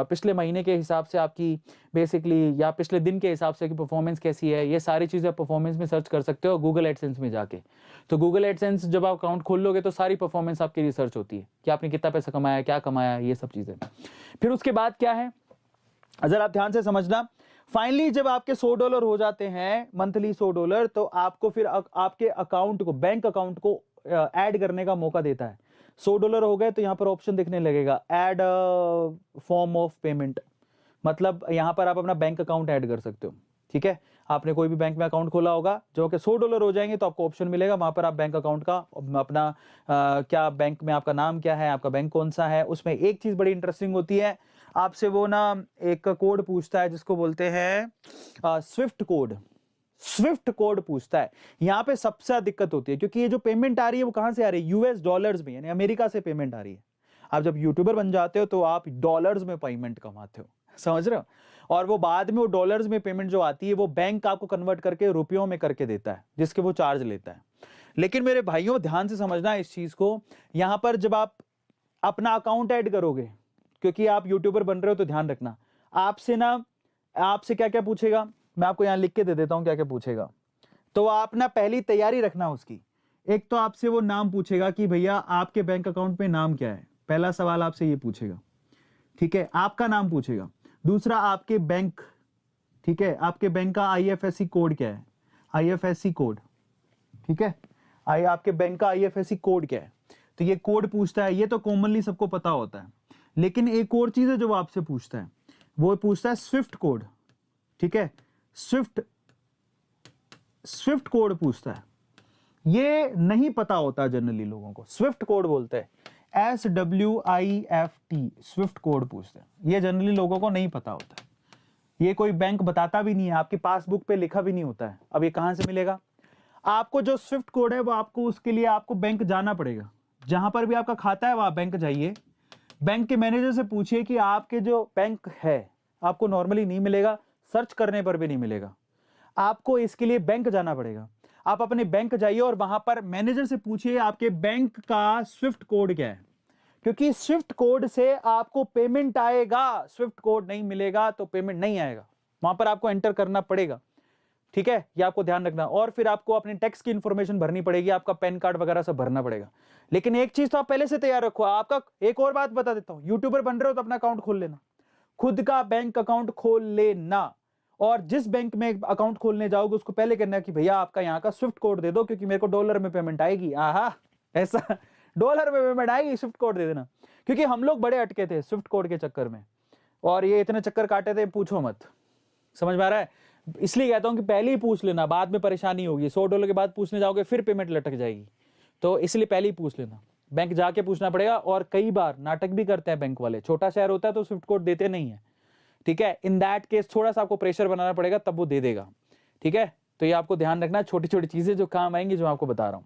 S1: पिछले महीने के हिसाब से आपकी बेसिकली, या पिछले दिन के हिसाब से की परफॉर्मेंस कैसी है, ये सारी चीजें परफॉर्मेंस में सर्च कर सकते हो गूगल एडसेंस में जाके। तो गूगल एडसेंस जब आप अकाउंट खोल लोगे तो सारी परफॉर्मेंस आपकी रिसर्च होती है कि आपने कितना पैसा कमाया, क्या कमाया, ये सब चीजें। फिर उसके बाद क्या है, अगर आप ध्यान से समझना, फाइनली जब आपके $100 हो जाते हैं मंथली, $100, तो आपको फिर आपके अकाउंट को, बैंक अकाउंट को ऐड करने का मौका देता है। $100 हो गए तो यहां पर ऑप्शन दिखने लगेगा, ऐड फॉर्म ऑफ पेमेंट, मतलब यहां पर आप अपना बैंक अकाउंट ऐड कर सकते हो। ठीक है, आपने कोई भी बैंक में अकाउंट खोला होगा, जो कि $100 हो जाएंगे तो आपको ऑप्शन मिलेगा, वहां पर आप बैंक अकाउंट का अपना क्या बैंक में आपका नाम क्या है, आपका बैंक कौन सा है। उसमें एक चीज बड़ी इंटरेस्टिंग होती है, आपसे वो ना एक कोड पूछता है जिसको बोलते हैं स्विफ्ट कोड। स्विफ्ट कोड पूछता है। यहां पे सबसे ज्यादा दिक्कत होती है, क्योंकि ये जो पेमेंट आ रही है वो कहां से आ रही है, यूएस डॉलर्स में, यानी अमेरिका से पेमेंट आ रही है। आप जब यूट्यूबर बन जाते हो तो आप डॉलर्स में पेमेंट कमाते हो, समझ रहे हो, और वो बाद में वो डॉलर्स में पेमेंट जो आती है वो बैंक आपको कन्वर्ट करके रुपयों में करके देता है, जिसके वो चार्ज लेता है। लेकिन मेरे भाइयों ध्यान से समझना इस चीज को, यहां पर जब आप अपना अकाउंट ऐड करोगे, क्योंकि आप यूट्यूबर बन रहे हो, तो ध्यान रखना आपसे क्या क्या पूछेगा, मैं आपको यहां लिख के दे देता हूं क्या क्या पूछेगा। तो आप ना पहली तैयारी रखना उसकी। एक तो आपसे वो नाम पूछेगा कि भैया आपके बैंक अकाउंट में नाम क्या है, पहला सवाल आपसे ये पूछेगा। ठीक है, आपका नाम पूछेगा। दूसरा आपके बैंक, ठीक है, आपके बैंक का आईएफएससी कोड क्या है, आईएफएससी कोड। ठीक है, आपके बैंक का आईएफएससी कोड क्या है, तो ये कोड पूछता है। ये तो कॉमनली सबको पता होता है, लेकिन एक और चीज है जो आपसे पूछता है, वो पूछता है स्विफ्ट कोड। ठीक है, स्विफ्ट कोड पूछता है। ये नहीं पता होता जनरली लोगों को, स्विफ्ट कोड बोलते हैं, SWIFT, स्विफ्ट कोड पूछते हैं। ये जनरली लोगों को नहीं पता होता, ये कोई बैंक बताता भी नहीं है, आपकी पासबुक पे लिखा भी नहीं होता है। अब ये कहां से मिलेगा आपको, जो स्विफ्ट कोड है वो आपको, उसके लिए आपको बैंक जाना पड़ेगा। जहां पर भी आपका खाता है वहां बैंक जाइए, बैंक के मैनेजर से पूछिए कि आपके जो बैंक है, आपको नॉर्मली नहीं मिलेगा, सर्च करने पर भी नहीं मिलेगा, आपको इसके लिए बैंक जाना पड़ेगा। आप अपने बैंक जाइए और वहां पर मैनेजर से पूछिए आपके बैंक का स्विफ्ट कोड क्या है, क्योंकि स्विफ्ट कोड से आपको पेमेंट आएगा। स्विफ्ट कोड नहीं मिलेगा तो पेमेंट नहीं आएगा, वहां पर आपको एंटर करना पड़ेगा। ठीक है, ये आपको ध्यान रखना। और फिर आपको अपने टैक्स की इंफॉर्मेशन भरनी पड़ेगी, आपका पैन कार्ड वगैरह सब भरना पड़ेगा। लेकिन एक चीज तो आप पहले से तैयार रखो। आपका एक और बात बता देता हूं, यूट्यूबर बन रहे हो तो अपना अकाउंट खोल लेना, खुद का बैंक अकाउंट खोल लेना। और जिस बैंक में अकाउंट खोलने जाओगे उसको पहले कहना कि भैया आपका यहाँ का स्विफ्ट कोड दे दो, क्योंकि मेरे को डॉलर में पेमेंट आएगी। आहा, ऐसा डॉलर में पेमेंट आएगी, स्विफ्ट कोड दे देना। क्योंकि हम लोग बड़े अटके थे स्विफ्ट कोड के चक्कर में, और ये इतने चक्कर काटे थे पूछो मत। समझ में आ रहा है? इसलिए कहता हूं कि पहले ही पूछ लेना, बाद में परेशानी होगी। $100 के बाद पूछने जाओगे फिर पेमेंट लटक जाएगी, तो इसलिए पहले ही पूछ लेना। बैंक जाके पूछना पड़ेगा, और कई बार नाटक भी करते हैं बैंक वाले। छोटा शहर होता है तो स्विफ्ट कोड देते नहीं है, ठीक है। इन दैट केस थोड़ा सा आपको प्रेशर बनाना पड़ेगा, तब वो दे देगा, ठीक है। तो ये आपको ध्यान रखना, छोटी छोटी चीजें जो काम आएंगी, जो आपको बता रहा हूं।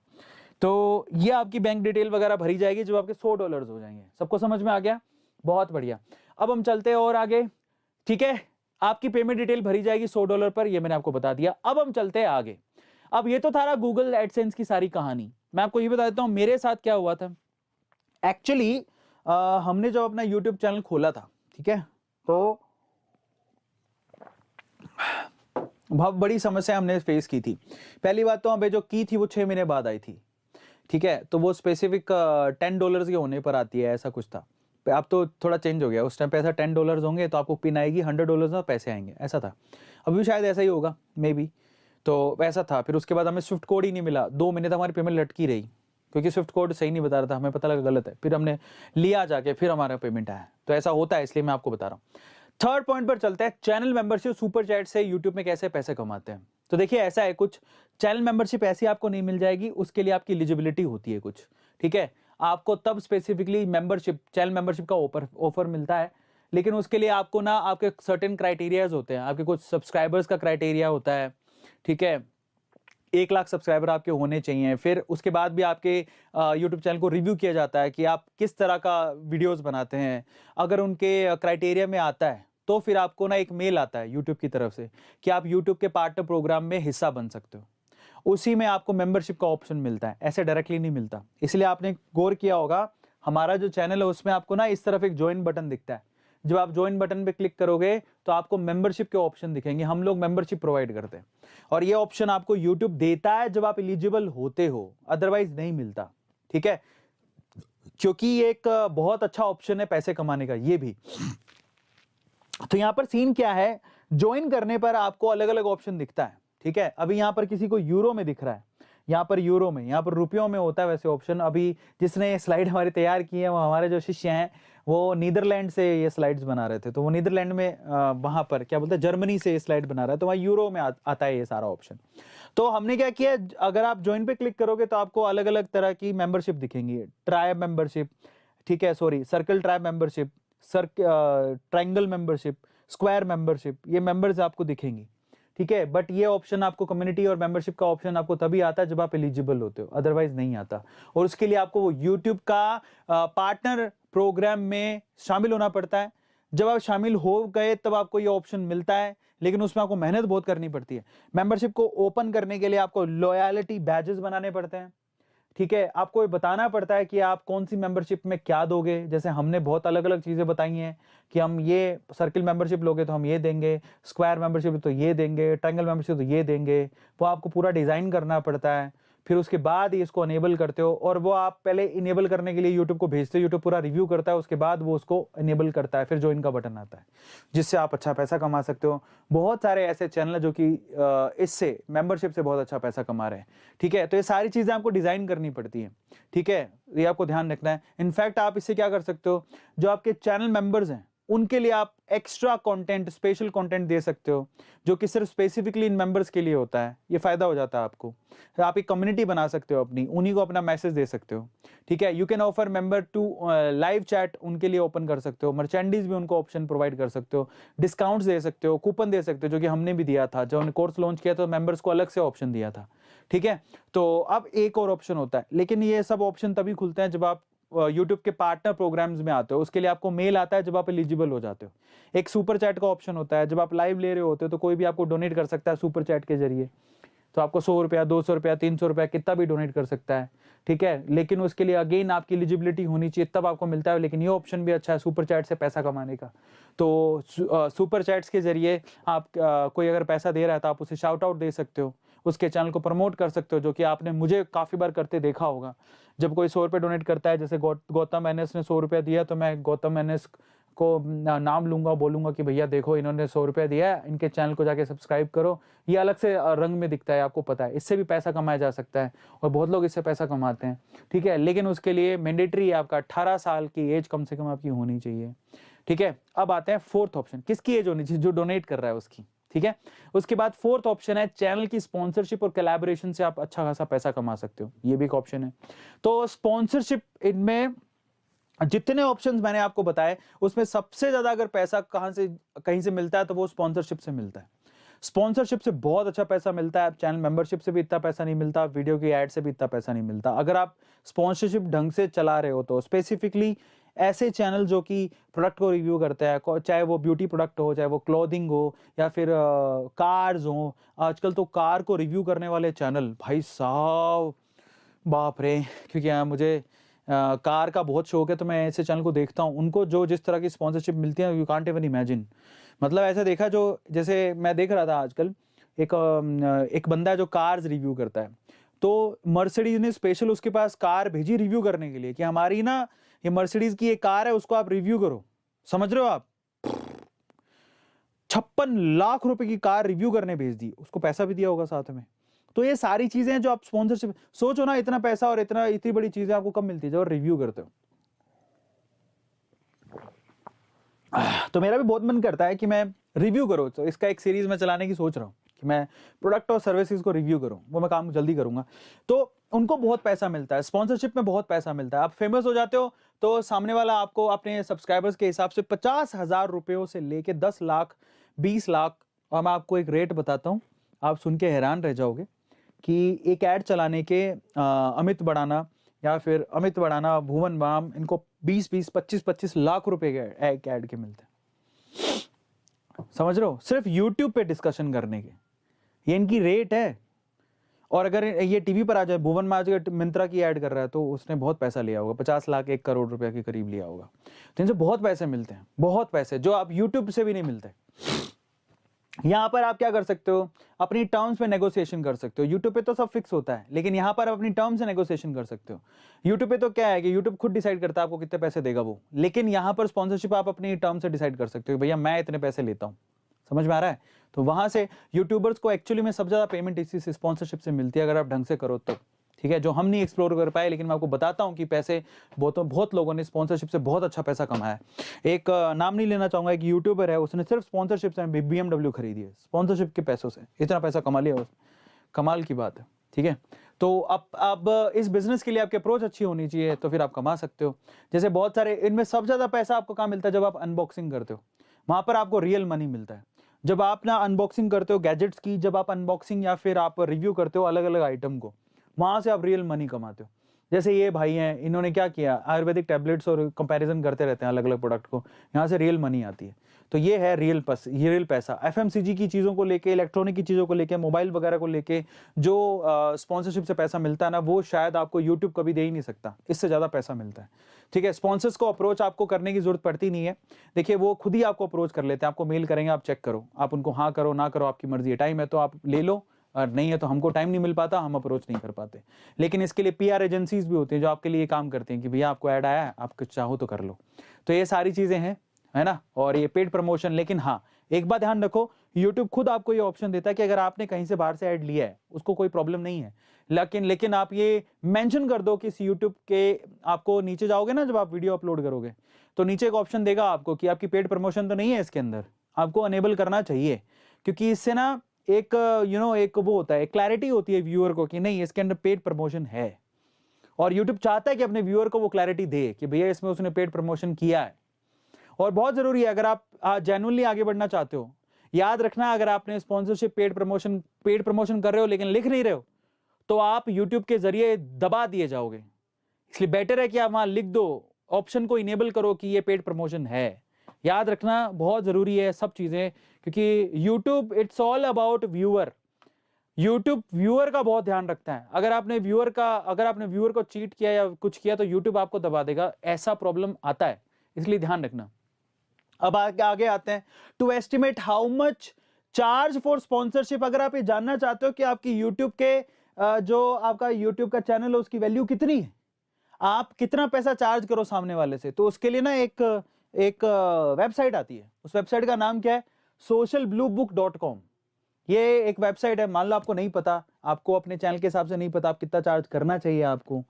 S1: तो ये आपकी बैंक डिटेल वगैरह भरी जाएगी जब आपके $100 हो जाएंगे। सबको समझ में आ गया? बहुत बढ़िया। अब हम चलते हैं और आगे, ठीक है। आपकी पेमेंट डिटेल भरी जाएगी $100 पर, ये मैंने आपको बता दिया। अब हम चलते हैं आगे। अब ये तो था गूगल एडसेंस की सारी कहानी। मैं आपको ये बता देता हूं मेरे साथ क्या हुआ था। एक्चुअली हमने जब अपना यूट्यूब चैनल खोला था, ठीक है, तो बहुत बड़ी समस्या हमने फेस की थी। पहली बात तो हमें जो की थी वो 6 महीने बाद आई थी, ठीक है। तो वो स्पेसिफिक $10 के होने पर आती है, ऐसा कुछ था। अब तो थोड़ा चेंज हो गया। उस टाइम पे ऐसा $10 होंगे तो आपको पिन आएगी, $100 में पैसे आएंगे, ऐसा था। अभी भी शायद ऐसा ही होगा, मे बी। तो ऐसा था। फिर उसके बाद हमें स्विफ्ट कोड ही नहीं मिला, 2 महीने तक हमारी पेमेंट लटकी रही, क्योंकि स्विफ्ट कोड सही नहीं बता रहा था, हमें पता लगा गलत है। फिर हमने लिया जाके, फिर हमारा पेमेंट आया। तो ऐसा होता है, इसलिए मैं आपको बता रहा हूँ। थर्ड पॉइंट पर चलते हैं, चैनल मेंबरशिप सुपर चैट से यूट्यूब में कैसे पैसे कमाते हैं। तो देखिए ऐसा है, कुछ चैनल मेंबरशिप ऐसी आपको नहीं मिल जाएगी, उसके लिए आपकी एलिजिबिलिटी होती है कुछ, ठीक है। आपको तब स्पेसिफिकली मेंबरशिप, चैनल मेंबरशिप का ऑफर मिलता है, लेकिन उसके लिए आपको ना आपके सर्टेन क्राइटेरियाज होते हैं। आपके कुछ सब्सक्राइबर्स का क्राइटेरिया होता है, ठीक है। 1 लाख सब्सक्राइबर आपके होने चाहिए। फिर उसके बाद भी आपके यूट्यूब चैनल को रिव्यू किया जाता है कि आप किस तरह का वीडियोस बनाते हैं। अगर उनके क्राइटेरिया में आता है तो फिर आपको ना एक मेल आता है यूट्यूब की तरफ से कि आप यूट्यूब के पार्टनर प्रोग्राम में हिस्सा बन सकते हो। उसी में आपको मेंबरशिप का ऑप्शन मिलता है, ऐसे डायरेक्टली नहीं मिलता। इसलिए आपने गौर किया होगा, हमारा जो चैनल है उसमें आपको ना इस तरफ एक ज्वाइन बटन दिखता है। जब आप ज्वाइन बटन पे क्लिक करोगे तो आपको मेंबरशिप के ऑप्शन दिखेंगे। हम लोग मेंबरशिप प्रोवाइड करते हैं, और ये ऑप्शन आपको यूट्यूब देता है जब आप एलिजिबल होते हो, अदरवाइज नहीं मिलता, ठीक है। क्योंकि ये एक बहुत अच्छा ऑप्शन है पैसे कमाने का, ये भी। तो यहां पर सीन क्या है, ज्वाइन करने पर आपको अलग अलग ऑप्शन दिखता है, ठीक है। अभी यहां पर किसी को यूरो में दिख रहा है, यहाँ पर यूरो में, यहाँ पर रुपयों में होता है वैसे ऑप्शन। अभी जिसने स्लाइड हमारी तैयार की है वो हमारे जो शिष्य हैं, वो नीदरलैंड से ये स्लाइड्स बना रहे थे। तो वो नीदरलैंड में वहां पर क्या बोलते हैं, जर्मनी से ये स्लाइड बना रहा है, तो वहाँ यूरो में आता है ये सारा ऑप्शन। तो हमने क्या किया, अगर आप ज्वाइन पे क्लिक करोगे तो आपको अलग अलग तरह की मेंबरशिप दिखेंगी। ट्राइब मेंबरशिप, ठीक है, sorry circle tribe membership, triangle membership, square membership, ये मेंबर्स आपको दिखेंगी, ठीक है। बट ये ऑप्शन आपको, कम्युनिटी और मेंबरशिप का ऑप्शन आपको तभी आता है जब आप एलिजिबल होते हो, अदरवाइज नहीं आता। और उसके लिए आपको वो यूट्यूब का पार्टनर प्रोग्राम में शामिल होना पड़ता है। जब आप शामिल हो गए तब आपको ये ऑप्शन मिलता है, लेकिन उसमें आपको मेहनत बहुत करनी पड़ती है। मेंबरशिप को ओपन करने के लिए आपको लॉयल्टी बैजेस बनाने पड़ते हैं, ठीक है। आपको ये बताना पड़ता है कि आप कौन सी मेंबरशिप में क्या दोगे। जैसे हमने बहुत अलग अलग चीजें बताई हैं कि हम ये सर्किल मेंबरशिप लोगे तो हम ये देंगे, स्क्वायर मेंबरशिप तो ये देंगे, ट्रायंगल मेंबरशिप तो ये देंगे। वो आपको पूरा डिजाइन करना पड़ता है, फिर उसके बाद ही इसको अनेबल करते हो। और वो आप पहले इनेबल करने के लिए यूट्यूब को भेजते हो, यूट्यूब पूरा रिव्यू करता है, उसके बाद वो उसको इनेबल करता है, फिर ज्वाइन का बटन आता है, जिससे आप अच्छा पैसा कमा सकते हो। बहुत सारे ऐसे चैनल है जो कि इससे मेंबरशिप से बहुत अच्छा पैसा कमा रहे हैं, ठीक है। तो ये सारी चीजें आपको डिजाइन करनी पड़ती है, ठीक है, ये आपको ध्यान रखना है। इनफैक्ट आप इससे क्या कर सकते हो, जो आपके चैनल मेंबर्स हैं उनके लिए आप एक्स्ट्रा कंटेंट, स्पेशल कंटेंट दे सकते हो, जो कि सिर्फ स्पेसिफिकली इन मेंबर्स के लिए होता है। ये फायदा हो जाता है आपको। आप एक कम्युनिटी बना सकते हो अपनी, उन्हीं को अपना मैसेज दे सकते हो, ठीक है। You can offer member to live chat, उनके लिए ओपन कर सकते हो। मर्चेंडीज भी उनको ऑप्शन प्रोवाइड कर सकते हो, डिस्काउंट्स दे सकते हो, कूपन दे सकते हो, जो कि हमने भी दिया था। जब हमने कोर्स लॉन्च किया तो मेंबर्स को अलग से ऑप्शन दिया था, ठीक है। तो अब एक और ऑप्शन होता है, लेकिन ये सब ऑप्शन तभी खुलते हैं जब आप यूट्यूब के पार्टनर प्रोग्राम्स में आते हो। उसके लिए आपको मेल आता है जब आप एलिजिबल हो जाते हो। एक सुपर चैट का ऑप्शन होता है, जब आप लाइव ले रहे होते हो तो कोई भी आपको डोनेट कर सकता है सुपर चैट के जरिए। तो आपको 100 रुपया, 200 रुपया, 300 रुपया, कितना भी डोनेट कर सकता है, ठीक है। लेकिन उसके लिए अगेन आपकी एलिजिबिलिटी होनी चाहिए, तब आपको मिलता है। लेकिन ये ऑप्शन भी अच्छा है सुपर चैट से पैसा कमाने का। तो सुपर चैट्स के जरिए आप कोई अगर पैसा दे रहा है तो आप उसे शाउट आउट दे सकते हो, उसके चैनल को प्रमोट कर सकते हो, जो कि आपने मुझे काफ़ी बार करते देखा होगा। जब कोई 100 रुपये डोनेट करता है, जैसे गौतम एनएस ने 100 रुपया दिया, तो मैं गौतम एनएस को नाम लूंगा, बोलूंगा कि भैया देखो इन्होंने 100 रुपया दिया है, इनके चैनल को जाके सब्सक्राइब करो, ये अलग से रंग में दिखता है, आपको पता है, इससे भी पैसा कमाया जा सकता है और बहुत लोग इससे पैसा कमाते हैं, ठीक है। लेकिन उसके लिए मैंडेटरी है आपका 18 साल की एज कम से कम आपकी होनी चाहिए, ठीक है। अब आते हैं फोर्थ ऑप्शन, किसकी एज होनी चाहिए? जो डोनेट कर रहा है उसकी, ठीक है। उसके बाद फोर्थ ऑप्शन है चैनल की स्पॉन्सरशिप और कोलैबोरेशन से आप अच्छा खासा पैसा कमा सकते हो, ये भी एक ऑप्शन है। तो स्पॉन्सरशिप, इनमें जितने ऑप्शंस मैंने आपको बताए उसमें सबसे ज्यादा अगर पैसा कहीं से मिलता है तो वो स्पॉन्सरशिप से मिलता है। स्पॉन्सरशिप से बहुत अच्छा पैसा मिलता है, चैनल मेंबरशिप से भी इतना पैसा नहीं मिलता, वीडियो की एड से भी इतना पैसा नहीं मिलता। अगर आप स्पॉन्सरशिप ढंग से चला रहे हो तो स्पेसिफिकली ऐसे चैनल जो कि प्रोडक्ट को रिव्यू करते हैं, चाहे वो ब्यूटी प्रोडक्ट हो, चाहे वो क्लोथिंग हो, या फिर कार्स हो। आजकल तो कार को रिव्यू करने वाले चैनल, भाई साहब बाप रे, क्योंकि मुझे कार का बहुत शौक है तो मैं ऐसे चैनल को देखता हूँ। उनको जो जिस तरह की स्पॉन्सरशिप मिलती है, यू कांट इवन इमेजिन। मतलब ऐसा देखा, जो जैसे मैं देख रहा था आजकल एक बंदा है जो कार्स रिव्यू करता है, तो मर्सिडीज ने स्पेशल उसके पास कार भेजी रिव्यू करने के लिए कि हमारी ना ये मर्सिडीज की एक कार है, उसको आप रिव्यू करो। समझ रहे हो आप? 56 लाख रुपए की कार रिव्यू करने भेज दी, उसको पैसा भी दिया होगा साथ में। तो ये सारी चीजें हैं जो आप स्पॉन्सरशिप, सोचो ना, इतना पैसा और इतनी बड़ी चीजें आपको कब मिलती है? जब रिव्यू करते हो। तो मेरा भी बहुत मन करता है कि मैं रिव्यू करूं, तो इसका एक सीरीज में चलाने की सोच रहा हूं कि मैं प्रोडक्ट और सर्विसेज को रिव्यू करूं, वो मैं काम जल्दी करूंगा। तो उनको बहुत पैसा मिलता है, स्पॉन्सरशिप में बहुत पैसा मिलता है। आप फेमस हो जाते हो तो सामने वाला आपको अपने सब्सक्राइबर्स के हिसाब से 50,000 रुपयों से लेके 10 लाख 20 लाख, और मैं आपको एक रेट बताता हूं, आप सुन के हैरान रह जाओगे कि एक ऐड चलाने के अमित बड़ाना या फिर अमित बड़ाना, भुवन बाम, इनको 20-20, 25-25 लाख रुपए के एक ऐड के मिलते हैं। समझ रहे हो? सिर्फ YouTube पे डिस्कशन करने के, ये इनकी रेट है। और अगर ये टीवी पर आ जाए, भुवन माज मिंत्रा की ऐड कर रहा है तो उसने बहुत पैसा लिया होगा, 50 लाख 1 करोड़ रुपए के करीब लिया होगा। तो इनसे बहुत पैसे मिलते हैं, बहुत पैसे, जो आप YouTube से भी नहीं मिलते। यहां पर आप क्या कर सकते हो? अपनी टर्म्स पे नेगोशिएशन कर सकते हो। यूट्यूब पे तो सब फिक्स होता है, लेकिन यहां पर आप अपनी टर्म्स से नेगोशिएशन कर सकते हो। यूट्यूब पे तो क्या है कि यूट्यूब खुद डिसाइड करता है आपको कितने पैसे देगा वो, लेकिन यहां पर स्पॉन्सरशिप आप अपनी टर्म से डिसाइड कर सकते हो, भैया मैं इतने पैसे लेता हूं। समझ में आ रहा है? तो वहां से यूट्यूबर्स को एक्चुअली में सबसे ज्यादा पेमेंट इसी से, स्पॉन्सरशिप से मिलती है, अगर आप ढंग से करो तो, ठीक है। जो हम नहीं एक्सप्लोर कर पाए, लेकिन मैं आपको बताता हूं कि पैसे बहुत लोगों ने स्पॉन्सरशिप से बहुत अच्छा पैसा कमाया है। एक नाम नहीं लेना चाहूंगा, एक यूट्यूबर है, उसने सिर्फ स्पॉन्सरशिप से BMW खरीदी है, स्पॉन्सरशिप के पैसों से इतना पैसा कमा लिया उसने। कमाल की बात है, ठीक है। तो अब इस बिजनेस के लिए आपकी अप्रोच अच्छी होनी चाहिए, तो फिर आप कमा सकते हो। जैसे बहुत सारे, इनमें सबसे ज्यादा पैसा आपको कहाँ मिलता है? जब आप अनबॉक्सिंग करते हो, वहां पर आपको रियल मनी मिलता है। जब आप ना अनबॉक्सिंग करते हो गैजेट्स की, जब आप अनबॉक्सिंग या फिर आप रिव्यू करते हो अलग अलग आइटम को, वहां से आप रियल मनी कमाते हो। जैसे ये भाई हैं, इन्होंने क्या किया, आयुर्वेदिक टैबलेट्स और कंपैरिजन करते रहते हैं अलग अलग प्रोडक्ट को, यहाँ से रियल मनी आती है। तो ये है रियल पैसा। FMCG की चीज़ों को लेके, इलेक्ट्रॉनिक की चीज़ों को लेके, मोबाइल वगैरह को लेके जो स्पॉन्सरशिप से पैसा मिलता है ना, वो शायद आपको यूट्यूब कभी दे ही नहीं सकता, इससे ज़्यादा पैसा मिलता है, ठीक है। स्पॉन्सर्स को अप्रोच आपको करने की जरूरत पड़ती नहीं है। देखिए वो खुद ही आपको अप्रोच कर लेते हैं, आपको मेल करेंगे, आप चेक करो, आप उनको हाँ करो ना करो आपकी मर्जी है, टाइम है तो आप ले लो, और नहीं है तो हमको टाइम नहीं मिल पाता, हम अप्रोच नहीं कर पाते। लेकिन इसके लिए PR एजेंसीज भी होती हैं जो आपके लिए काम करती हैं कि भैया आपको ऐड आया है, आप कुछ चाहो तो कर लो। तो ये सारी चीजें हैं, है ना, और ये पेड प्रमोशन। लेकिन हाँ, एक बात ध्यान रखो, यूट्यूब खुद आपको ये ऑप्शन देता है कि अगर आपने कहीं से बाहर से ऐड लिया है उसको कोई प्रॉब्लम नहीं है, लेकिन आप ये मेंशन कर दो कि इस यूट्यूब के, आपको नीचे जाओगे ना जब आप वीडियो अपलोड करोगे तो नीचे एक ऑप्शन देगा आपको कि आपकी पेड प्रमोशन तो नहीं है इसके अंदर, आपको अनेबल करना चाहिए। क्योंकि इससे ना एक एक वो होता है, क्लैरिटी होती है व्यूअर को कि नहीं इसके अंदर पेड प्रमोशन है, और यूट्यूब चाहता है कि अपने व्यूअर को वो क्लैरिटी दे कि भैया इसमें उसने पेड प्रमोशन किया है। और बहुत जरूरी है, अगर आप जेन्युइनली आगे बढ़ना चाहते हो, याद रखना, अगर आपने स्पॉन्सरशिप पेड प्रमोशन कर रहे हो लेकिन लिख नहीं रहे हो तो आप यूट्यूब के जरिए दबा दिए जाओगे। इसलिए बेटर है कि आप वहां लिख दो, ऑप्शन को इनेबल करो कि ये पेड प्रमोशन है। याद रखना बहुत जरूरी है सब चीजें, क्योंकि YouTube it's all about viewer. YouTube viewer का बहुत ध्यान रखता है। अगर आपने व्यूअर को चीट किया या कुछ किया तो YouTube आपको दबा देगा, ऐसा प्रॉब्लम आता है, इसलिए ध्यान रखना। अब आगे आते हैं, to estimate how much charge for sponsorship. अगर आप ये जानना चाहते हो कि आपकी YouTube के जो आपका YouTube का चैनल है उसकी वैल्यू कितनी है, आप कितना पैसा चार्ज करो सामने वाले से, तो उसके लिए ना एक एक वेबसाइट आती है, उस वेबसाइट का नाम क्या है, socialbluebook.com। ये एक वेबसाइट है, मान लो आपको नहीं पता, आपको अपने चैनल के हिसाब से नहीं पता आप कितना चार्ज करना चाहिए आपको,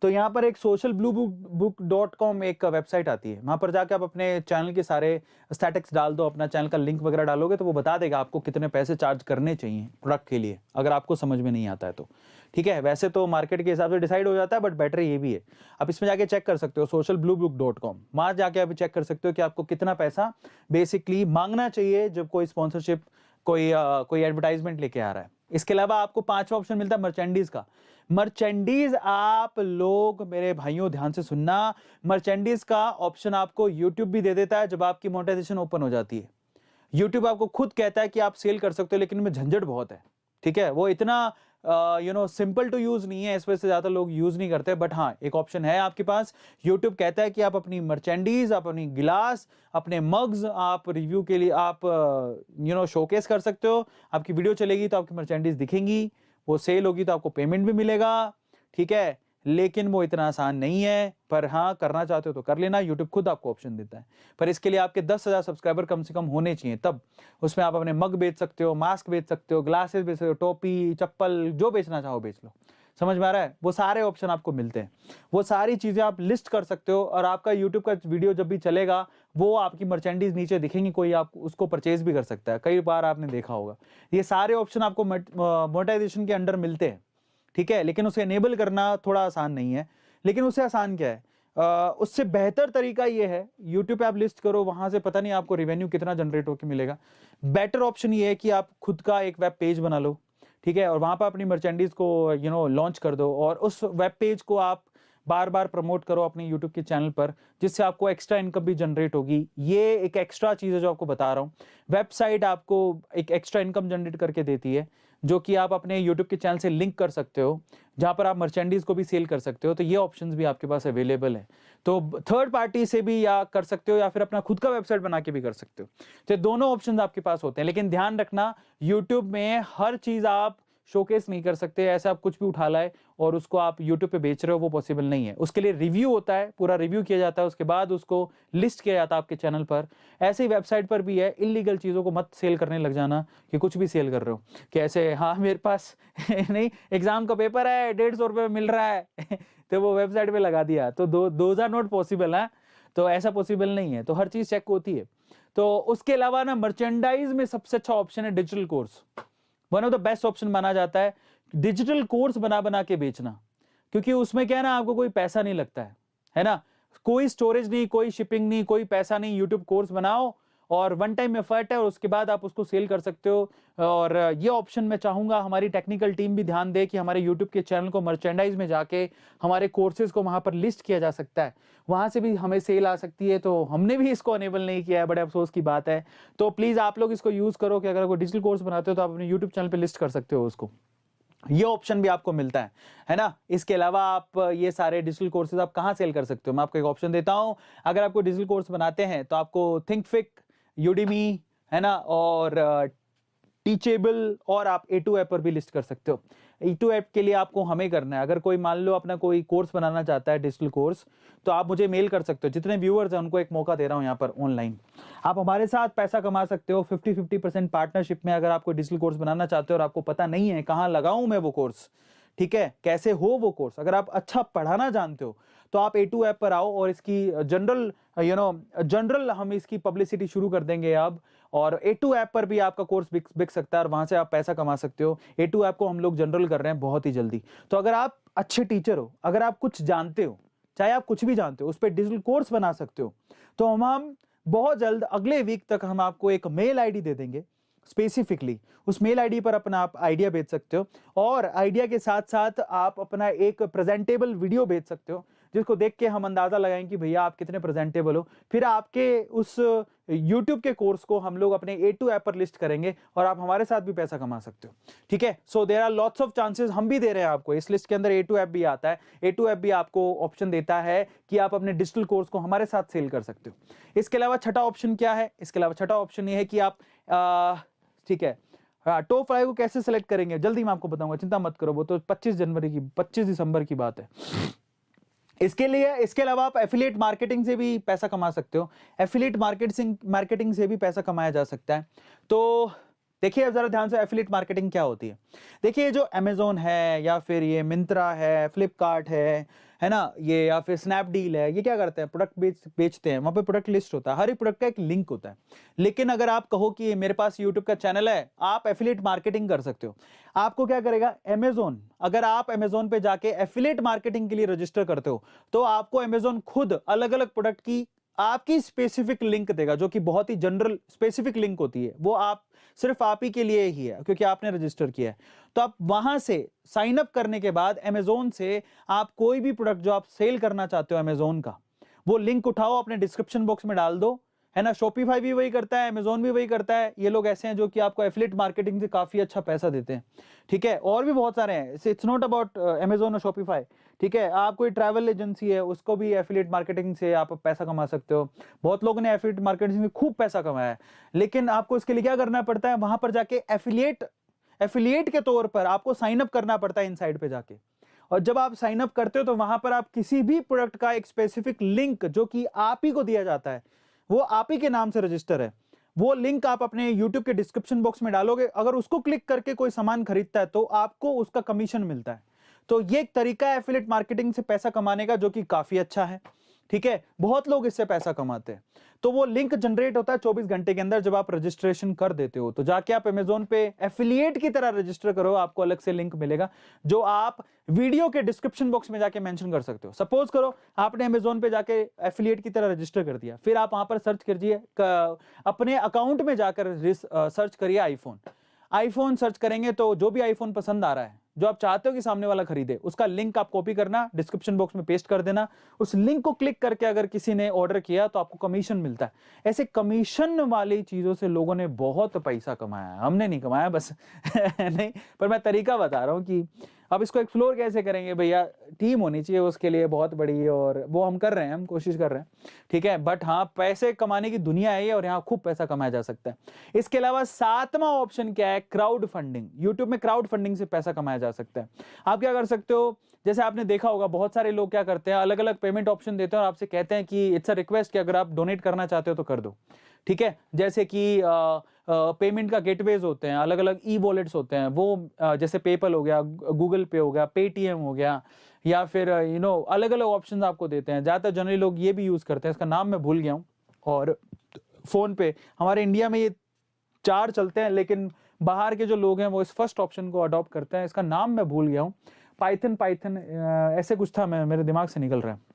S1: तो यहाँ पर एक socialbluebook.com एक वेबसाइट आती है, वहां पर जाकर आप अपने चैनल के सारे स्टैटिक्स डाल दो, अपना चैनल का लिंक वगैरह डालोगे तो वो बता देगा आपको कितने पैसे चार्ज करने चाहिए प्रोडक्ट के लिए, अगर आपको समझ में नहीं आता है तो। ठीक है, वैसे तो मार्केट के हिसाब से डिसाइड हो जाता है, बट बेटर ये भी है, आप इसमें जाके चेक कर सकते हो socialbluebook.com, वहां जाके आप चेक कर सकते हो कि आपको कितना पैसा बेसिकली मांगना चाहिए जब कोई स्पॉन्सरशिप, कोई एडवर्टाइजमेंट लेके आ रहा है। इसके अलावा आपको पांचवा ऑप्शन मिलता है मर्चेंडीज का। मर्चेंडीज, आप लोग मेरे भाइयों ध्यान से सुनना, मर्चेंडीज का ऑप्शन आपको यूट्यूब भी दे देता है जब आपकी मोनेटाइजेशन ओपन हो जाती है। यूट्यूब आपको खुद कहता है कि आप सेल कर सकते हो, लेकिन इनमें झंझट बहुत है। ठीक है, वो इतना सिंपल टू यूज नहीं है, इस वजह से ज्यादा लोग यूज नहीं करते, बट हाँ एक ऑप्शन है आपके पास। यूट्यूब कहता है कि आप अपनी मर्चेंडीज, अपनी गिलास, अपने मग्स आप रिव्यू के लिए आप शोकेस कर सकते हो, आपकी वीडियो चलेगी तो आपकी मर्चेंडीज दिखेंगी, वो सेल होगी तो आपको पेमेंट भी मिलेगा। ठीक है, लेकिन वो इतना आसान नहीं है, पर हाँ करना चाहते हो तो कर लेना, यूट्यूब खुद आपको ऑप्शन देता है, पर इसके लिए आपके 10,000 सब्सक्राइबर कम से कम होने चाहिए, तब उसमें आप अपने मग बेच सकते हो, मास्क बेच सकते हो, ग्लासेस बेच सकते हो, टोपी, चप्पल, जो बेचना चाहो बेच लो। समझ में आ रहा है, वो सारे ऑप्शन आपको मिलते हैं, वो सारी चीजें आप लिस्ट कर सकते हो, और आपका यूट्यूब का वीडियो जब भी चलेगा वो आपकी मर्चेंडीज नीचे दिखेंगी, कोई आप उसको परचेज भी कर सकता है, कई बार आपने देखा होगा। ये सारे ऑप्शन आपको मोनेटाइजेशन के अंडर मिलते हैं। ठीक है, लेकिन उसे एनेबल करना थोड़ा आसान नहीं है, लेकिन उससे आसान क्या है, उससे बेहतर तरीका ये है, यूट्यूब पे आप लिस्ट करो, वहां से पता नहीं आपको रेवेन्यू कितना जनरेट होकर मिलेगा। बेटर ऑप्शन ये है कि आप खुद का एक वेब पेज बना लो, ठीक है, और वहां पर अपनी मर्चेंडीज को लॉन्च कर दो, और उस वेब पेज को आप बार बार प्रमोट करो अपने यूट्यूब के चैनल पर, जिससे आपको एक्स्ट्रा इनकम भी जनरेट होगी। ये एक एक्स्ट्रा चीज है जो आपको बता रहा हूँ, वेबसाइट आपको एक एक्स्ट्रा इनकम जनरेट करके देती है, जो कि आप अपने यूट्यूब के चैनल से लिंक कर सकते हो, जहां पर आप मर्चेंडीज को भी सेल कर सकते हो, तो ये ऑप्शंस भी आपके पास अवेलेबल है। तो थर्ड पार्टी से भी या कर सकते हो, या फिर अपना खुद का वेबसाइट बना के भी कर सकते हो, तो दोनों ऑप्शंस आपके पास होते हैं। लेकिन ध्यान रखना, यूट्यूब में हर चीज आप शोकेस नहीं कर सकते, ऐसा आप कुछ भी उठा लाए और उसको आप यूट्यूब पे बेच रहे हो, वो पॉसिबल नहीं है। उसके लिए रिव्यू होता है, पूरा रिव्यू किया जाता है, उसके बाद उसको लिस्ट किया जाता है आपके चैनल पर। ऐसे ही वेबसाइट पर भी है, इलीगल चीजों को मत सेल करने लग जाना कि कुछ भी सेल कर रहे हो, कि ऐसे हाँ मेरे पास नहीं एग्जाम का पेपर है 150 रुपये में मिल रहा है तो वो वेबसाइट पे लगा दिया, तो दोज आर नॉट पॉसिबल है, तो ऐसा पॉसिबल नहीं है, तो हर चीज चेक होती है। तो उसके अलावा ना मर्चेंडाइज में सबसे अच्छा ऑप्शन है digital course, one of the best option माना जाता है डिजिटल कोर्स बना बना के बेचना, क्योंकि उसमें क्या है ना, आपको कोई पैसा नहीं लगता है ना, कोई स्टोरेज नहीं, कोई शिपिंग नहीं, कोई पैसा नहीं, यूट्यूब कोर्स बनाओ और वन टाइम एफर्ट है, और उसके बाद आप उसको सेल कर सकते हो। और ये ऑप्शन मैं चाहूंगा हमारी टेक्निकल टीम भी ध्यान दे कि हमारे यूट्यूब के चैनल को मर्चेंडाइज में जाके हमारे कोर्सेज को वहां पर लिस्ट किया जा सकता है, वहां से भी हमें सेल आ सकती है। तो हमने भी इसको अनेबल नहीं किया है, बड़े अफसोस की बात है। तो प्लीज आप लोग इसको यूज करो कि अगर कोई डिजिटल कोर्स बनाते हो तो आप अपने यूट्यूब चैनल पर लिस्ट कर सकते हो उसको, ये ऑप्शन भी आपको मिलता है ना। इसके अलावा आप ये सारे डिजिटल कोर्सेज आप कहां सेल कर सकते हो, मैं आपको एक ऑप्शन देता हूं। अगर आपको डिजिटल कोर्स बनाते हैं तो आपको थिंकफिक, यूडेमी, है ना, और टीचेबल, और आप A2 ऐप पर भी लिस्ट कर सकते हो। A2 ऐप के लिए आपको हमें करना है, अगर कोई मान लो अपना कोई कोर्स बनाना चाहता है डिजिटल कोर्स, तो आप मुझे मेल कर सकते हो। जितने व्यूअर्स हैं उनको एक मौका दे रहा हूं यहाँ पर ऑनलाइन, आप हमारे साथ पैसा कमा सकते हो 50-50% पार्टनरशिप में। अगर आपको डिजिटल कोर्स बनाना चाहते हो और आपको पता नहीं है कहाँ लगाऊं मैं वो कोर्स, ठीक है, कैसे हो वो कोर्स, अगर आप अच्छा पढ़ाना जानते हो तो आप A2 ऐप पर आओ और इसकी जनरल हम इसकी पब्लिसिटी शुरू कर देंगे अब, और A2 ऐप पर भी आपका कोर्स बिक सकता है और वहां से आप पैसा कमा सकते हो। A2 ऐप को हम लोग जनरल कर रहे हैं बहुत ही जल्दी। तो अगर आप अच्छे टीचर हो, अगर आप कुछ जानते हो, चाहे आप कुछ भी जानते हो, उस पर डिजिटल कोर्स बना सकते हो, तो हम बहुत जल्द अगले वीक तक हम आपको एक मेल आईडी दे देंगे स्पेसिफिकली, उस मेल आईडी पर अपना आप आइडिया भेज सकते हो, और आइडिया के साथ साथ आप अपना एक प्रेजेंटेबल वीडियो भेज सकते हो, जिसको देख के हम अंदाजा लगाएंगे कि भैया आप कितने प्रेजेंटेबल हो। फिर आपके उस YouTube के कोर्स को हम लोग अपने A2 ऐप पर लिस्ट करेंगे और आप हमारे साथ भी पैसा कमा सकते हो, ठीक है। So there are lots of chances, हम भी दे रहे हैं आपको, इस लिस्ट के अंदर A2 ऐप भी आता है। A2 ऐप भी आपको ऑप्शन देता है कि आप अपने डिजिटल कोर्स को हमारे साथ सेल कर सकते हो। इसके अलावा छठा ऑप्शन क्या है, इसके अलावा छठा ऑप्शन ये है कि आप ठीक है, टॉप 5 को कैसे सेलेक्ट करेंगे जल्दी मैं आपको बताऊंगा, चिंता मत करो, वो तो 25 दिसंबर की बात है। इसके अलावा आप एफिलिएट मार्केटिंग से भी पैसा कमा सकते हो। एफिलिएट मार्केटिंग से भी पैसा कमाया जा सकता है। तो देखिए अब जरा ध्यान से, एफिलिएट मार्केटिंग क्या होती है। देखिए जो अमेजोन है या फिर ये मिंत्रा है, फ्लिपकार्ट है ना, ये या फिर स्नैपडील है, ये क्या करते हैं, प्रोडक्ट बेचते हैं। वहां पे प्रोडक्ट लिस्ट होता है, हर एक प्रोडक्ट का एक लिंक होता है। लेकिन अगर आप कहो कि मेरे पास यूट्यूब का चैनल है, आप एफिलिएट मार्केटिंग कर सकते हो। आपको क्या करेगा अमेजोन, अगर आप अमेजोन पे जाके एफिलिएट मार्केटिंग के लिए रजिस्टर करते हो तो आपको अमेजोन खुद अलग अलग प्रोडक्ट की आपकी स्पेसिफिक लिंक देगा, जो कि बहुत ही जनरल स्पेसिफिक लिंक होती है। वो आप सिर्फ आप ही के लिए ही है क्योंकि आपने रजिस्टर किया है। तो आप वहां से साइन अप करने के बाद अमेजोन से आप कोई भी प्रोडक्ट जो आप सेल करना चाहते हो अमेजोन का, वो लिंक उठाओ, अपने डिस्क्रिप्शन बॉक्स में डाल दो, है ना। शॉपिफाई भी वही करता है, अमेजोन भी वही करता है। ये लोग ऐसे हैं जो कि आपको एफिलिएट मार्केटिंग से काफी अच्छा पैसा देते हैं, ठीक है। और भी बहुत सारे हैं, इट्स नॉट अबाउट अमेजोन और शॉपिफाई, ठीक है। आप कोई ट्रैवल एजेंसी है, उसको भी एफिलिएट मार्केटिंग से आप पैसा कमा सकते हो। बहुत लोगों ने एफिलिएट मार्केटिंग से खूब पैसा कमाया है। लेकिन आपको इसके लिए क्या करना पड़ता है, वहां पर जाके एफिलिएट के तौर पर आपको साइन अप करना पड़ता है इन साइड पे जाके। और जब आप साइन अप करते हो तो वहां पर आप किसी भी प्रोडक्ट का एक स्पेसिफिक लिंक जो कि आप ही को दिया जाता है, वो आप ही के नाम से रजिस्टर है, वो लिंक आप अपने YouTube के डिस्क्रिप्शन बॉक्स में डालोगे। अगर उसको क्लिक करके कोई सामान खरीदता है तो आपको उसका कमीशन मिलता है। तो ये एक तरीका है एफिलिएट मार्केटिंग से पैसा कमाने का, जो कि काफी अच्छा है, ठीक है। बहुत लोग इससे पैसा कमाते हैं। तो वो लिंक जनरेट होता है 24 घंटे के अंदर जब आप रजिस्ट्रेशन कर देते हो। तो जाके आप अमेजोन पे एफिलिएट की तरह रजिस्टर करो, आपको अलग से लिंक मिलेगा जो आप वीडियो के डिस्क्रिप्शन बॉक्स में जाके मेंशन कर सकते हो। सपोज करो आपने अमेजोन पे जाके एफिलिएट की तरह रजिस्टर कर दिया, फिर आप वहां पर सर्च कीजिए, अपने अकाउंट में जाकर सर्च करिए आईफोन सर्च करेंगे तो जो भी आईफोन पसंद आ रहा है, जो आप चाहते हो कि सामने वाला खरीदे, उसका लिंक आप कॉपी करना, डिस्क्रिप्शन बॉक्स में पेस्ट कर देना। उस लिंक को क्लिक करके अगर किसी ने ऑर्डर किया तो आपको कमीशन मिलता है। ऐसे कमीशन वाली चीजों से लोगों ने बहुत पैसा कमाया है। हमने नहीं कमाया बस नहीं, पर मैं तरीका बता रहा हूं कि अब इसको एक्सप्लोर कैसे करेंगे भैया। टीम होनी चाहिए उसके लिए बहुत बड़ी, और वो हम कर रहे हैं, हम कोशिश कर रहे हैं, ठीक है। बट हाँ, पैसे कमाने की दुनिया है ये, और यहाँ खूब पैसा कमाया जा सकता है। इसके अलावा 7वां ऑप्शन क्या है, क्राउड फंडिंग। यूट्यूब में क्राउड फंडिंग से पैसा कमाया जा सकता है। आप क्या कर सकते हो, जैसे आपने देखा होगा बहुत सारे लोग क्या करते हैं, अलग अलग पेमेंट ऑप्शन देते हैं और आपसे कहते हैं कि इट्स अ रिक्वेस्ट कि अगर आप डोनेट करना चाहते हो तो कर दो, ठीक है। जैसे कि पेमेंट का गेटवेज होते हैं, अलग अलग ई वॉलेट्स होते हैं, वो जैसे पेपल हो गया, गूगल पे हो गया, पेटीएम हो गया, या फिर अलग अलग ऑप्शंस आपको देते हैं। ज्यादातर जनरली लोग ये भी यूज करते हैं, इसका नाम मैं भूल गया हूँ। और फोन पे, हमारे इंडिया में ये 4 चलते हैं, लेकिन बाहर के जो लोग हैं वो इस फर्स्ट ऑप्शन को अडॉप्ट करते हैं। इसका नाम मैं भूल गया हूँ, पाइथन ऐसे कुछ था, मेरे दिमाग से निकल रहा है।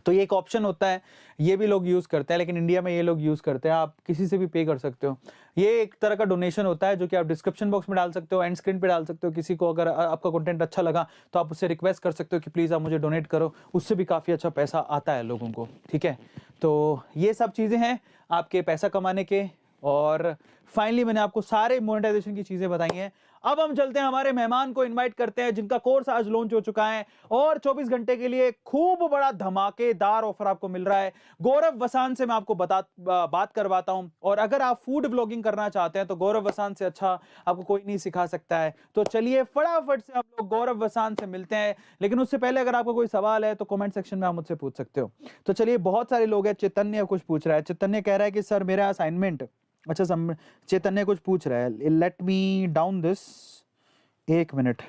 S1: तो ये एक ऑप्शन होता है, ये भी लोग यूज करते हैं, लेकिन इंडिया में ये लोग यूज करते हैं। आप किसी से भी पे कर सकते हो। ये एक तरह का डोनेशन होता है जो कि आप डिस्क्रिप्शन बॉक्स में डाल सकते हो, एंड स्क्रीन पे डाल सकते हो। किसी को अगर आपका कंटेंट अच्छा लगा तो आप उससे रिक्वेस्ट कर सकते हो कि प्लीज आप मुझे डोनेट करो, उससे भी काफी अच्छा पैसा आता है लोगों को, ठीक है। तो ये सब चीजें हैं आपके पैसा कमाने के। और फाइनली मैंने आपको सारे मोनेटाइजेशन की चीजें बताई हैं। अब हम चलते हैं, हमारे मेहमान को इनवाइट करते हैं जिनका कोर्स आज लॉन्च हो चुका है, और 24 घंटे के लिए खूब बड़ा धमाकेदार ऑफर आपको मिल रहा है। गौरव वसान से मैं आपको बात करवाता हूं। और अगर आप फूड ब्लॉगिंग करना चाहते हैं तो गौरव वसान से अच्छा आपको कोई नहीं सिखा सकता है। तो चलिए फटाफट से हम लोग गौरव वसान से मिलते हैं। लेकिन उससे पहले अगर आपको कोई सवाल है तो कमेंट सेक्शन में आप मुझसे पूछ सकते हो। तो चलिए, बहुत सारे लोग हैं। चैतन्य कुछ पूछ रहा है, चैतन्य कह रहा है कि सर मेरा असाइनमेंट, अच्छा चैतन्य कुछ पूछ रहा है, let me down this, 1 minute.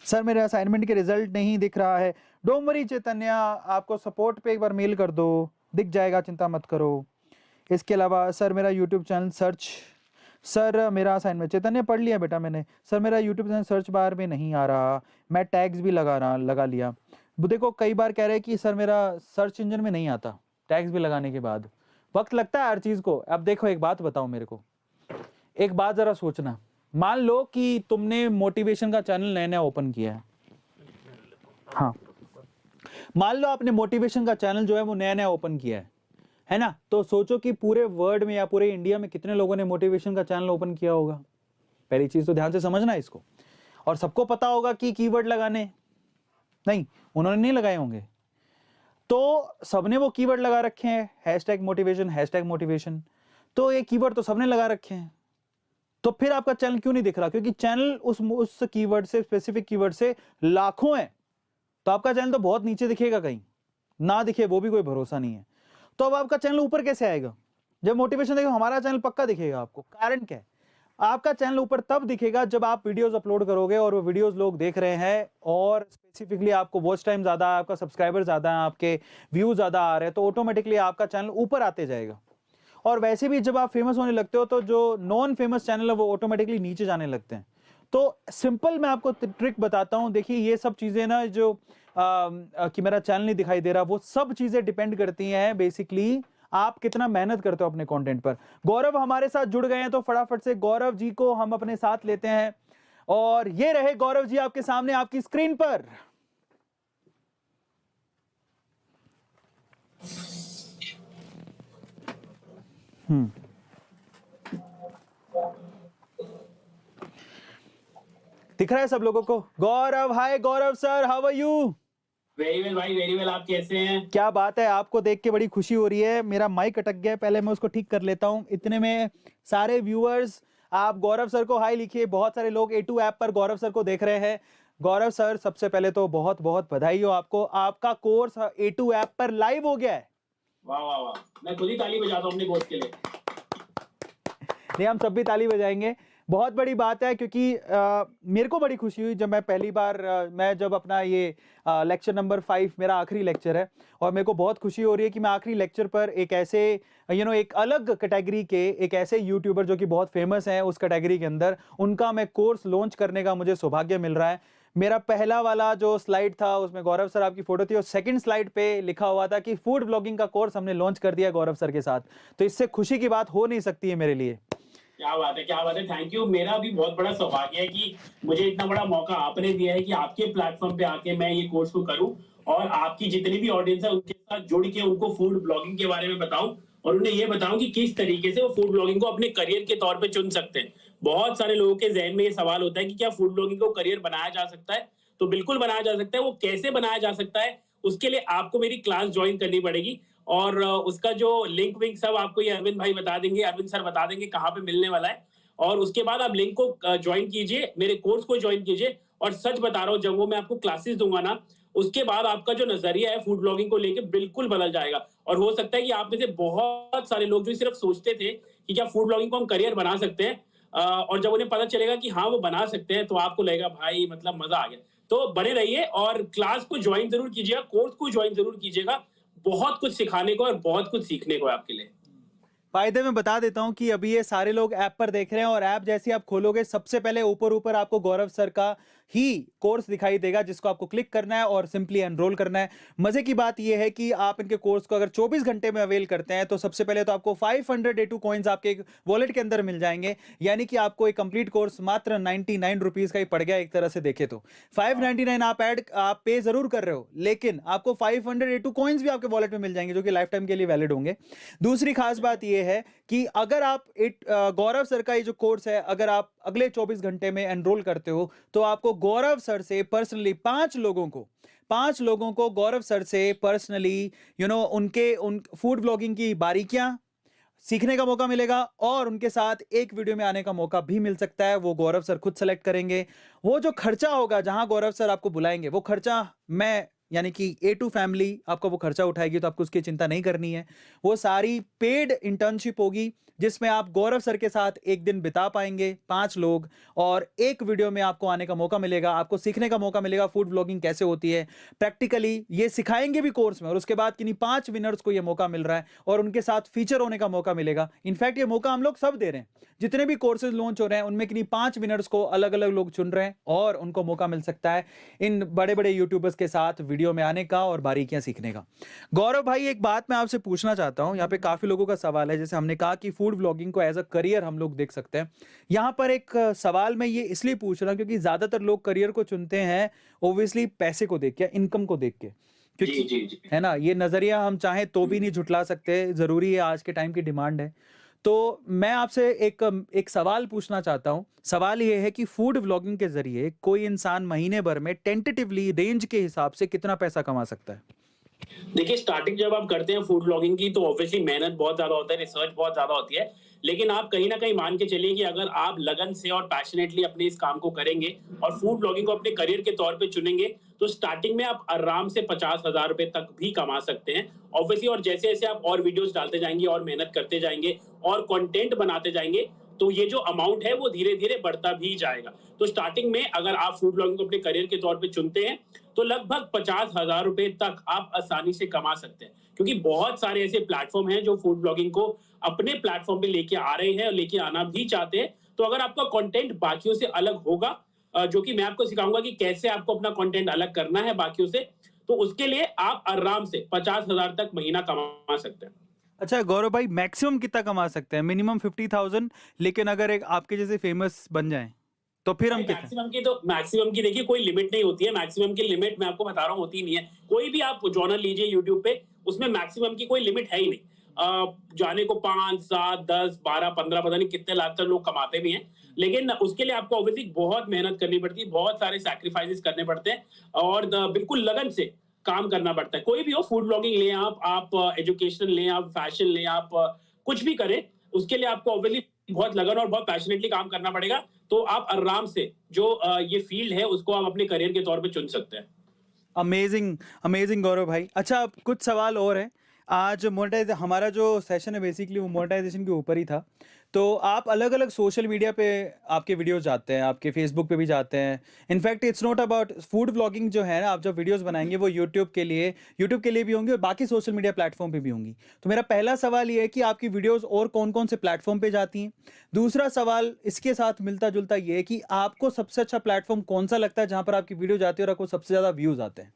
S1: Sir मेरे असाइनमेंट के रिजल्ट नहीं दिख रहा है। डोंट वरी चैतन्य, आपको सपोर्ट पे एक बार मेल कर दो, दिख जाएगा, चिंता मत करो। इसके अलावा सर मेरा यूट्यूब चैनल सर्च, सर मेरा असाइनमेंट, चैतन्य पढ़ लिया बेटा मैंने। सर मेरा यूट्यूब चैनल सर्च बार में नहीं आ रहा, मैं टैग्स भी लगा लिया। देखो कई बार कह रहे हैं कि सर मेरा सर्च इंजन में नहीं आता, टैग्स भी लगाने के बाद वक्त लगता है हर चीज को। अब देखो एक बात बताओ मेरे को, एक बात जरा सोचना। मान लो कि तुमने मोटिवेशन का चैनल नया नया ओपन किया है, हाँ, मान लो आपने मोटिवेशन का चैनल जो है वो नया नया ओपन किया है ना। तो सोचो कि पूरे वर्ल्ड में या पूरे इंडिया में कितने लोगों ने मोटिवेशन का चैनल ओपन किया होगा। पहली चीज तो ध्यान से समझना इसको। और सबको पता होगा कि कीवर्ड लगाने, नहीं उन्होंने नहीं लगाए होंगे, तो सबने वो कीवर्ड लगा रखे हैं, #मोटिवेशन। तो ये कीवर्ड तो सबने लगा रखे हैं, तो फिर आपका चैनल क्यों नहीं दिख रहा? क्योंकि चैनल उस कीवर्ड से, स्पेसिफिक कीवर्ड से लाखों है, तो आपका चैनल तो बहुत नीचे दिखेगा कहीं। ना दिखे वो भी कोई भरोसा नहीं है। तो अब आपका चैनल ऊपर कैसे आएगा? जब मोटिवेशन देखो, हमारा चैनल पक्का दिखेगा आपको। कारण क्या है? आपका चैनल ऊपर तब दिखेगा जब आप वीडियोस अपलोड करोगे और वो वीडियोस लोग देख रहे हैं, और स्पेसिफिकली आपको वॉच टाइम ज्यादा है, आपका सब्सक्राइबर ज्यादा है, आपके व्यूज ज्यादा आ रहे हैं, तो ऑटोमेटिकली आपका चैनल ऊपर आते जाएगा। और वैसे भी जब आप फेमस होने लगते हो तो जो नॉन फेमस चैनल है वो ऑटोमेटिकली नीचे जाने लगते हैं। तो सिंपल मैं आपको ट्रिक बताता हूं। देखिए ये सब चीजें ना जो कि मेरा चैनल नहीं दिखाई दे रहा, वो सब चीजें डिपेंड करती हैं बेसिकली आप कितना मेहनत करते हो अपने कंटेंट पर। गौरव हमारे साथ जुड़ गए हैं, तो फटाफट से गौरव जी को हम अपने साथ लेते हैं। और ये रहे गौरव जी आपके सामने आपकी स्क्रीन पर। दिख रहा है सब लोगों को? Gaurav, hi Gaurav sir, how are you?
S2: Very well भाई, वेरी वेल। आप कैसे हैं?
S1: क्या बात है, आपको देख के बड़ी खुशी हो रही है। मेरा माइक अटक गया, पहले मैं उसको ठीक कर लेता हूं। इतने में सारे व्यूअर्स आप गौरव सर को हाय लिखिए। बहुत सारे लोग A2 ऐप पर गौरव सर को देख रहे हैं। गौरव सर, सबसे पहले तो बहुत बहुत बधाई हो आपको, आपका कोर्स A2 ऐप पर लाइव हो गया है।
S2: वाह वाह वाह, मैं खुद ही ताली बजाता हूं अपने कोर्स के लिए।
S1: नहीं, हम सब भी ताली बजाएंगे। बहुत बड़ी बात है, क्योंकि मेरे को बड़ी खुशी हुई जब मैं पहली बार मैं जब अपना ये लेक्चर नंबर 5 मेरा आखिरी लेक्चर है, और मेरे को बहुत खुशी हो रही है कि मैं आखिरी लेक्चर पर एक ऐसे एक अलग कैटेगरी के एक ऐसे यूट्यूबर जो कि बहुत फेमस हैं उस कैटेगरी के अंदर, उनका मैं कोर्स लॉन्च करने का मुझे सौभाग्य मिल रहा है। मेरा पहला वाला जो स्लाइड था उसमें गौरव सर आपकी फोटो थी, और सेकंड स्लाइड पे लिखा हुआ था कि फूड ब्लॉगिंग का कोर्स हमने लॉन्च कर दिया गौरव सर के साथ। तो इससे खुशी की बात हो नहीं सकती है मेरे लिए।
S2: क्या बात है, क्या बात है। Thank you. मेरा भी बहुत बड़ा सौभाग्य है कि मुझे इतना बड़ा मौका आपने दिया है कि आपके प्लेटफॉर्म पे आके मैं ये कोर्स को करूं और आपकी जितनी भी ऑडियंस है उनके साथ जुड़ के उनको फूड ब्लॉगिंग के बारे में बताऊं, और उन्हें ये बताऊं कि किस तरीके से वो फूड ब्लॉगिंग को अपने करियर के तौर पे चुन सकते हैं। बहुत सारे लोगों के जहन में ये सवाल होता है कि क्या फूड ब्लॉगिंग को करियर बनाया जा सकता है? तो बिल्कुल बनाया जा सकता है। वो कैसे बनाया जा सकता है, उसके लिए आपको मेरी क्लास ज्वाइन करनी पड़ेगी, और उसका जो लिंक विंक सब आपको ये अरविंद भाई बता देंगे, अरविंद सर बता देंगे कहाँ पे मिलने वाला है। और उसके बाद आप लिंक को ज्वाइन कीजिए, मेरे कोर्स को ज्वाइन कीजिए, और सच बता रहा हूँ, जब वो मैं आपको क्लासेस दूंगा ना, उसके बाद आपका जो नजरिया है फूड ब्लॉगिंग को लेके बिल्कुल बदल जाएगा। और हो सकता है कि आप में से बहुत सारे लोग जो सिर्फ सोचते थे कि क्या फूड ब्लॉगिंग को हम करियर बना सकते हैं, और जब उन्हें पता चलेगा कि हाँ वो बना सकते हैं, तो आपको लगेगा भाई मतलब मजा आ गया। तो बने रहिए और क्लास को ज्वाइन जरूर कीजिएगा, कोर्स को ज्वाइन जरूर कीजिएगा। बहुत कुछ सिखाने को और बहुत कुछ सीखने को है आपके लिए।
S1: फायदे में बता देता हूं कि अभी ये सारे लोग ऐप पर देख रहे हैं, और ऐप जैसे आप खोलोगे सबसे पहले ऊपर ऊपर आपको गौरव सर का ही कोर्स दिखाई देगा, जिसको आपको क्लिक करना है और सिंपली एनरोल करना है। मजे की बात यह है कि आप इनके कोर्स को अगर 24 घंटे में अवेल करते हैं तो सबसे पहले तो आपको 500 A2 कॉइन्स आपके वॉलेट के अंदर मिल जाएंगे। यानी कि आपको एक कंप्लीट कोर्स मात्र 99 रुपीज का ही पड़ गया एक तरह से देखे तो। 599 आप पे जरूर कर रहे हो, लेकिन आपको 500 A2 कॉइन्स भी आपके वॉलेट में मिल जाएंगे, जो कि लाइफ टाइम के लिए वैलिड होंगे। दूसरी खास बात यह है कि अगर आप गौरव सर का ये जो कोर्स है अगर आप अगले 24 घंटे में एनरोल करते हो, तो आपको गौरव सर से पर्सनली 5 लोगों को गौरव सर से पर्सनली उन फूड ब्लॉगिंग की बारीकियां सीखने का मौका मिलेगा, और उनके साथ एक वीडियो में आने का मौका भी मिल सकता है। वो गौरव सर खुद सेलेक्ट करेंगे। वो जो खर्चा होगा जहां गौरव सर आपको बुलाएंगे, वो खर्चा मैं यानी कि A2 फैमिली आपको वो खर्चा उठाएगी, तो आपको उसकी चिंता नहीं करनी है। वो सारी पेड इंटर्नशिप होगी, जिसमें आप गौरव सर के साथ एक दिन बिता पाएंगे 5 लोग, और एक वीडियो में आपको आने का मौका मिलेगा, आपको सीखने का मौका मिलेगा फूड ब्लॉगिंग कैसे होती है प्रैक्टिकली। ये सिखाएंगे भी कोर्स में, और उसके बाद किन्हीं 5 विनर्स को ये मौका मिल रहा है, और उनके साथ फीचर होने का मौका मिलेगा। इनफैक्ट ये मौका हम लोग सब दे रहे हैं, जितने भी कोर्सेज लॉन्च हो रहे हैं उनमें किन्हीं 5 विनर्स को अलग अलग लोग चुन रहे हैं, और उनको मौका मिल सकता है इन बड़े बड़े यूट्यूबर्स के साथ वीडियो में आने का और बारीकियां सीखने का। गौरव भाई, एक बात मैं आपसे पूछना चाहता हूं, यहाँ पे काफी लोगों का सवाल है। जैसे हमने कहा कि फूड ब्लॉगिंग को एज अ करियर हम लोग देख सकते हैं, यहाँ पर एक सवाल मैं ये इसलिए पूछ रहा हूं क्योंकि ज्यादातर लोग करियर को चुनते हैं ओब्वियसली पैसे को देख के, इनकम को देख के, क्योंकि
S2: जी।
S1: है ना, ये नजरिया हम चाहे तो भी नहीं झुटला सकते, जरूरी है, आज के टाइम की डिमांड है। तो मैं आपसे एक सवाल पूछना चाहता हूं। सवाल ये है कि फूड व्लॉगिंग के जरिए कोई इंसान महीने भर में टेंटेटिवली रेंज के हिसाब से कितना पैसा कमा सकता है?
S2: देखिए, स्टार्टिंग जब आप करते हैं फूड ब्लॉगिंग की, तो ऑब्वियसली मेहनत बहुत ज्यादा होता है, रिसर्च बहुत ज्यादा होती है। लेकिन आप कहीं ना कहीं मान के चलिए कि अगर आप लगन से और पैशनेटली अपने इस काम को करेंगे और फूड ब्लॉगिंग को अपने करियर के तौर पे चुनेंगे, तो स्टार्टिंग में आप आराम से 50,000 रुपए तक भी कमा सकते हैं ऑब्वियसली। और जैसे जैसे आप और वीडियोस डालते जाएंगे और मेहनत करते जाएंगे और कंटेंट बनाते जाएंगे, तो ये जो अमाउंट है वो धीरे धीरे बढ़ता भी जाएगा। तो स्टार्टिंग में अगर आप फूड ब्लॉगिंग को अपने करियर के तौर पे चुनते हैं, तो लगभग 50,000 रुपए तक आप आसानी से कमा सकते हैं, क्योंकि बहुत सारे ऐसे प्लेटफॉर्म हैं जो फूड ब्लॉगिंग को अपने प्लेटफॉर्म पे लेके आ रहे हैं और लेके आना भी चाहते हैं। तो अगर आपका कंटेंट बाकियों से अलग होगा, जो कि मैं आपको सिखाऊंगा कि कैसे आपको अपना कंटेंट अलग करना है बाकियों से, तो उसके लिए आप आराम से 50,000 तक महीना कमा सकते हैं।
S1: अच्छा गौरव भाई, मैक्सिमम कितना कमा सकते हैं? मिनिमम 50,000, लेकिन अगर एक आपके जैसे फेमस बन जाएं तो फिर हम कितना?
S2: मैक्सिमम की देखिए कोई लिमिट नहीं होती है। मैक्सिमम की लिमिट मैं आपको बता रहा हूँ होती नहीं है। कोई भी आप जॉनर लीजिए यूट्यूब पे, उसमें मैक्सिमम की कोई लिमिट है ही नहीं। जाने को 5, 7, 10, 12, 15 पता नहीं कितने लाख तक लोग कमाते भी हैं, लेकिन उसके लिए आपको ऑब्वियसली बहुत मेहनत करनी पड़ती है, बहुत सारे सैक्रिफाइसेस करने पड़ते हैं और बिल्कुल लगन से काम करना पड़ता है। कोई भी हो, फूड ब्लॉगिंग लें आप एजुकेशन लें, आप फैशन लें, आप कुछ भी करें, उसके लिए आपको ऑब्वियसली बहुत लगन और बहुत पैशनेटली काम करना पड़ेगा। तो आप आराम से जो ये फील्ड है उसको आप अपने करियर के तौर पे चुन सकते हैं।
S1: अमेजिंग अमेजिंग गौरव भाई। अच्छा, अब कुछ सवाल और हैं। आज मोनेटाइज हमारा जो सेशन है बेसिकली वो मोनेटाइजेशन के ऊपर ही था। तो आप अलग अलग सोशल मीडिया पे आपके वीडियोस जाते हैं, आपके फेसबुक पे भी जाते हैं। In fact it's not about food blogging जो है ना, आप जब वीडियोस बनाएंगे वो यूट्यूब के लिए भी होंगी और बाकी सोशल मीडिया प्लेटफॉर्म पे भी होंगी। तो मेरा पहला सवाल ये है कि आपकी वीडियोस और कौन कौन से प्लेटफॉर्म पे जाती हैं। दूसरा सवाल इसके साथ मिलता जुलता ये है कि आपको सबसे अच्छा प्लेटफॉर्म कौन सा लगता है जहाँ पर आपकी वीडियो जाती है और आपको सबसे ज़्यादा व्यूज़ आते हैं?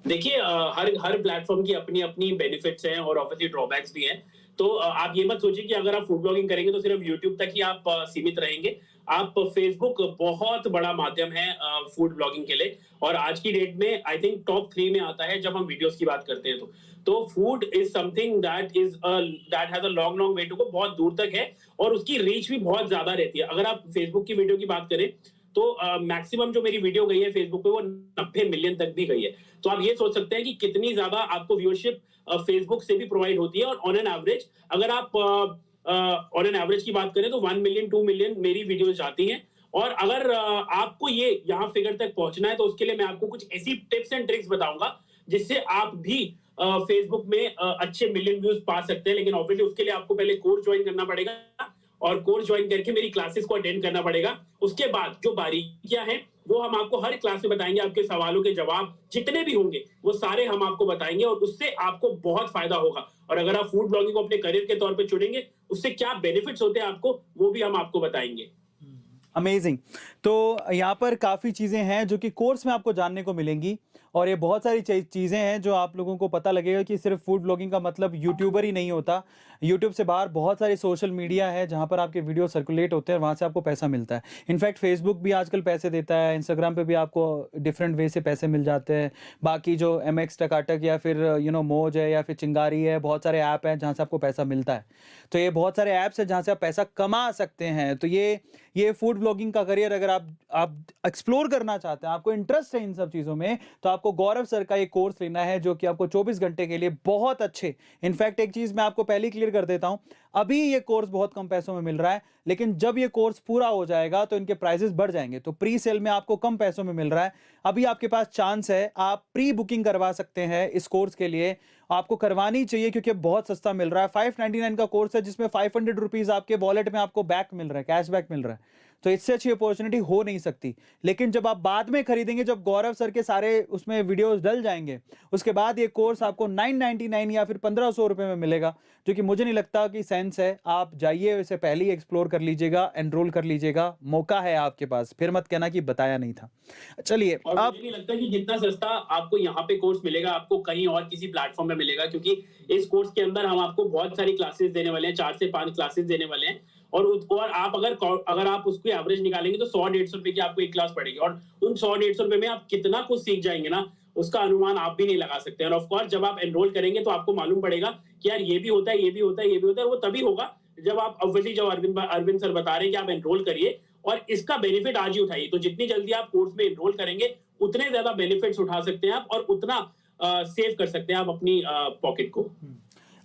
S2: देखिए, हर प्लेटफॉर्म की अपनी अपनी बेनिफिट्स हैं और ऑब्वियसली ड्रॉबैक्स भी हैं। तो आप ये मत सोचिए कि अगर आप फूड ब्लॉगिंग करेंगे तो सिर्फ यूट्यूब तक ही आप सीमित रहेंगे। आप फेसबुक बहुत बड़ा माध्यम है फूड ब्लॉगिंग के लिए, और आज की डेट में आई थिंक टॉप 3 में आता है जब हम वीडियोस की बात करते हैं। तो food is something that has a long long way to go, बहुत दूर तक है और उसकी रीच भी बहुत ज्यादा रहती है। अगर आप फेसबुक की वीडियो की बात करें तो मैक्सिमम जो मेरी वीडियो गई है फेसबुक पे वो 90 मिलियन तक भी गई है। तो आप ये सोच सकते हैं कि कितनी ज्यादा आपको व्यूअरशिप फेसबुक से भी प्रोवाइड होती है। और ऑन एन एवरेज अगर आप ऑन एन एवरेज की बात करें तो 1 मिलियन 2 मिलियन मेरी वीडियोस जाती हैं। और अगर आपको ये यहाँ फिगर तक पहुंचना है तो उसके लिए मैं आपको कुछ ऐसी टिप्स एंड ट्रिक्स बताऊंगा जिससे आप भी फेसबुक में अच्छे मिलियन व्यूज पा सकते हैं। लेकिन ऑब्वियसली उसके लिए आपको पहले कोर्स ज्वाइन करना पड़ेगा और कोर्स ज्वाइन करके मेरी क्लासेस को अटेंड करना पड़ेगा। उसके बाद जो बारीकियां हैं वो हम आपको हर क्लास में बताएंगे। आपके सवालों के जवाब जितने भी होंगे वो सारे हम आपको बताएंगे और उससे आपको बहुत फायदा होगा। और अगर आप फूड ब्लॉगिंग को अपने करियर के तौर पे चुनेंगे, उससे क्या बेनिफिट्स होते हैं आपको, वो भी हम आपको बताएंगे।
S1: अमेजिंग। तो यहाँ पर काफ़ी चीज़ें हैं जो कि कोर्स में आपको जानने को मिलेंगी और ये बहुत सारी चीज़ें हैं जो आप लोगों को पता लगेगा कि सिर्फ फूड ब्लॉगिंग का मतलब यूट्यूबर ही नहीं होता। यूट्यूब से बाहर बहुत सारी सोशल मीडिया है जहाँ पर आपके वीडियो सर्कुलेट होते हैं, वहाँ से आपको पैसा मिलता है। इनफैक्ट फेसबुक भी आजकल पैसे देता है, इंस्टाग्राम पे भी आपको डिफरेंट वे से पैसे मिल जाते हैं। बाकी जो MX टकाटक या फिर मौज है या फिर चिंगारी है, बहुत सारे ऐप हैं जहाँ से आपको पैसा मिलता है। तो ये बहुत सारे ऐप्स हैं जहाँ से आप पैसा कमा सकते हैं। तो ये फूड ब्लॉगिंग का करियर अगर आप एक्सप्लोर करना चाहते हैं, आपको इंटरेस्ट है इन सब चीज़ों में, तो आपको गौरव सर का ये कोर्स लेना है जो कि आपको 24 घंटे के लिए बहुत अच्छे। इनफैक्ट एक चीज़ मैं आपको पहले ही क्लियर कर देता हूं, अभी ये कोर्स बहुत कम पैसों में मिल रहा है, लेकिन जब ये कोर्स पूरा हो जाएगा तो इनके प्राइसेस बढ़ जाएंगे। तो प्री सेल में आपको कम पैसों में मिल रहा है। अभी आपके पास चांस है, आप प्री बुकिंग करवा सकते हैं इस कोर्स के लिए। आपको करवानी चाहिए क्योंकि बहुत सस्ता मिल रहा है। 599 का कोर्स है जिसमें 500 रुपीज़ आपके वॉलेट में आपको बैक मिल रहा है, कैशबैक मिल रहा है। तो इससे अच्छी अपॉर्चुनिटी हो नहीं सकती। लेकिन जब आप बाद में खरीदेंगे, जब गौरव सर के सारे उसमें वीडियोस डल जाएंगे, उसके बाद ये कोर्स आपको 999 या फिर 1500 रुपए में मिलेगा, जो कि मुझे नहीं लगता कि सेंस है। आप जाइए, इसे पहले ही एक्सप्लोर कर लीजिएगा, एनरोल कर लीजिएगा, मौका है आपके पास, फिर मत कहना कि बताया नहीं था। चलिए,
S2: और मुझे नहीं लगता कि जितना सस्ता आपको यहाँ पे कोर्स मिलेगा आपको कहीं और किसी प्लेटफॉर्म में मिलेगा, क्योंकि इस कोर्स के अंदर हम आपको बहुत सारी क्लासेस देने वाले हैं, 4 से 5 क्लासेस देने वाले हैं। और आप अगर आप उसको एवरेज निकालेंगे तो 100-150 रुपए की आपको एक क्लास पड़ेगी, और उन 100-150 रुपए में आप कितना कुछ सीख जाएंगे ना, उसका अनुमान आप भी नहीं लगा सकते। और ऑफ कोर्स जब आप एनरोल करेंगे तो आपको मालूम पड़ेगा कि यार ये भी होता है, ये भी होता है, ये भी होता है। और वो तभी होगा जब आप ऑब्वियसली जब अरविंद सर बता रहे हैं कि आप एनरोल करिए और इसका बेनिफिट आज ही उठाइए। तो जितनी जल्दी आप कोर्स में एनरोल करेंगे उतने ज्यादा बेनिफिट्स उठा सकते हैं आप और उतना सेव कर सकते हैं आप अपनी पॉकेट को।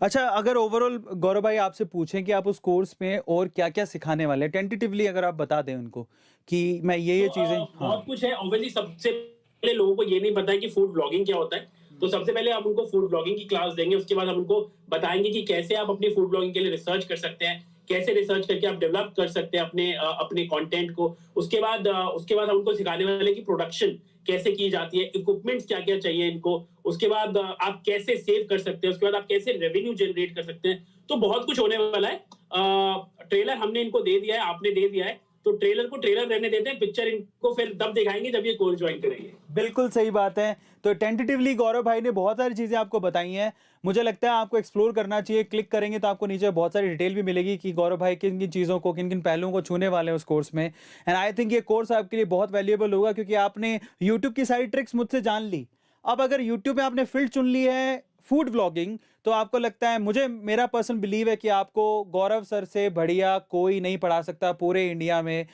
S1: अच्छा, अगर ओवरऑल गौरव भाई आपसे पूछें कि आप उस कोर्स में और क्या-क्या सिखाने वाले हैं, टेंटेटिवली अगर आप बता दें उनको कि मैं ये
S2: तो
S1: चीज़ें। हाँ।
S2: बहुत कुछ है ऑब्वियसली। सबसे पहले लोगों को ये नहीं पता है कि फूड ब्लॉगिंग क्या होता है। तो सबसे पहले हम उनको फूड ब्लॉगिंग की क्लास देंगे। उसके बाद हम उनको बताएंगे कि कैसे आप अपनी फूड ब्लॉगिंग के लिए रिसर्च कर सकते हैं, कैसे रिसर्च करके आप डेवलप कर सकते हैं अपने कंटेंट को। उसके बाद हम उनको सिखाने वाले कि प्रोडक्शन कैसे की जाती है, इक्विपमेंट्स क्या क्या चाहिए इनको। उसके बाद आप कैसे सेव कर सकते हैं, उसके बाद आप कैसे रेवेन्यू जनरेट कर सकते हैं। तो बहुत कुछ होने वाला है। ट्रेलर हमने इनको दे दिया है, आपने दे दिया है, तो ट्रेलर को ट्रेलर रहने देते हैं, पिक्चर इनको फिर तब दिखाएंगे जब ये कोर्स ज्वाइन करेंगे।
S1: बिल्कुल सही बात है। तो टेंटेटिवली गौरव भाई ने बहुत सारी चीज़ें आपको बताई हैं। मुझे लगता है आपको एक्सप्लोर करना चाहिए। क्लिक करेंगे तो आपको नीचे बहुत सारी डिटेल भी मिलेगी कि गौरव भाई किन-किन चीज़ों को, किन-किन पहलुओं को छूने वाले हैं उस कोर्स में। एंड आई थिंक ये कोर्स आपके लिए बहुत वैल्यूएबल होगा क्योंकि आपने यूट्यूब की सारी ट्रिक्स मुझसे जान ली। अब अगर यूट्यूब में आपने फील्ड चुन ली है फूड व्लॉगिंग, तो आपको लगता है, मेरा पर्सनल बिलीव है कि आपको गौरव सर से बढ़िया कोई नहीं पढ़ा सकता पूरे इंडिया में।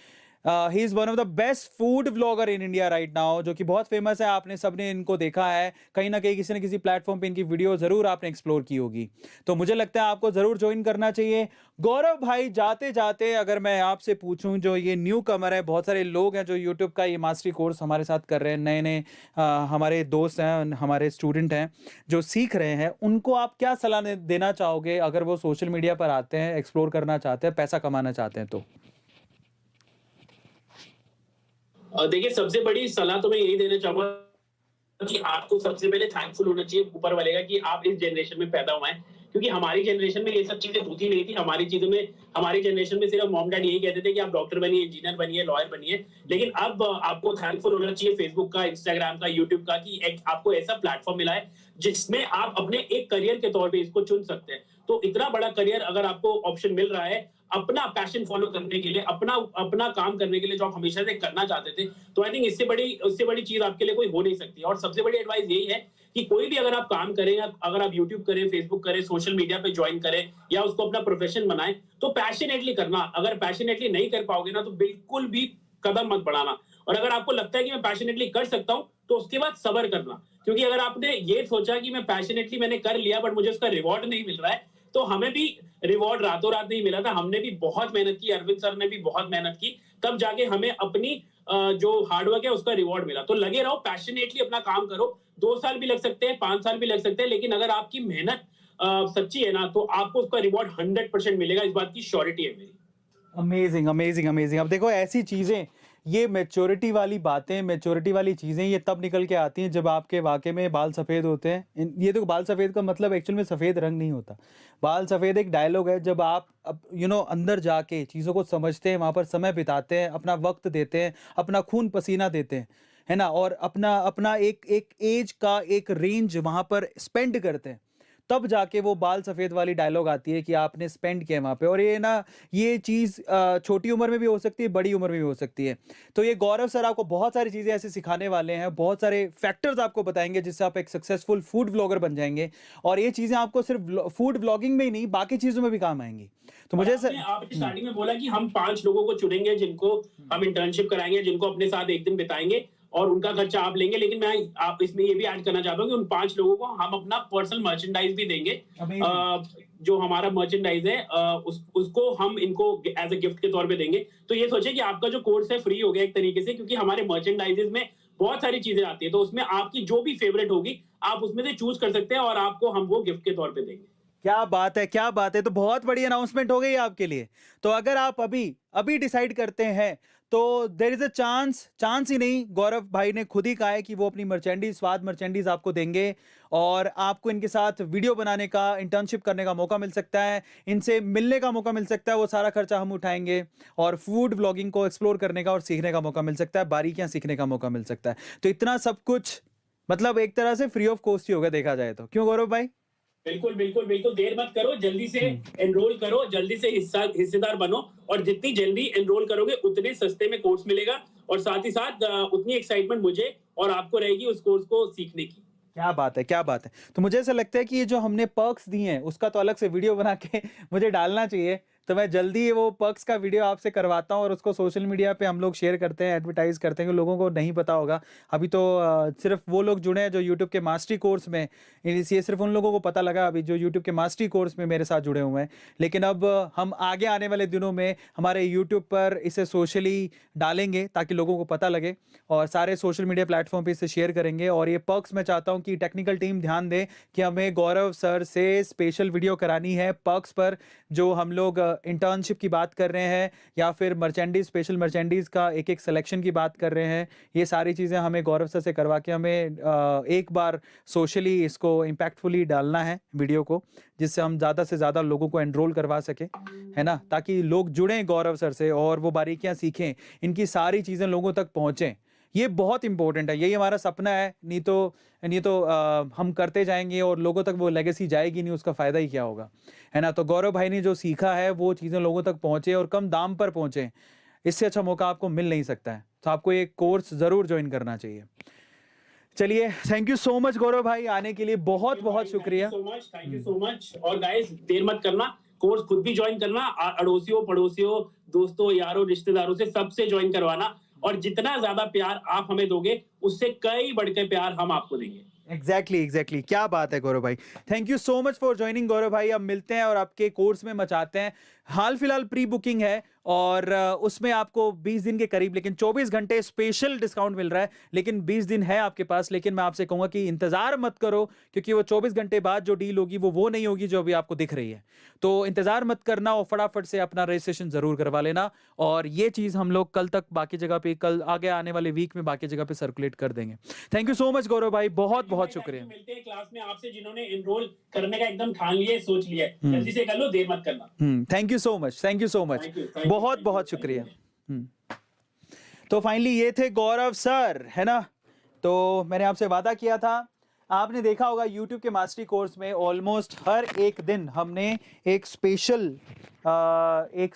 S1: He is one of the best food vlogger in India right now, जो कि बहुत फेमस है। आपने सबने इनको देखा है कहीं ना कहीं, किसी न किसी प्लेटफॉर्म पे इनकी वीडियो जरूर आपने एक्सप्लोर की होगी। तो मुझे लगता है आपको जरूर ज्वाइन करना चाहिए। गौरव भाई, जाते जाते अगर मैं आपसे पूछूं, जो ये न्यू कमर है, बहुत सारे लोग हैं जो यूट्यूब का ये मास्टरी कोर्स हमारे साथ कर रहे हैं, नए नए हमारे दोस्त हैं, हमारे स्टूडेंट हैं जो सीख रहे हैं, उनको आप क्या सलाह देना चाहोगे अगर वो सोशल मीडिया पर आते हैं, एक्सप्लोर करना चाहते हैं, पैसा कमाना चाहते हैं तो?
S2: देखिए, सबसे बड़ी सलाह तो मैं यही देना चाहूंगा कि आपको सबसे पहले थैंकफुल होना चाहिए ऊपर वाले का कि आप इस जनरेशन में पैदा हुए हैं। क्योंकि हमारी जनरेशन में ये सब चीजें होती नहीं थी। हमारी जनरेशन में सिर्फ मॉम डैड यही कहते थे कि आप डॉक्टर बनिए, इंजीनियर बनिए, लॉयर बनिए। लेकिन अब आपको थैंकफुल होना चाहिए फेसबुक का, इंस्टाग्राम का, यूट्यूब का, कि आपको ऐसा प्लेटफॉर्म मिला है जिसमें आप अपने एक करियर के तौर पे इसको चुन सकते हैं। तो इतना बड़ा करियर अगर आपको ऑप्शन मिल रहा है अपना पैशन फॉलो करने के लिए, अपना काम करने के लिए जो आप हमेशा से करना चाहते थे, तो आई थिंक इससे बड़ी चीज आपके लिए कोई हो नहीं सकती। और सबसे बड़ी एडवाइस यही है कि कोई भी अगर आप काम करें, या अगर आप यूट्यूब करें, फेसबुक करें, सोशल मीडिया पे ज्वाइन करें, या उसको अपना प्रोफेशन बनाएं, तो पैशनेटली करना। अगर पैशनेटली नहीं कर पाओगे ना, तो बिल्कुल भी कदम मत बढ़ाना। और अगर आपको लगता है कि मैं पैशनेटली कर सकता हूं, तो उसके बाद सब्र करना। क्योंकि अगर आपने ये सोचा कि मैं पैशनेटली मैंने कर लिया बट मुझे उसका रिवॉर्ड नहीं मिल रहा है, तो हमें भी रिवॉर्ड रातों रात नहीं मिला था। हमने भी बहुत मेहनत की, अरविंद सर ने भी बहुत मेहनत की, तब जाके हमें अपनी जो हार्डवर्क है उसका रिवॉर्ड मिला। तो लगे रहो, पैशनेटली अपना काम करो। 2 साल भी लग सकते हैं, 5 साल भी लग सकते हैं, लेकिन अगर आपकी मेहनत सच्ची है ना, तो आपको उसका रिवॉर्ड 100% मिलेगा। इस बात की श्योरिटी है मेरी।
S1: Amazing, amazing, amazing. अब देखो, ऐसी चीज़ें, ये मैच्योरिटी वाली बातें, मैच्योरिटी वाली चीज़ें, ये तब निकल के आती हैं जब आपके वाक़ई में बाल सफ़ेद होते हैं। ये देखो, बाल सफ़ेद का मतलब एक्चुअल में सफ़ेद रंग नहीं होता। बाल सफ़ेद एक डायलॉग है, जब आप अंदर जाके चीज़ों को समझते हैं, वहाँ पर समय बिताते हैं, अपना वक्त देते हैं, अपना खून पसीना देते हैं, है ना? और अपना अपना एक एक एज का एक रेंज वहाँ पर स्पेंड करते हैं, तब जाके वो बाल सफ़ेद वाली डायलॉग आती है कि आपने स्पेंड किया वहाँ पे। और ये चीज़ छोटी उम्र में भी हो सकती है, बड़ी उम्र में भी हो सकती है। तो ये गौरव सर आपको बहुत सारी चीज़ें ऐसे सिखाने वाले हैं, बहुत सारे फैक्टर्स आपको बताएँगे जिससे आप एक सक्सेसफुल फूड व्लॉगर बन जाएँगे। और ये चीज़ें आपको सिर्फ फूड व्लॉगिंग में ही नहीं, बाकी चीज़ों में भी काम आएँगी। तो मुझे ऐसा।
S2: आपने स्टार्टिंग में बोला कि हम 5 लोगों को चुनेंगे जिनको हम इंटर्नशिप कराएंगे, जिनको अपने साथ एक दिन बिताएंगे और उनका खर्चा आप लेंगे। लेकिन मैं आप इसमें ये भी ऐड करना चाहता हूँ कि उन 5 लोगों को हम अपना पर्सनल मर्चेंडाइज भी देंगे। जो हमारा मर्चेंडाइज है उसको हम इनको एज ए गिफ्ट के तौर पे देंगे। तो ये सोचे कि आपका जो कोर्स है फ्री हो गया एक तरीके से, क्योंकि हमारे मर्चेंडाइजेस में बहुत सारी चीजें आती है। तो उसमें आपकी जो भी फेवरेट होगी आप उसमें से चूज कर सकते हैं और आपको हम वो गिफ्ट के तौर पे देंगे।
S1: क्या बात है, क्या बात है! तो बहुत बड़ी अनाउंसमेंट हो गई आपके लिए। तो अगर आप अभी डिसाइड करते हैं, तो देयर इज़ अ चांस ही नहीं, गौरव भाई ने खुद ही कहा है कि वो अपनी स्वाद मर्चेंडीज़ आपको देंगे और आपको इनके साथ वीडियो बनाने का, इंटर्नशिप करने का मौका मिल सकता है, इनसे मिलने का मौका मिल सकता है, वो सारा खर्चा हम उठाएँगे, और फूड व्लॉगिंग को एक्सप्लोर करने का और सीखने का मौका मिल सकता है, बारीकियाँ सीखने का मौका मिल सकता है। तो इतना सब कुछ मतलब एक तरह से फ्री ऑफ कॉस्ट ही होगा देखा जाए तो। क्यों गौरव भाई?
S2: बिल्कुल, बिल्कुल, बिल्कुल, देर मत करो, जल्दी से
S1: हुँ।
S2: एनरोल करो, जल्दी से हिस्सेदार बनो। और जितनी जल्दी एनरोल करोगे उतने सस्ते में कोर्स मिलेगा, और साथ ही साथ उतनी एक्साइटमेंट मुझे और आपको रहेगी उस कोर्स को सीखने की।
S1: क्या बात है, क्या बात है! तो मुझे ऐसा लगता है कि ये जो हमने पर्क्स दिए हैं, उसका तो अलग से वीडियो बना के मुझे डालना चाहिए। तो मैं जल्दी वो पर्क्स का वीडियो आपसे करवाता हूँ और उसको सोशल मीडिया पे हम लोग शेयर करते हैं, एडवर्टाइज करते हैं कि लोगों को नहीं पता होगा। अभी तो सिर्फ वो लोग जुड़े हैं जो यूट्यूब के मास्टरी कोर्स में, ये सिर्फ उन लोगों को पता लगा अभी जो यूट्यूब के मास्टरी कोर्स में मेरे साथ जुड़े हुए हैं। लेकिन अब हम आगे आने वाले दिनों में हमारे यूट्यूब पर इसे सोशली डालेंगे ताकि लोगों को पता लगे, और सारे सोशल मीडिया प्लेटफॉर्म पे इसे शेयर करेंगे। और ये पर्क्स मैं चाहता हूँ कि टेक्निकल टीम ध्यान दे कि हमें गौरव सर से स्पेशल वीडियो करानी है पर्क्स पर, जो हम लोग इंटर्नशिप की बात कर रहे हैं या फिर मर्चेंडीज, स्पेशल मर्चेंडीज का एक एक सिलेक्शन की बात कर रहे हैं। ये सारी चीज़ें हमें गौरव सर से करवा के हमें एक बार सोशली इसको इम्पैक्टफुली डालना है वीडियो को, जिससे हम ज़्यादा से ज़्यादा लोगों को एनरोल करवा सकें, है ना, ताकि लोग जुड़ें गौरव सर से और वो बारीकियां सीखें, इनकी सारी चीज़ें लोगों तक पहुँचें। ये बहुत इंपॉर्टेंट है, यही हमारा सपना है। नहीं तो हम करते जाएंगे और लोगों तक वो लेगेसी जाएगी नहीं, उसका फ़ायदा ही क्या होगा, है ना। तो गौरव भाई ने जो सीखा है वो चीज़ें लोगों तक पहुँचे और कम दाम पर पहुँचे, इससे अच्छा मौका आपको मिल नहीं सकता है। तो आपको ये कोर्स ज़रूर ज्वाइन करना चाहिए। चलिए, थैंक यू सो मच गौरव भाई आने के लिए, बहुत बहुत शुक्रिया।
S2: Thank you so much. और गाइस देर मत करना, कोर्स खुद भी ज्वाइन करना, अड़ोसियों पड़ोसियों दोस्तों यारों रिश्तेदारों से सबसे ज्वाइन करवाना, और जितना ज्यादा प्यार आप हमें दोगे उससे कई बढ़ के प्यार हम आपको देंगे।
S1: एग्जैक्टली क्या बात है गौरव भाई, thank you so much for joining Gaurav भाई। अब मिलते हैं और आपके कोर्स में मचाते हैं। हाल फिलहाल प्री बुकिंग है और उसमें आपको 20 दिन के करीब, लेकिन 24 घंटे स्पेशल डिस्काउंट मिल रहा है, लेकिन 20 दिन है आपके पास। लेकिन मैं आपसे कहूंगा कि इंतजार मत करो, क्योंकि वो 24 घंटे बाद जो डील होगी वो नहीं होगी जो अभी आपको दिख रही है। तो इंतजार मत करना और फटाफट से अपना रजिस्ट्रेशन जरूर करवा लेना। और ये चीज हम लोग कल तक बाकी जगह पे, कल आगे आने वाले वीक में बाकी जगह पे सर्कुलेट कर देंगे। थैंक यू सो मच गौरव भाई, बहुत बहुत शुक्रिया।
S2: मिलते हैं क्लास में आपसे, जिन्होंने एनरोल करने का एकदम ठान लिया, सोच लिया, जल्दी से कर लो, देर मत करना।
S1: Thank you so much, thank you so much, बहुत बहुत शुक्रिया। तो फाइनली ये थे गौरव सर, है ना। तो मैंने आपसे वादा किया था, आपने देखा होगा YouTube के मास्टरी कोर्स में ऑलमोस्ट हर एक दिन हमने एक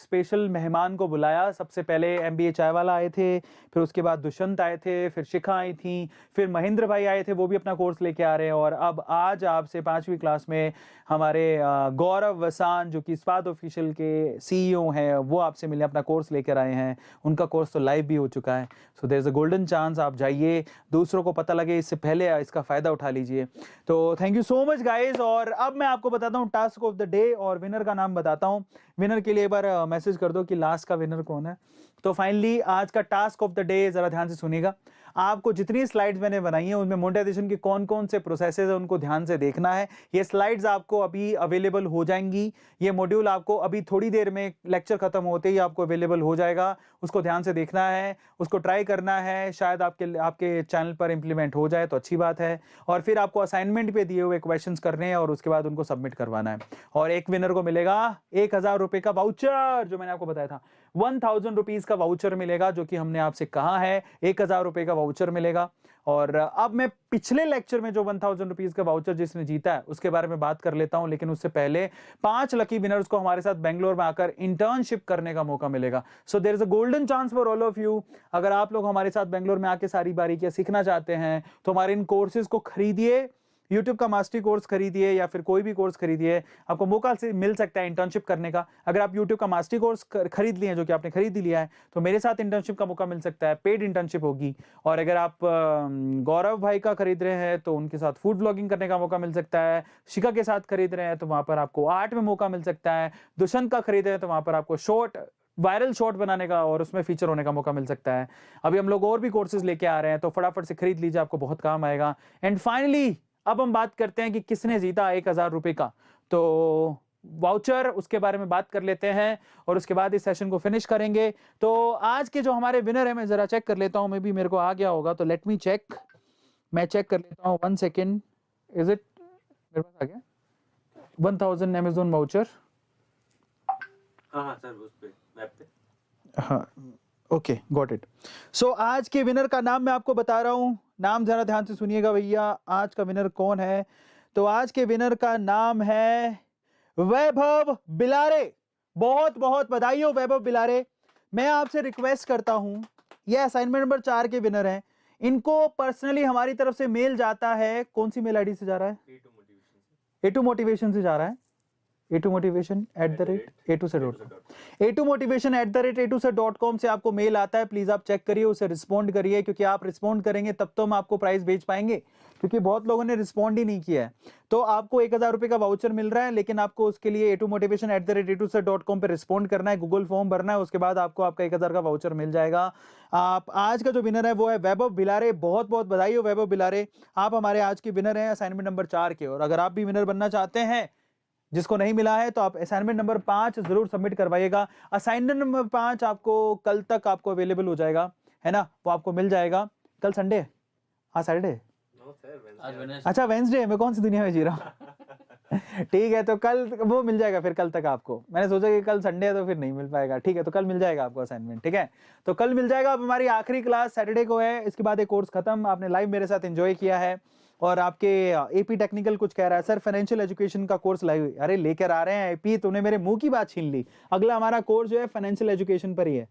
S1: स्पेशल मेहमान को बुलाया। सबसे पहले MBA चाय वाला आए थे, फिर उसके बाद दुष्यंत आए थे, फिर शिखा आई थी, फिर महेंद्र भाई आए थे, वो भी अपना कोर्स लेके आ रहे हैं। और अब आज आपसे 5वीं क्लास में हमारे गौरव वसान, जो कि स्वाद ऑफिशियल के CEO हैं, वो आपसे मिलने अपना कोर्स लेकर आए हैं। उनका कोर्स तो लाइव भी हो चुका है। So there is a golden chance, आप जाइए, दूसरों को पता लगे इससे पहले इसका फ़ायदा उठा लीजिए। तो thank you so much guys. और अब मैं आपको बताता हूँ टास्क ऑफ द डे और विनर का नाम बताता हूँ। विनर के लिए एक बार मैसेज कर दो कि लास्ट का विनर कौन है। तो फाइनली आज का टास्क ऑफ द डे, जरा ध्यान से सुनिएगा। आपको जितनी स्लाइड्स मैंने बनाई हैं उनमें मोनेटाइजेशन के कौन कौन से प्रोसेसेस है उनको ध्यान से देखना है। ये स्लाइड्स आपको अभी अवेलेबल हो जाएंगी, ये मॉड्यूल आपको अभी थोड़ी देर में लेक्चर खत्म होते ही आपको अवेलेबल हो जाएगा। उसको ध्यान से देखना है, उसको ट्राई करना है, शायद आपके चैनल पर इंप्लीमेंट हो जाए तो अच्छी बात है। और फिर आपको असाइनमेंट पे दिए हुए क्वेश्चंस करने हैं और उसके बाद उनको सबमिट करवाना है। और एक विनर को मिलेगा 1000 रुपए का वाउचर, जो मैंने आपको बताया था 1000 रुपीज का वाउचर मिलेगा, जो कि हमने आपसे कहा है 1000 रुपए का वाउचर मिलेगा। और अब मैं पिछले लेक्चर में जो 1000 रुपीज का वाउचर जिसने जीता है उसके बारे में बात कर लेता हूं, लेकिन उससे पहले 5 लकी विनर्स को हमारे साथ बेंगलोर में आकर इंटर्नशिप करने का मौका मिलेगा। So there is a golden chance for all of you. अगर आप लोग हमारे साथ बेंगलोर में आके सारी बारीकियां सीखना चाहते हैं तो हमारे इन कोर्सेज को खरीदिए, YouTube का मास्टरी कोर्स खरीदिए या फिर कोई भी कोर्स खरीदिए, आपको मौका से मिल सकता है इंटर्नशिप करने का। अगर आप YouTube का मास्टरी कोर्स खरीद लिए, जो कि आपने खरीद लिया है, तो मेरे साथ इंटर्नशिप का मौका मिल सकता है, पेड इंटर्नशिप होगी। और अगर आप गौरव भाई का खरीद रहे हैं तो उनके साथ फूड ब्लॉगिंग करने का मौका मिल सकता है। शिखा के साथ खरीद रहे हैं तो वहां पर आपको आर्ट में मौका मिल सकता है। दुष्यंत का खरीद रहे हैं तो वहां पर आपको वायरल शॉर्ट बनाने का और उसमें फीचर होने का मौका मिल सकता है। अभी हम लोग और भी कोर्सेज लेके आ रहे हैं, तो फटाफट से खरीद लीजिए, आपको बहुत काम आएगा। एंड फाइनली अब हम बात करते हैं कि किसने जीता 1000 रुपए का तो वाउचर, उसके बारे में बात कर लेते हैं और उसके बाद इस सेशन को फिनिश करेंगे। तो आज के जो हमारे विनर है, मैं जरा चेक कर लेता हूं, मे बी मेरे को आ गया होगा, तो लेट मी चेक, मैं चेक कर लेता हूं, 1 सेकेंड। इज इट मेरे पास आ गया 1000 Amazon वाउचर?
S3: हाँ सर, उस पे मैप पे।
S1: हाँ, ओके, गॉट इट। सो आज के विनर का नाम मैं आपको बता रहा हूं, नाम जरा ध्यान से सुनिएगा भैया। आज का विनर कौन है? तो आज के विनर का नाम है वैभव बिलारे। बहुत बहुत बधाई हो वैभव बिलारे। मैं आपसे रिक्वेस्ट करता हूं, ये असाइनमेंट नंबर 4 के विनर हैं, इनको पर्सनली हमारी तरफ से मेल जाता है। कौन सी मेल आईडी से जा रहा है?
S3: A2 मोटिवेशन से।
S1: A2 मोटिवेशन से जा रहा है। a2motivation@a2se.com से आपको मेल आता है, प्लीज आप चेक करिए, उसे रिस्पॉन्ड करिए, क्योंकि आप रिस्पॉन्ड करेंगे तब तो हम आपको प्राइस बेच पाएंगे, क्योंकि बहुत लोगों ने रिस्पॉन्ड ही नहीं किया है। तो आपको 1000 रुपए का वाउचर मिल रहा है, लेकिन आपको उसके लिए a2motivation@a2se.com पे रिस्पॉन्ड करना है, गूगल फॉर्म भरना है, उसके बाद आपको आपका 1000 का वाउचर मिल जाएगा। आप आज का जो विनर है वो है वैभव भिलारे। बहुत बहुत बधाई हो वैभव भिलारे, आप हमारे आज के विनर हैं असाइनमेंट नंबर 4 के। और अगर आप भी विनर बनना चाहते हैं, जिसको नहीं मिला है, तो आप असाइनमेंट नंबर 5 जरूर सबमिट करवाइएगा। असाइनमेंट नंबर 5 आपको कल तक आपको अवेलेबल हो जाएगा, है ना, वो आपको मिल जाएगा। कल संडे है, हाँ सैटरडे, अच्छा वेंसडे, मैं कौन सी दुनिया में जी रहा हूँ ठीक है, तो कल वो मिल जाएगा फिर कल तक आपको। मैंने सोचा कि कल संडे है तो फिर नहीं मिल पाएगा, ठीक है, तो कल मिल जाएगा आपको असाइनमेंट, ठीक है, तो कल मिल जाएगा। अब हमारी आखिरी क्लास सैटरडे को है, इसके बाद एक कोर्स खत्म। आपने लाइव मेरे साथ एंजॉय किया है, और आपके एपी टेक्निकल कुछ कह रहा है सर फाइनेंशियल एजुकेशन का कोर्स लाइव, अरे लेकर आ रहे हैं एपी, तूने मेरे मुंह की बात छीन ली। अगला हमारा कोर्स जो है फाइनेंशियल एजुकेशन पर ही है,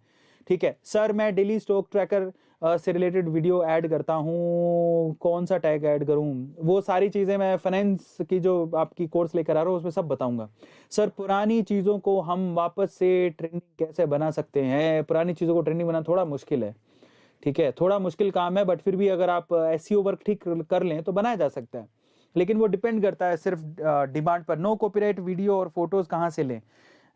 S1: ठीक है सर। मैं डेली स्टॉक ट्रैकर से रिलेटेड वीडियो ऐड करता हूँ, कौन सा टैग ऐड करूँ, वो सारी चीज़ें मैं फाइनेंस की जो आपकी कोर्स लेकर आ रहा हूँ उसमें सब बताऊंगा। सर पुरानी चीज़ों को हम वापस से ट्रेंडिंग कैसे बना सकते हैं? पुरानी चीज़ों को ट्रेंडिंग बनाना थोड़ा मुश्किल है, ठीक है, थोड़ा मुश्किल काम है, बट फिर भी अगर आप एसईओ वर्क ठीक कर लें तो बनाया जा सकता है, लेकिन वो डिपेंड करता है सिर्फ डिमांड पर। नो कॉपीराइट वीडियो और फोटोज कहाँ से लें?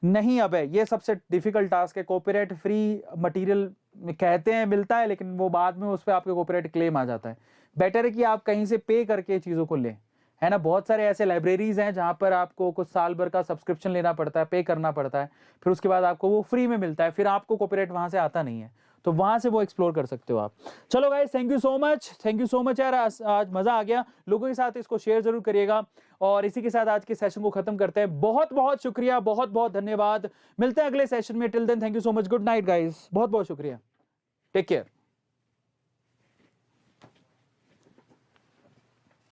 S1: नहीं, अब है ये सबसे डिफिकल्ट टास्क है। कॉपीराइट फ्री मटेरियल कहते हैं मिलता है, लेकिन वो बाद में उस पर आपके कॉपीराइट क्लेम आ जाता है। बेटर है कि आप कहीं से पे करके चीज़ों को लें, है ना। बहुत सारे ऐसे लाइब्रेरीज हैं जहाँ पर आपको कुछ साल भर का सब्सक्रिप्शन लेना पड़ता है, पे करना पड़ता है, फिर उसके बाद आपको वो फ्री में मिलता है, फिर आपको कॉपीराइट वहाँ से आता नहीं है, तो वहां से वो एक्सप्लोर कर सकते हो आप। चलो guys, thank you so much यार, आज मजा आ गया। लोगों के साथ इसको शेयर जरूर करिएगा, और इसी के साथ आज के सेशन को खत्म करते हैं। बहुत बहुत शुक्रिया, बहुत बहुत धन्यवाद, मिलते हैं अगले सेशन में। Till then thank you so much, good night guys, बहुत बहुत शुक्रिया, टेक केयर।